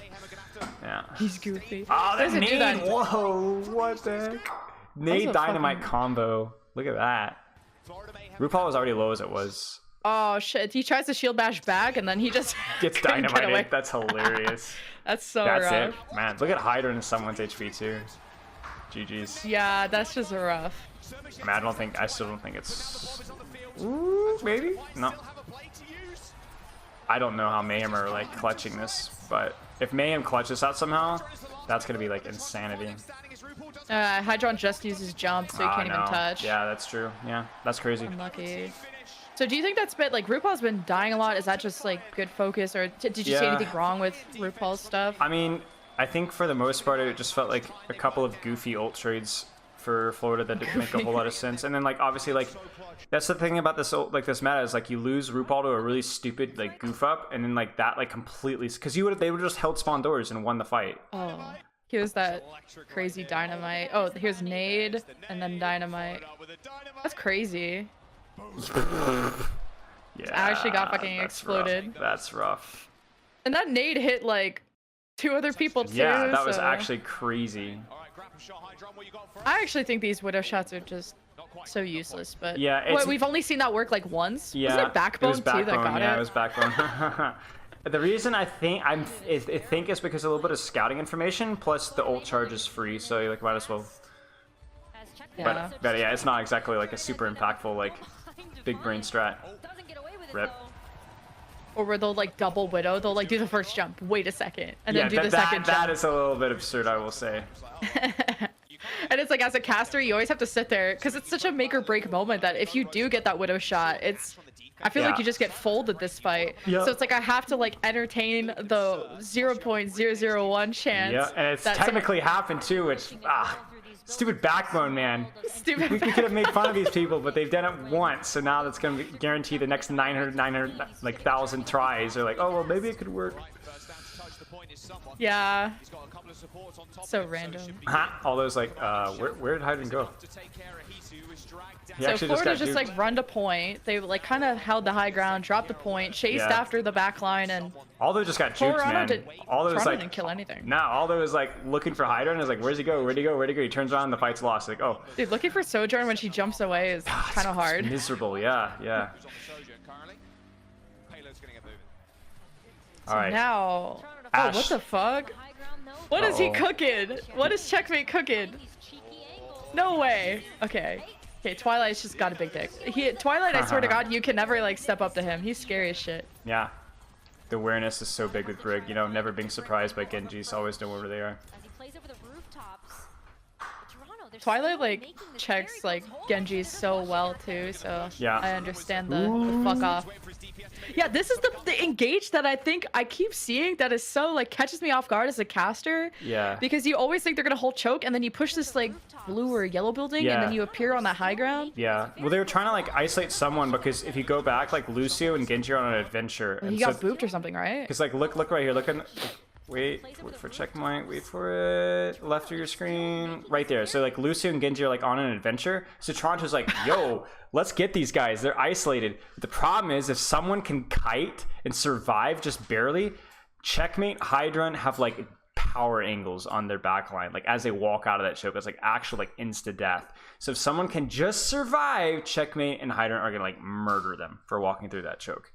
Yeah. He's goofy. Oh, that nade! Whoa, what the heck? Nade Dynamite combo. Look at that. RuPaul was already low as it was. Oh shit! He tries to shield bash back, and then he just gets dynamited. That's hilarious. That's so rough. That's it, man. Look at Hydra and someone's HP too. GG's. Yeah, that's just rough. I mean, I still don't think it's... Ooh, maybe? No. I don't know how Mayhem are, like, clutching this, but if Mayhem clutches that somehow, that's gonna be, like, insanity. Hydron just uses jump, so he can't even touch. Yeah, that's true. Yeah, that's crazy. Unlucky. So do you think that's been, like, RuPaul's been dying a lot? Is that just, like, good focus, or did you see anything wrong with RuPaul's stuff? I mean, I think for the most part, it just felt like a couple of goofy ult trades for Florida that didn't make a whole lot of sense. And then, like, obviously, like, that's the thing about this this meta is, like, you lose RuPaul to a really stupid, like, goof up, and then, like, that, like, completely, because they would have just held spawn doors and won the fight. Oh, here's that crazy dynamite. Oh, here's nade and then dynamite. That's crazy. Yeah, I actually got fucking exploded. Rough. That's rough. And that nade hit, like, 2 other people too. Yeah, that was actually crazy. I actually think these widow shots are just so useless, but yeah, we've only seen that work like once. Yeah, was it Backbone, too that got it? It was Backbone. The reason I think is because a little bit of scouting information plus the ult charge is free, so you, like, might as well. Yeah. But yeah, it's not exactly like a super impactful, like, big brain strat. Rip. Or where they'll, like, double widow. They'll, like, do the first jump, wait a second, and then do the second jump. That is a little bit absurd, I will say. And it's like, as a caster, you always have to sit there because it's such a make or break moment that if you do get that widow shot, I feel like you just get folded this fight. So it's like I have to, like, entertain the 0.001 chance. Yeah, and it's technically happened too, which stupid Backbone, man. Stupid. We could have made fun of these people, but they've done it once, so now that's gonna guarantee the next 900, like 1,000 tries. They're like, oh well, maybe it could work. Yeah. So random. All those, like, where did Hydron go? So Florida just like run to point. They, like, kind of held the high ground, dropped the point, chased after the back line, and Aldo just got juked, man. Aldo was like, didn't kill anything. Nah, Aldo was like looking for Hydron. Is like, where's he go? Where'd he go? Where'd he go? He turns around, the fight's lost. Like, oh. Dude, looking for Sojourn when she jumps away is kind of hard. Miserable, yeah. All right. Now, Ash. what the fuck? What is he cooking? What is Checkmate cooking? No way. Okay, Twilight's just got a big dick. Twilight, I swear to God, you can never, like, step up to him. He's scary as shit. Yeah. The awareness is so big with Brig, you know, never being surprised by Genjis, always know where they are. Twilight, like, checks, like, Genji so well too, so yeah. I understand the fuck off. Yeah, this is the engage that I think I keep seeing that is so, like, catches me off guard as a caster. Yeah. Because you always think they're gonna hold choke, and then you push this, like, blue or yellow building, and then you appear on that high ground. Yeah. Well, they were trying to, like, isolate someone because if you go back, like, Lucio and Genji are on an adventure. And he got booped or something, right? Because, like, look right here. Look in. Wait for checkpoint. Wait for it. Left of your screen. Right there. So, like, Lucio and Genji are, like, on an adventure. So Toronto's like, yo, let's get these guys. They're isolated. The problem is, if someone can kite and survive just barely, Checkmate, Hydron have, like, power angles on their backline. Like, as they walk out of that choke, it's, like, actual, like, insta-death. So if someone can just survive, Checkmate and Hydron are going to, like, murder them for walking through that choke.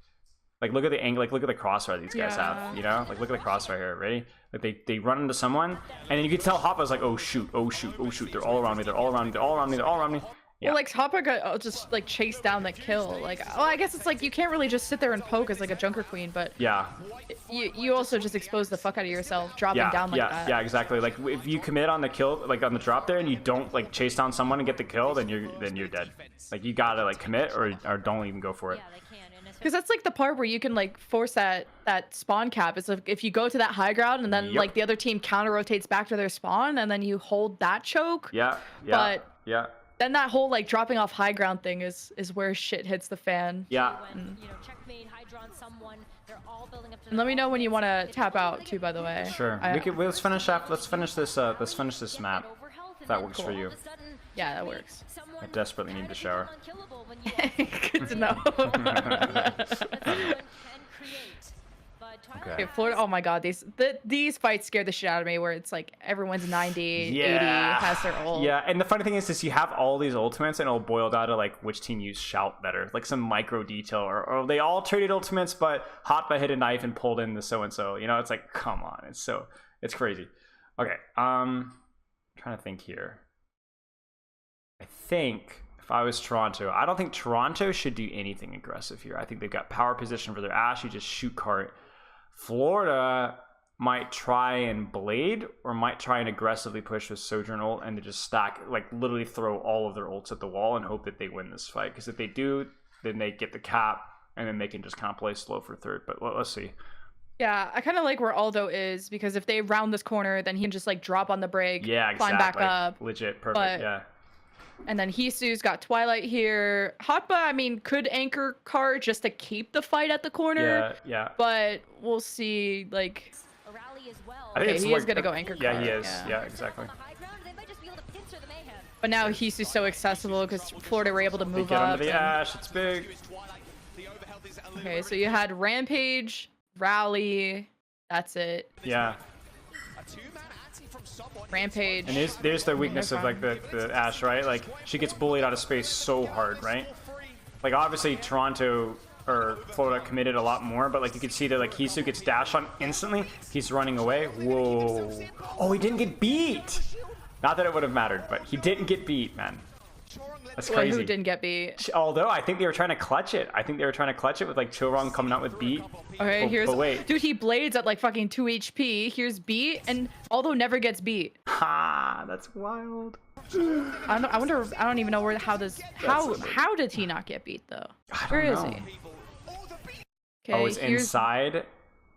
Like, look at the angle, like, look at the crossfire these guys have, you know? Like, look at the crossfire here, ready? Like, they run into someone, and then you can tell Hoppa's like, oh shoot, they're all around me, they're all around me, they're all around me, they're all around me. Yeah. Well, like, Hoppa got just, like, chased down the kill. Like, well, I guess it's like you can't really just sit there and poke as, like, a Junker Queen, but yeah, you also just expose the fuck out of yourself dropping down like that. Yeah, exactly. Like, if you commit on the kill, like, on the drop there, and you don't, like, chase down someone and get the kill, then you're dead. Like, you gotta, like, commit or don't even go for it. Because that's, like, the part where you can, like, force that spawn cap. It's like, if you go to that high ground and then like the other team counter rotates back to their spawn and then you hold that choke. But then that whole, like, dropping off high ground thing is where shit hits the fan. Yeah. And let me know when you want to tap out too, by the way. Sure. Let's finish this map. If that works for you. Yeah, that works. I desperately need the shower. Good to know. Okay, Florida. Oh my God, these fights scare the shit out of me. Where it's like everyone's 90, 80, has their ult. Yeah, and the funny thing is you have all these ultimates, and it'll boil down to, like, which team used shout better, like some micro detail, or they all traded ultimates, but Hotba hit a knife and pulled in the so and so. You know, it's like, come on, it's crazy. Okay, trying to think here. I think if I was Toronto, I don't think Toronto should do anything aggressive here. I think they've got power position for their Ashe. You just shoot cart. Florida might try and blade or might try and aggressively push with Sojourn ult and to just stack, like literally throw all of their ults at the wall and hope that they win this fight. Because if they do, then they get the cap and then they can just kind of play slow for third. But let's see. Yeah, I kind of like where Aldo is because if they round this corner, then he can just like drop on the break, yeah, climb back up. Legit, perfect, but, yeah. And then Hisu's got Twilight here. Hotba, I mean, could anchor card just to keep the fight at the corner. Yeah. But we'll see, like... A rally as well. I think Okay, he is going to go anchor card. Yeah, he is. Yeah, exactly. But now Hisu's so accessible because Florida were able to move Get up. under the Ashe, it's big. Okay, so you had Rampage, Rally, that's it. Yeah. Rampage. And there's the weakness of like the Ashe, right? Like she gets bullied out of space so hard, right? Like obviously Toronto or Florida committed a lot more, but like you can see that like Hisu gets dashed on instantly. He's running away. Whoa. Oh, he didn't get beat. Not that it would have mattered, but he didn't get beat, man. That's crazy. Who didn't get beat? Although I think they were trying to clutch it. I think they were trying to clutch it with like Chorong coming out with beat. Okay, here's but wait. Dude, he blades at like fucking 2 HP. Here's beat, and Aldo never gets beat. Ha, that's wild. I wonder. I don't even know how did he not get beat though? Where is he? Okay, oh, it's inside.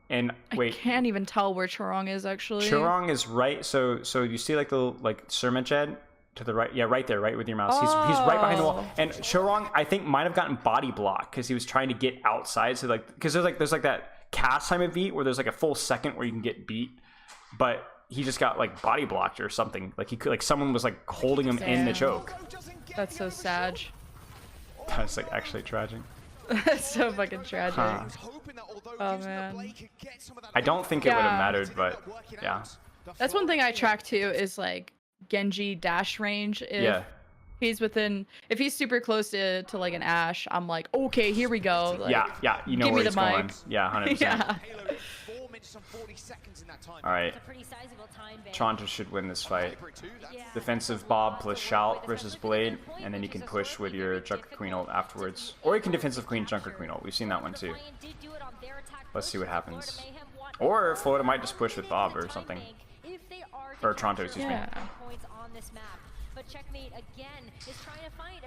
And wait, I can't even tell where Chorong is actually. Chorong is right. So you see like the Surmajed to the right. Yeah, right there, right with your mouse. He's right behind the wall. And Chorong, I think, might have gotten body blocked because he was trying to get outside. So like, because there's like that cast time of beat where there's like a full second where you can get beat, but he just got like body blocked or something. Like he could, like someone was like holding him in the choke. That's so sad. That's like actually tragic. That's so fucking tragic. Huh. Oh man. I don't think it would have mattered, but yeah. That's one thing I track too is like Genji dash range. If he's within, if he's super close to like an Ashe, I'm like, okay, here we go. Like, yeah, you know where he's going. Yeah, 100%. Yeah. All right. Toronto should win this fight. Defensive Bob plus Shout versus Blade, and then you can push with your Junker Queen ult afterwards. Or you can defensive Queen Junker Queen ult. We've seen that one too. Let's see what happens. Or Florida might just push with Bob or something. Or Toronto, excuse me.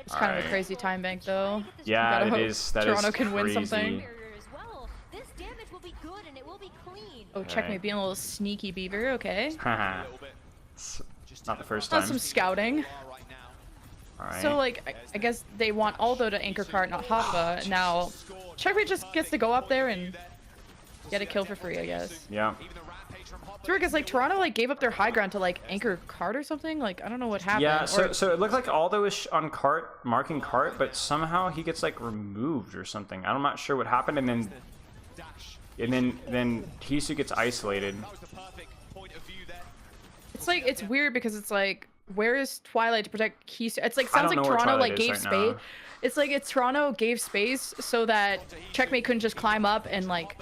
It's kind of a crazy time bank though. Yeah, it is. That Toronto is can win crazy. something. Oh, Okay. checkmate being a little sneaky beaver, okay. Haha. Not the first That's time. some scouting. Alright. So like, I guess they want Aldo to anchor card, not Hoppa. Now, checkmate just gets to go up there and get a kill for free, I guess. Yeah. It's weird because like Toronto like gave up their high ground to like anchor card or something. Like I don't know what happened. Yeah, so it looked like Aldo is on cart, marking cart, but somehow he gets like removed or something. I'm not sure what happened, and then Hisu gets isolated. It's like it's weird because it's like where is Twilight to protect Hisu? It's like sounds like Toronto like gave space. It's like Toronto gave space so that checkmate couldn't just climb up and like,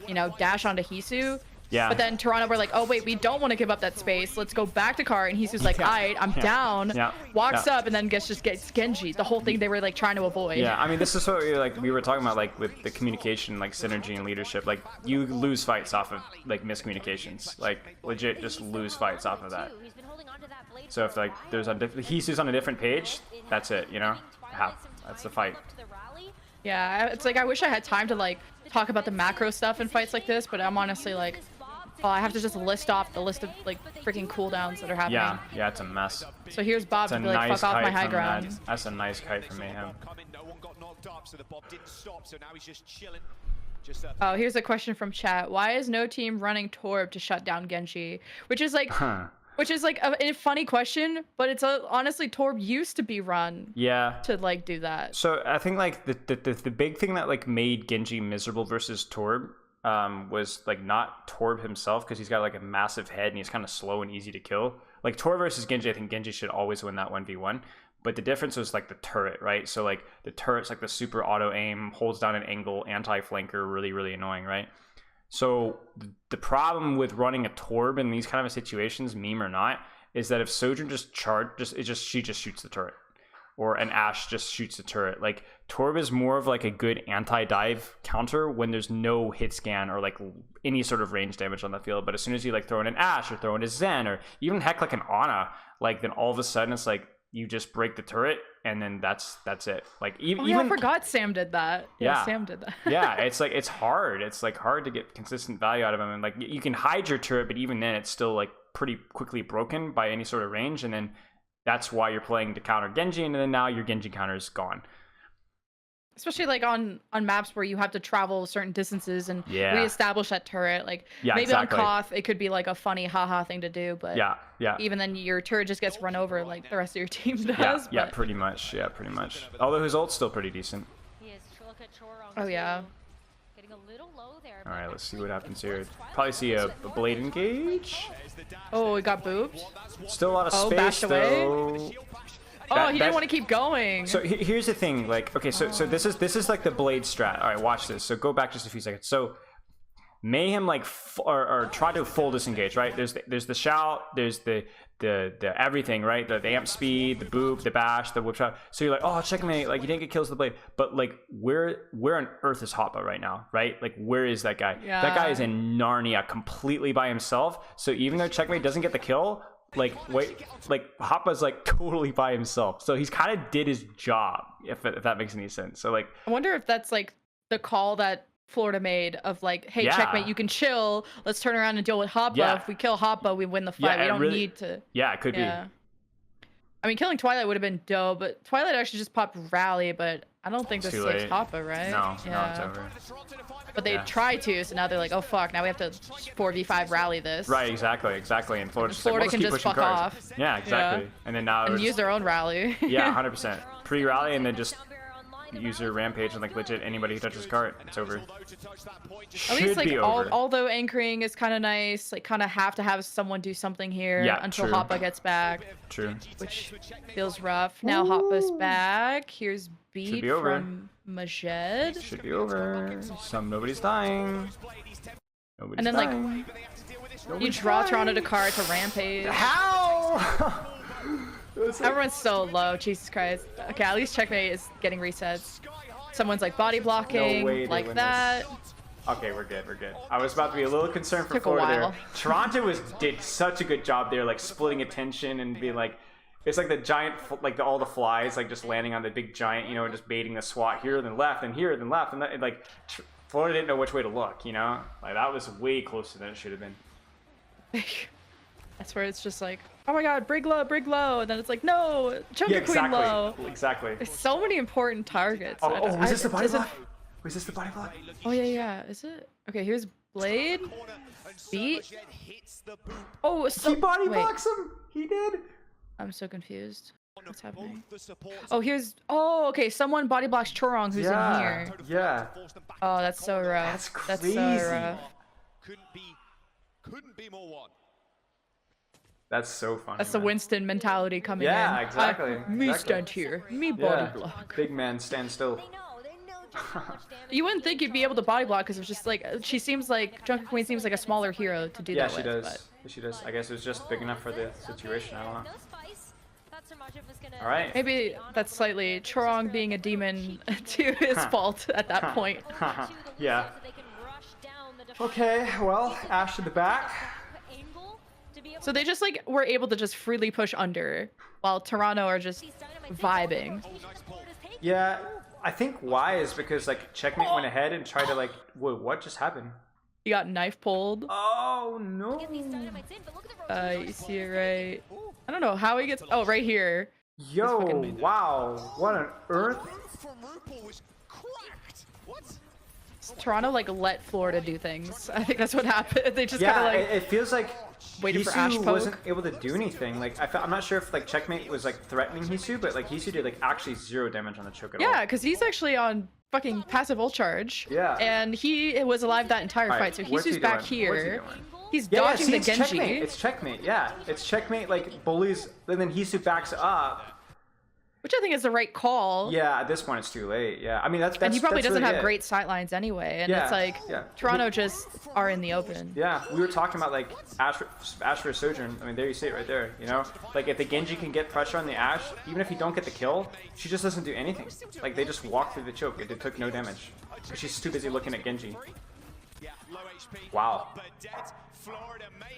you know, dash onto Hisu. Yeah. But then Toronto were like, oh wait, we don't want to give up that space. Let's go back to Car. And Hisu's like, alright, I'm down. Yeah. Walks up and then just gets Genji. The whole thing they were like trying to avoid. Yeah, I mean, this is what we were talking about, like with the communication, like synergy and leadership. Like you lose fights off of like miscommunications. Like legit, just lose fights off of that. So if like there's Hisu's on a different page, that's it. You know, that's the fight. Yeah, it's like I wish I had time to like talk about the macro stuff in fights like this, but I'm honestly like, oh, I have to just list off the list of like freaking cooldowns that are happening. Yeah, it's a mess. So here's Bob to be like, fuck off my high ground. That's a nice kite from Mayhem. Oh, here's a question from chat. Why is no team running Torb to shut down Genji? Which is like, a funny question, but it's honestly Torb used to be run. Yeah. To like do that. So I think like the big thing that like made Genji miserable versus Torb was like not Torb himself, because he's got like a massive head and he's kind of slow and easy to kill. Like Torb versus Genji, I think Genji should always win that 1v1. But the difference was like the turret, right? So like the turret's like the super auto aim, holds down an angle, anti-flanker, really, really annoying, right? So the problem with running a Torb in these kind of situations, meme or not, is that if Sojourn just she just shoots the turret. or an Ashe just shoots the turret. Like Torb is more of like a good anti-dive counter when there's no hit scan or like any sort of range damage on the field. But as soon as you like throw in an Ashe or throw in a Zen or even heck like an Ana, like then all of a sudden it's like you just break the turret and then that's it. Like even I forgot Sam did that. Yeah, Sam did that. Yeah, it's like it's hard. It's like hard to get consistent value out of him. And like you can hide your turret, but even then it's still like pretty quickly broken by any sort of range. And then that's why you're playing to counter Genji, and then now your Genji counter is gone. Especially like on maps where you have to travel certain distances and reestablish that turret. Like maybe on Koth it could be like a funny haha thing to do, but even then your turret just gets run over like the rest of your team does. Yeah, pretty much. Yeah, pretty much. Although his ult's still pretty decent. Oh yeah. All right, let's see what happens here. Probably see a blade engage. Oh, we got booped. Still a lot of space though. Oh, he didn't want to keep going. So here's the thing, like, okay, so this is like the blade strat. All right, watch this. So go back just a few seconds. So Mayhem like or try to full disengage, right? There's the shout, there's the everything, right? The amp speed, the boop, the bash, the whip shot. So you're like, oh, checkmate, like you didn't get kills with the blade, but like where on earth is Hoppa right now, right? Like where is that guy? Yeah. That guy is in Narnia completely by himself. So even though checkmate doesn't get the kill, like Hoppa's like totally by himself. So he's kind of did his job, if that makes any sense. So like, I wonder if that's like the call that Florida made of like, hey, checkmate, you can chill. Let's turn around and deal with Hoppa. Yeah. If we kill Hoppa, we win the fight. We don't need to. Yeah, it could be. I mean, killing Twilight would have been dope, but Twilight actually just popped Rally, but I don't think this saves Hoppa, right? No, it's over. But they tried to, so now they're like, oh fuck, now we have to 4v5 Rally this. Right, exactly. And Florida can just fuck off. Yeah, exactly. And then now use their own Rally. Yeah, 100%. Pre-Rally and then just use your Rampage and like legit anybody who touches cart, it's over. At least like although anchoring is kind of nice, like kind of have to have someone do something here until Hoppa gets back. True. Which feels rough. Now Hoppa's back. Here's beat from Majed. Should be over. Nobody's dying. And then like you draw Toronto to card to Rampage. How? Everyone's so low, Jesus Christ. Okay, at least checkmate is getting resets. Someone's like body blocking, like that. Okay, we're good. I was about to be a little concerned for Florida there. Toronto did such a good job there, like splitting attention and being like, it's like the giant, like all the flies, like just landing on the big giant, you know, and just baiting the SWAT here, then left, and here, then left, and that, like Florida didn't know which way to look, you know? Like that was way closer than it should have been. That's where it's just like, oh my god, Brig low, and then it's like, no, Junker Queen low. Exactly. There's so many important targets. Oh, is this the body block? Is this the body block? Oh yeah, is it? Okay, here's Blade. Beat. Oh, he body blocks him. He did. I'm so confused. What's happening? Oh, okay, someone body blocks Chorong who's in here. Yeah. Oh, that's so rough. That's crazy. That's so rough. Couldn't be more one. That's so funny. That's the Winston mentality coming in. Yeah, exactly. Me stand here. Me body block. Big man stand still. You wouldn't think you'd be able to body block because it's just like she seems like Junker Queen seems like a smaller hero to do that with. Yeah, she does. She does. I guess it was just big enough for the situation. I don't know. All right. Maybe that's slightly Chorong being a demon to his fault at that point. Yeah. Okay. Well, Ashe to the back. So they just like were able to just freely push under while Toronto are just vibing. Yeah, I think why is because like checkmate went ahead and tried to like, whoa, what just happened? He got knife pulled. Oh no. You see it right. I don't know how he gets. Oh, right here. Yo, wow, what on earth? Toronto like let Florida do things. I think that's what happened. They just kind of like. It feels like waited for Ashe poke. Wasn't able to do anything. Like I'm not sure if like checkmate was like threatening Hisu, but like Hisu did like actually 0 damage on the choke at all. Yeah, because he's actually on fucking passive ult charge. Yeah. And he was alive that entire fight. So Hisu's back here. He's dodging the Genji. It's checkmate. Yeah, it's checkmate. Like bullies, and then Hisu backs up. Which I think is the right call. Yeah, at this point it's too late. Yeah, I mean that's and he probably that's doesn't really have it. great sightlines anyway, and Yeah, it's like yeah. Toronto just are in the open. Yeah, we were talking about like Ash for Sojourn. I mean, there you see it right there. You know, like if the Genji can get pressure on the Ash, even if he don't get the kill, she just doesn't do anything. Like they just walk through the choke. They took no damage. She's too busy looking at Genji. Wow.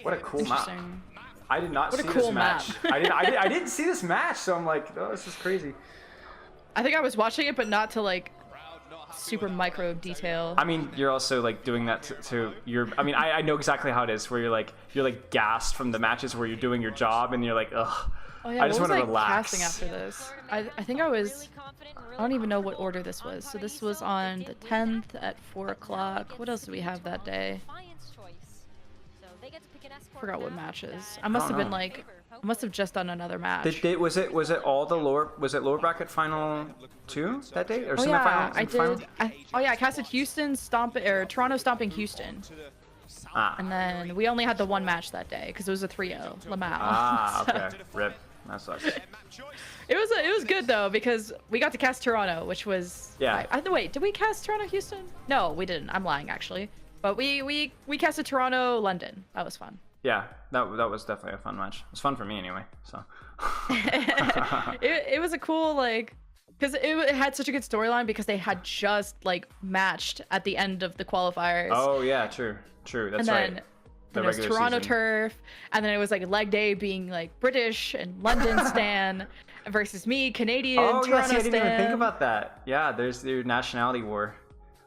What a cool map. Interesting. I did not What see a cool this match. map. I didn't see this match, so I'm like, oh, this is crazy. I think I was watching it, but not to like super micro detail. I mean, you're also like doing that to your. I mean, I know exactly how it is, where you're like gassed from the matches where you're doing your job, and you're like, ugh. Oh yeah, I just what want was to I relax. casting after this? I think I was. I don't even know what order this was. So this was on the 10th at 4 o'clock. What else did we have that day? Forgot what matches. I must have been like, I must have just done another match. Was it all the lower bracket final 2 that day or Oh yeah, semifinal? I Semifinal? did. I casted Toronto stomping Houston, Ah. and then we only had the one match that day because it was a 3-0 Lamau. Ah, okay. Rip. That sucks. It was good though because we got to cast Toronto, which was Yeah. Wait, did we cast Toronto Houston? No, we didn't. I'm lying actually. But we casted Toronto London. That was fun. Yeah, that was definitely a fun match. It was fun for me anyway. So. it was a cool like because it had such a good storyline because they had just like matched at the end of the qualifiers. Oh yeah, true. That's and then, right. Then it was regular Toronto season. turf, and then it was like leg day being like British and London stan versus me, Canadian. Oh Toronto yes, I didn't even stan. think about that. Yeah, there's your nationality war.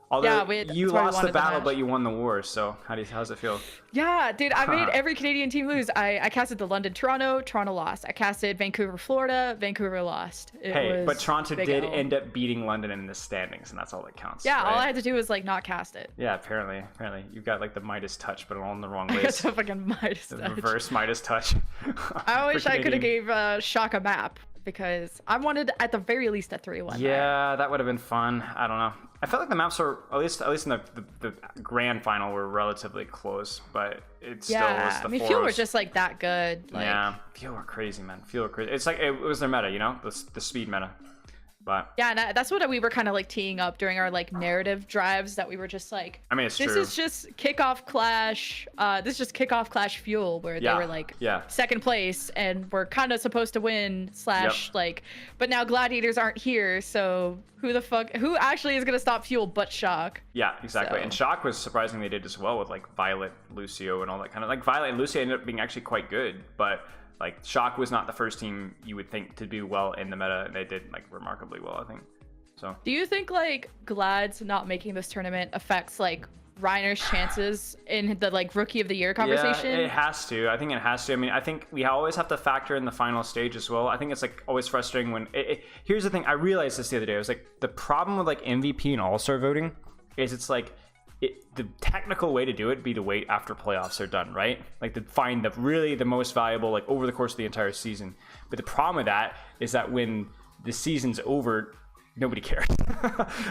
Although Yeah, you that's why we lost the wanted the battle, match. but you won the war. So how's it feel? Yeah, dude, I made every Canadian team lose. I casted the London Toronto lost. I casted Vancouver Florida, Vancouver lost. Hey, but was Toronto big did L. end up beating London in the standings, and that's all that counts. Yeah, right? all I had to do was like not cast it. Yeah, apparently you've got like the Midas touch, but all in the wrong I got ways. so fucking Midas The touch. reverse Midas touch. I wish For I could have Canadian. gave Shock a map because I wanted at the very least a 3-1. Yeah, that would have been fun. I don't know. I felt like the maps were at least in the grand final were relatively close, but it still was Yeah, the I mean, Fuel were fours. just like that good. Like, Yeah, Fuel were crazy, man. Fuel were crazy. It's like it was their meta, you know, the speed meta. But yeah, and that's what we were kind of like teeing up during our like narrative drives that we were just like, I mean, it's this true. is just kickoff clash. This is just kickoff clash Fuel where Yeah, they were like yeah. second place and we're kind of supposed to win / Yep. like, but now Gladiators aren't here, so who actually is gonna stop Fuel but Shock? Yeah, exactly. So- And Shock was surprisingly did as well with like Violet, Lucio, and all that kind of like Violet and Lucio ended up being actually quite good, but like Shock was not the first team you would think to do well in the meta, and they did like remarkably well, I think. So Do you think like Glad's not making this tournament affects like Reiner's chances in the like Rookie of the Year conversation? Yeah, it has to. I think it has to. I mean, I think we always have to factor in the final stage as well. I think it's like always frustrating when here's the thing. I realized this the other day. I was like, the problem with like MVP and All-Star voting is it's like the technical way to do it be to wait after playoffs are done, right? Like to find the most valuable like over the course of the entire season. But the problem with that is that when the season's over, nobody cares.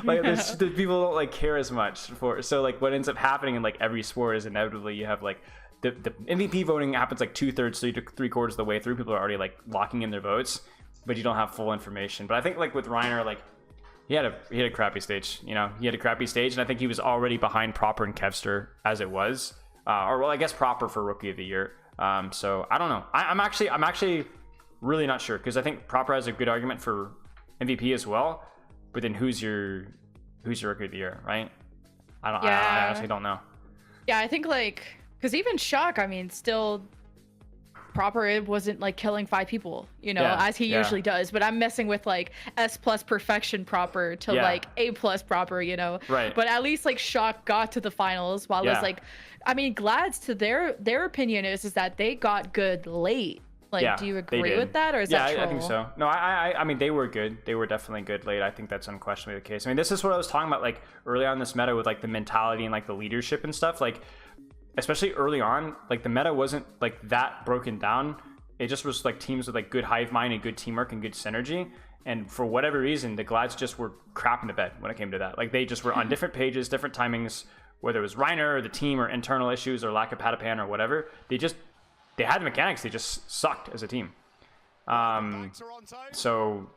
Like the people don't like care as much for. So like what ends up happening in like every sport is inevitably you have like the MVP voting happens like 2/3 to 3/4 of the way through. People are already like locking in their votes, but you don't have full information. But I think like with Reiner, like he had a crappy stage. You know, he had a crappy stage, and I think he was already behind Proper and Kevster as it was, or well, I guess Proper for Rookie of the Year. So I don't know. I'm actually really not sure because I think Proper has a good argument for MVP as well. But then who's your Rookie of the Year, right? I honestly don't know. Yeah, I think like because even Shock, I mean, still Proper it wasn't like killing 5 people, you know, Yeah, as he yeah. usually does. But I'm messing with like S+ perfection Proper to Yeah. like A+ Proper, you know. Right. But at least like Shock got to the finals, while Yeah. it's like, I mean, Glad's to their opinion is that they got good late. Like, Yeah, do you they agree did. with that, or is that troll? I think so. No, I mean they were good. They were definitely good late. I think that's unquestionably the case. I mean, this is what I was talking about like early on in this meta with like the mentality and like the leadership and stuff. Like, especially early on, like the meta wasn't like that broken down. It just was like teams with like good hive mind and good teamwork and good synergy. And for whatever reason, the Glads just were crap in the bed when it came to that. Like they just were on different pages, different timings, whether it was Reiner or the team or internal issues or lack of Patapan or whatever. They had the mechanics. They just sucked as a team. So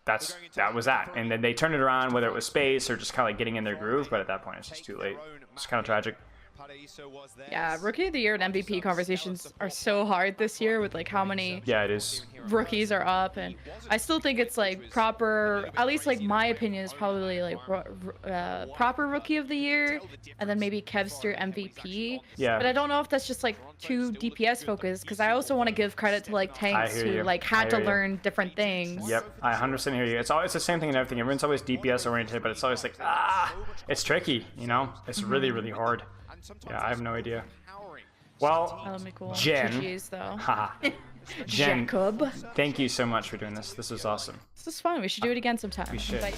that was that. And then they turned it around, whether it was space or just kind of like getting in their groove. But at that point, it's just too late. It's kind of tragic. Yeah, Rookie of the Year and MVP conversations are so hard this year with like how many it is. rookies are up, and I still think it's like proper, at least like my opinion is probably like proper Rookie of the Year, and then maybe Kevster MVP. Yeah. But I don't know if that's just like too DPS focused, because I also want to give credit to like tanks who like had to learn different things. Yep, I 100% hear you. It's always the same thing and everything. Everyone's always DPS oriented, but it's always like it's tricky, you know? It's really, really hard. Yeah, I have no idea. Well, That'll be cool. Jen, GGs, though. Jen, Jacob. thank you so much for doing this. This was awesome. This is fun. We should do it again sometime. We should. Bye.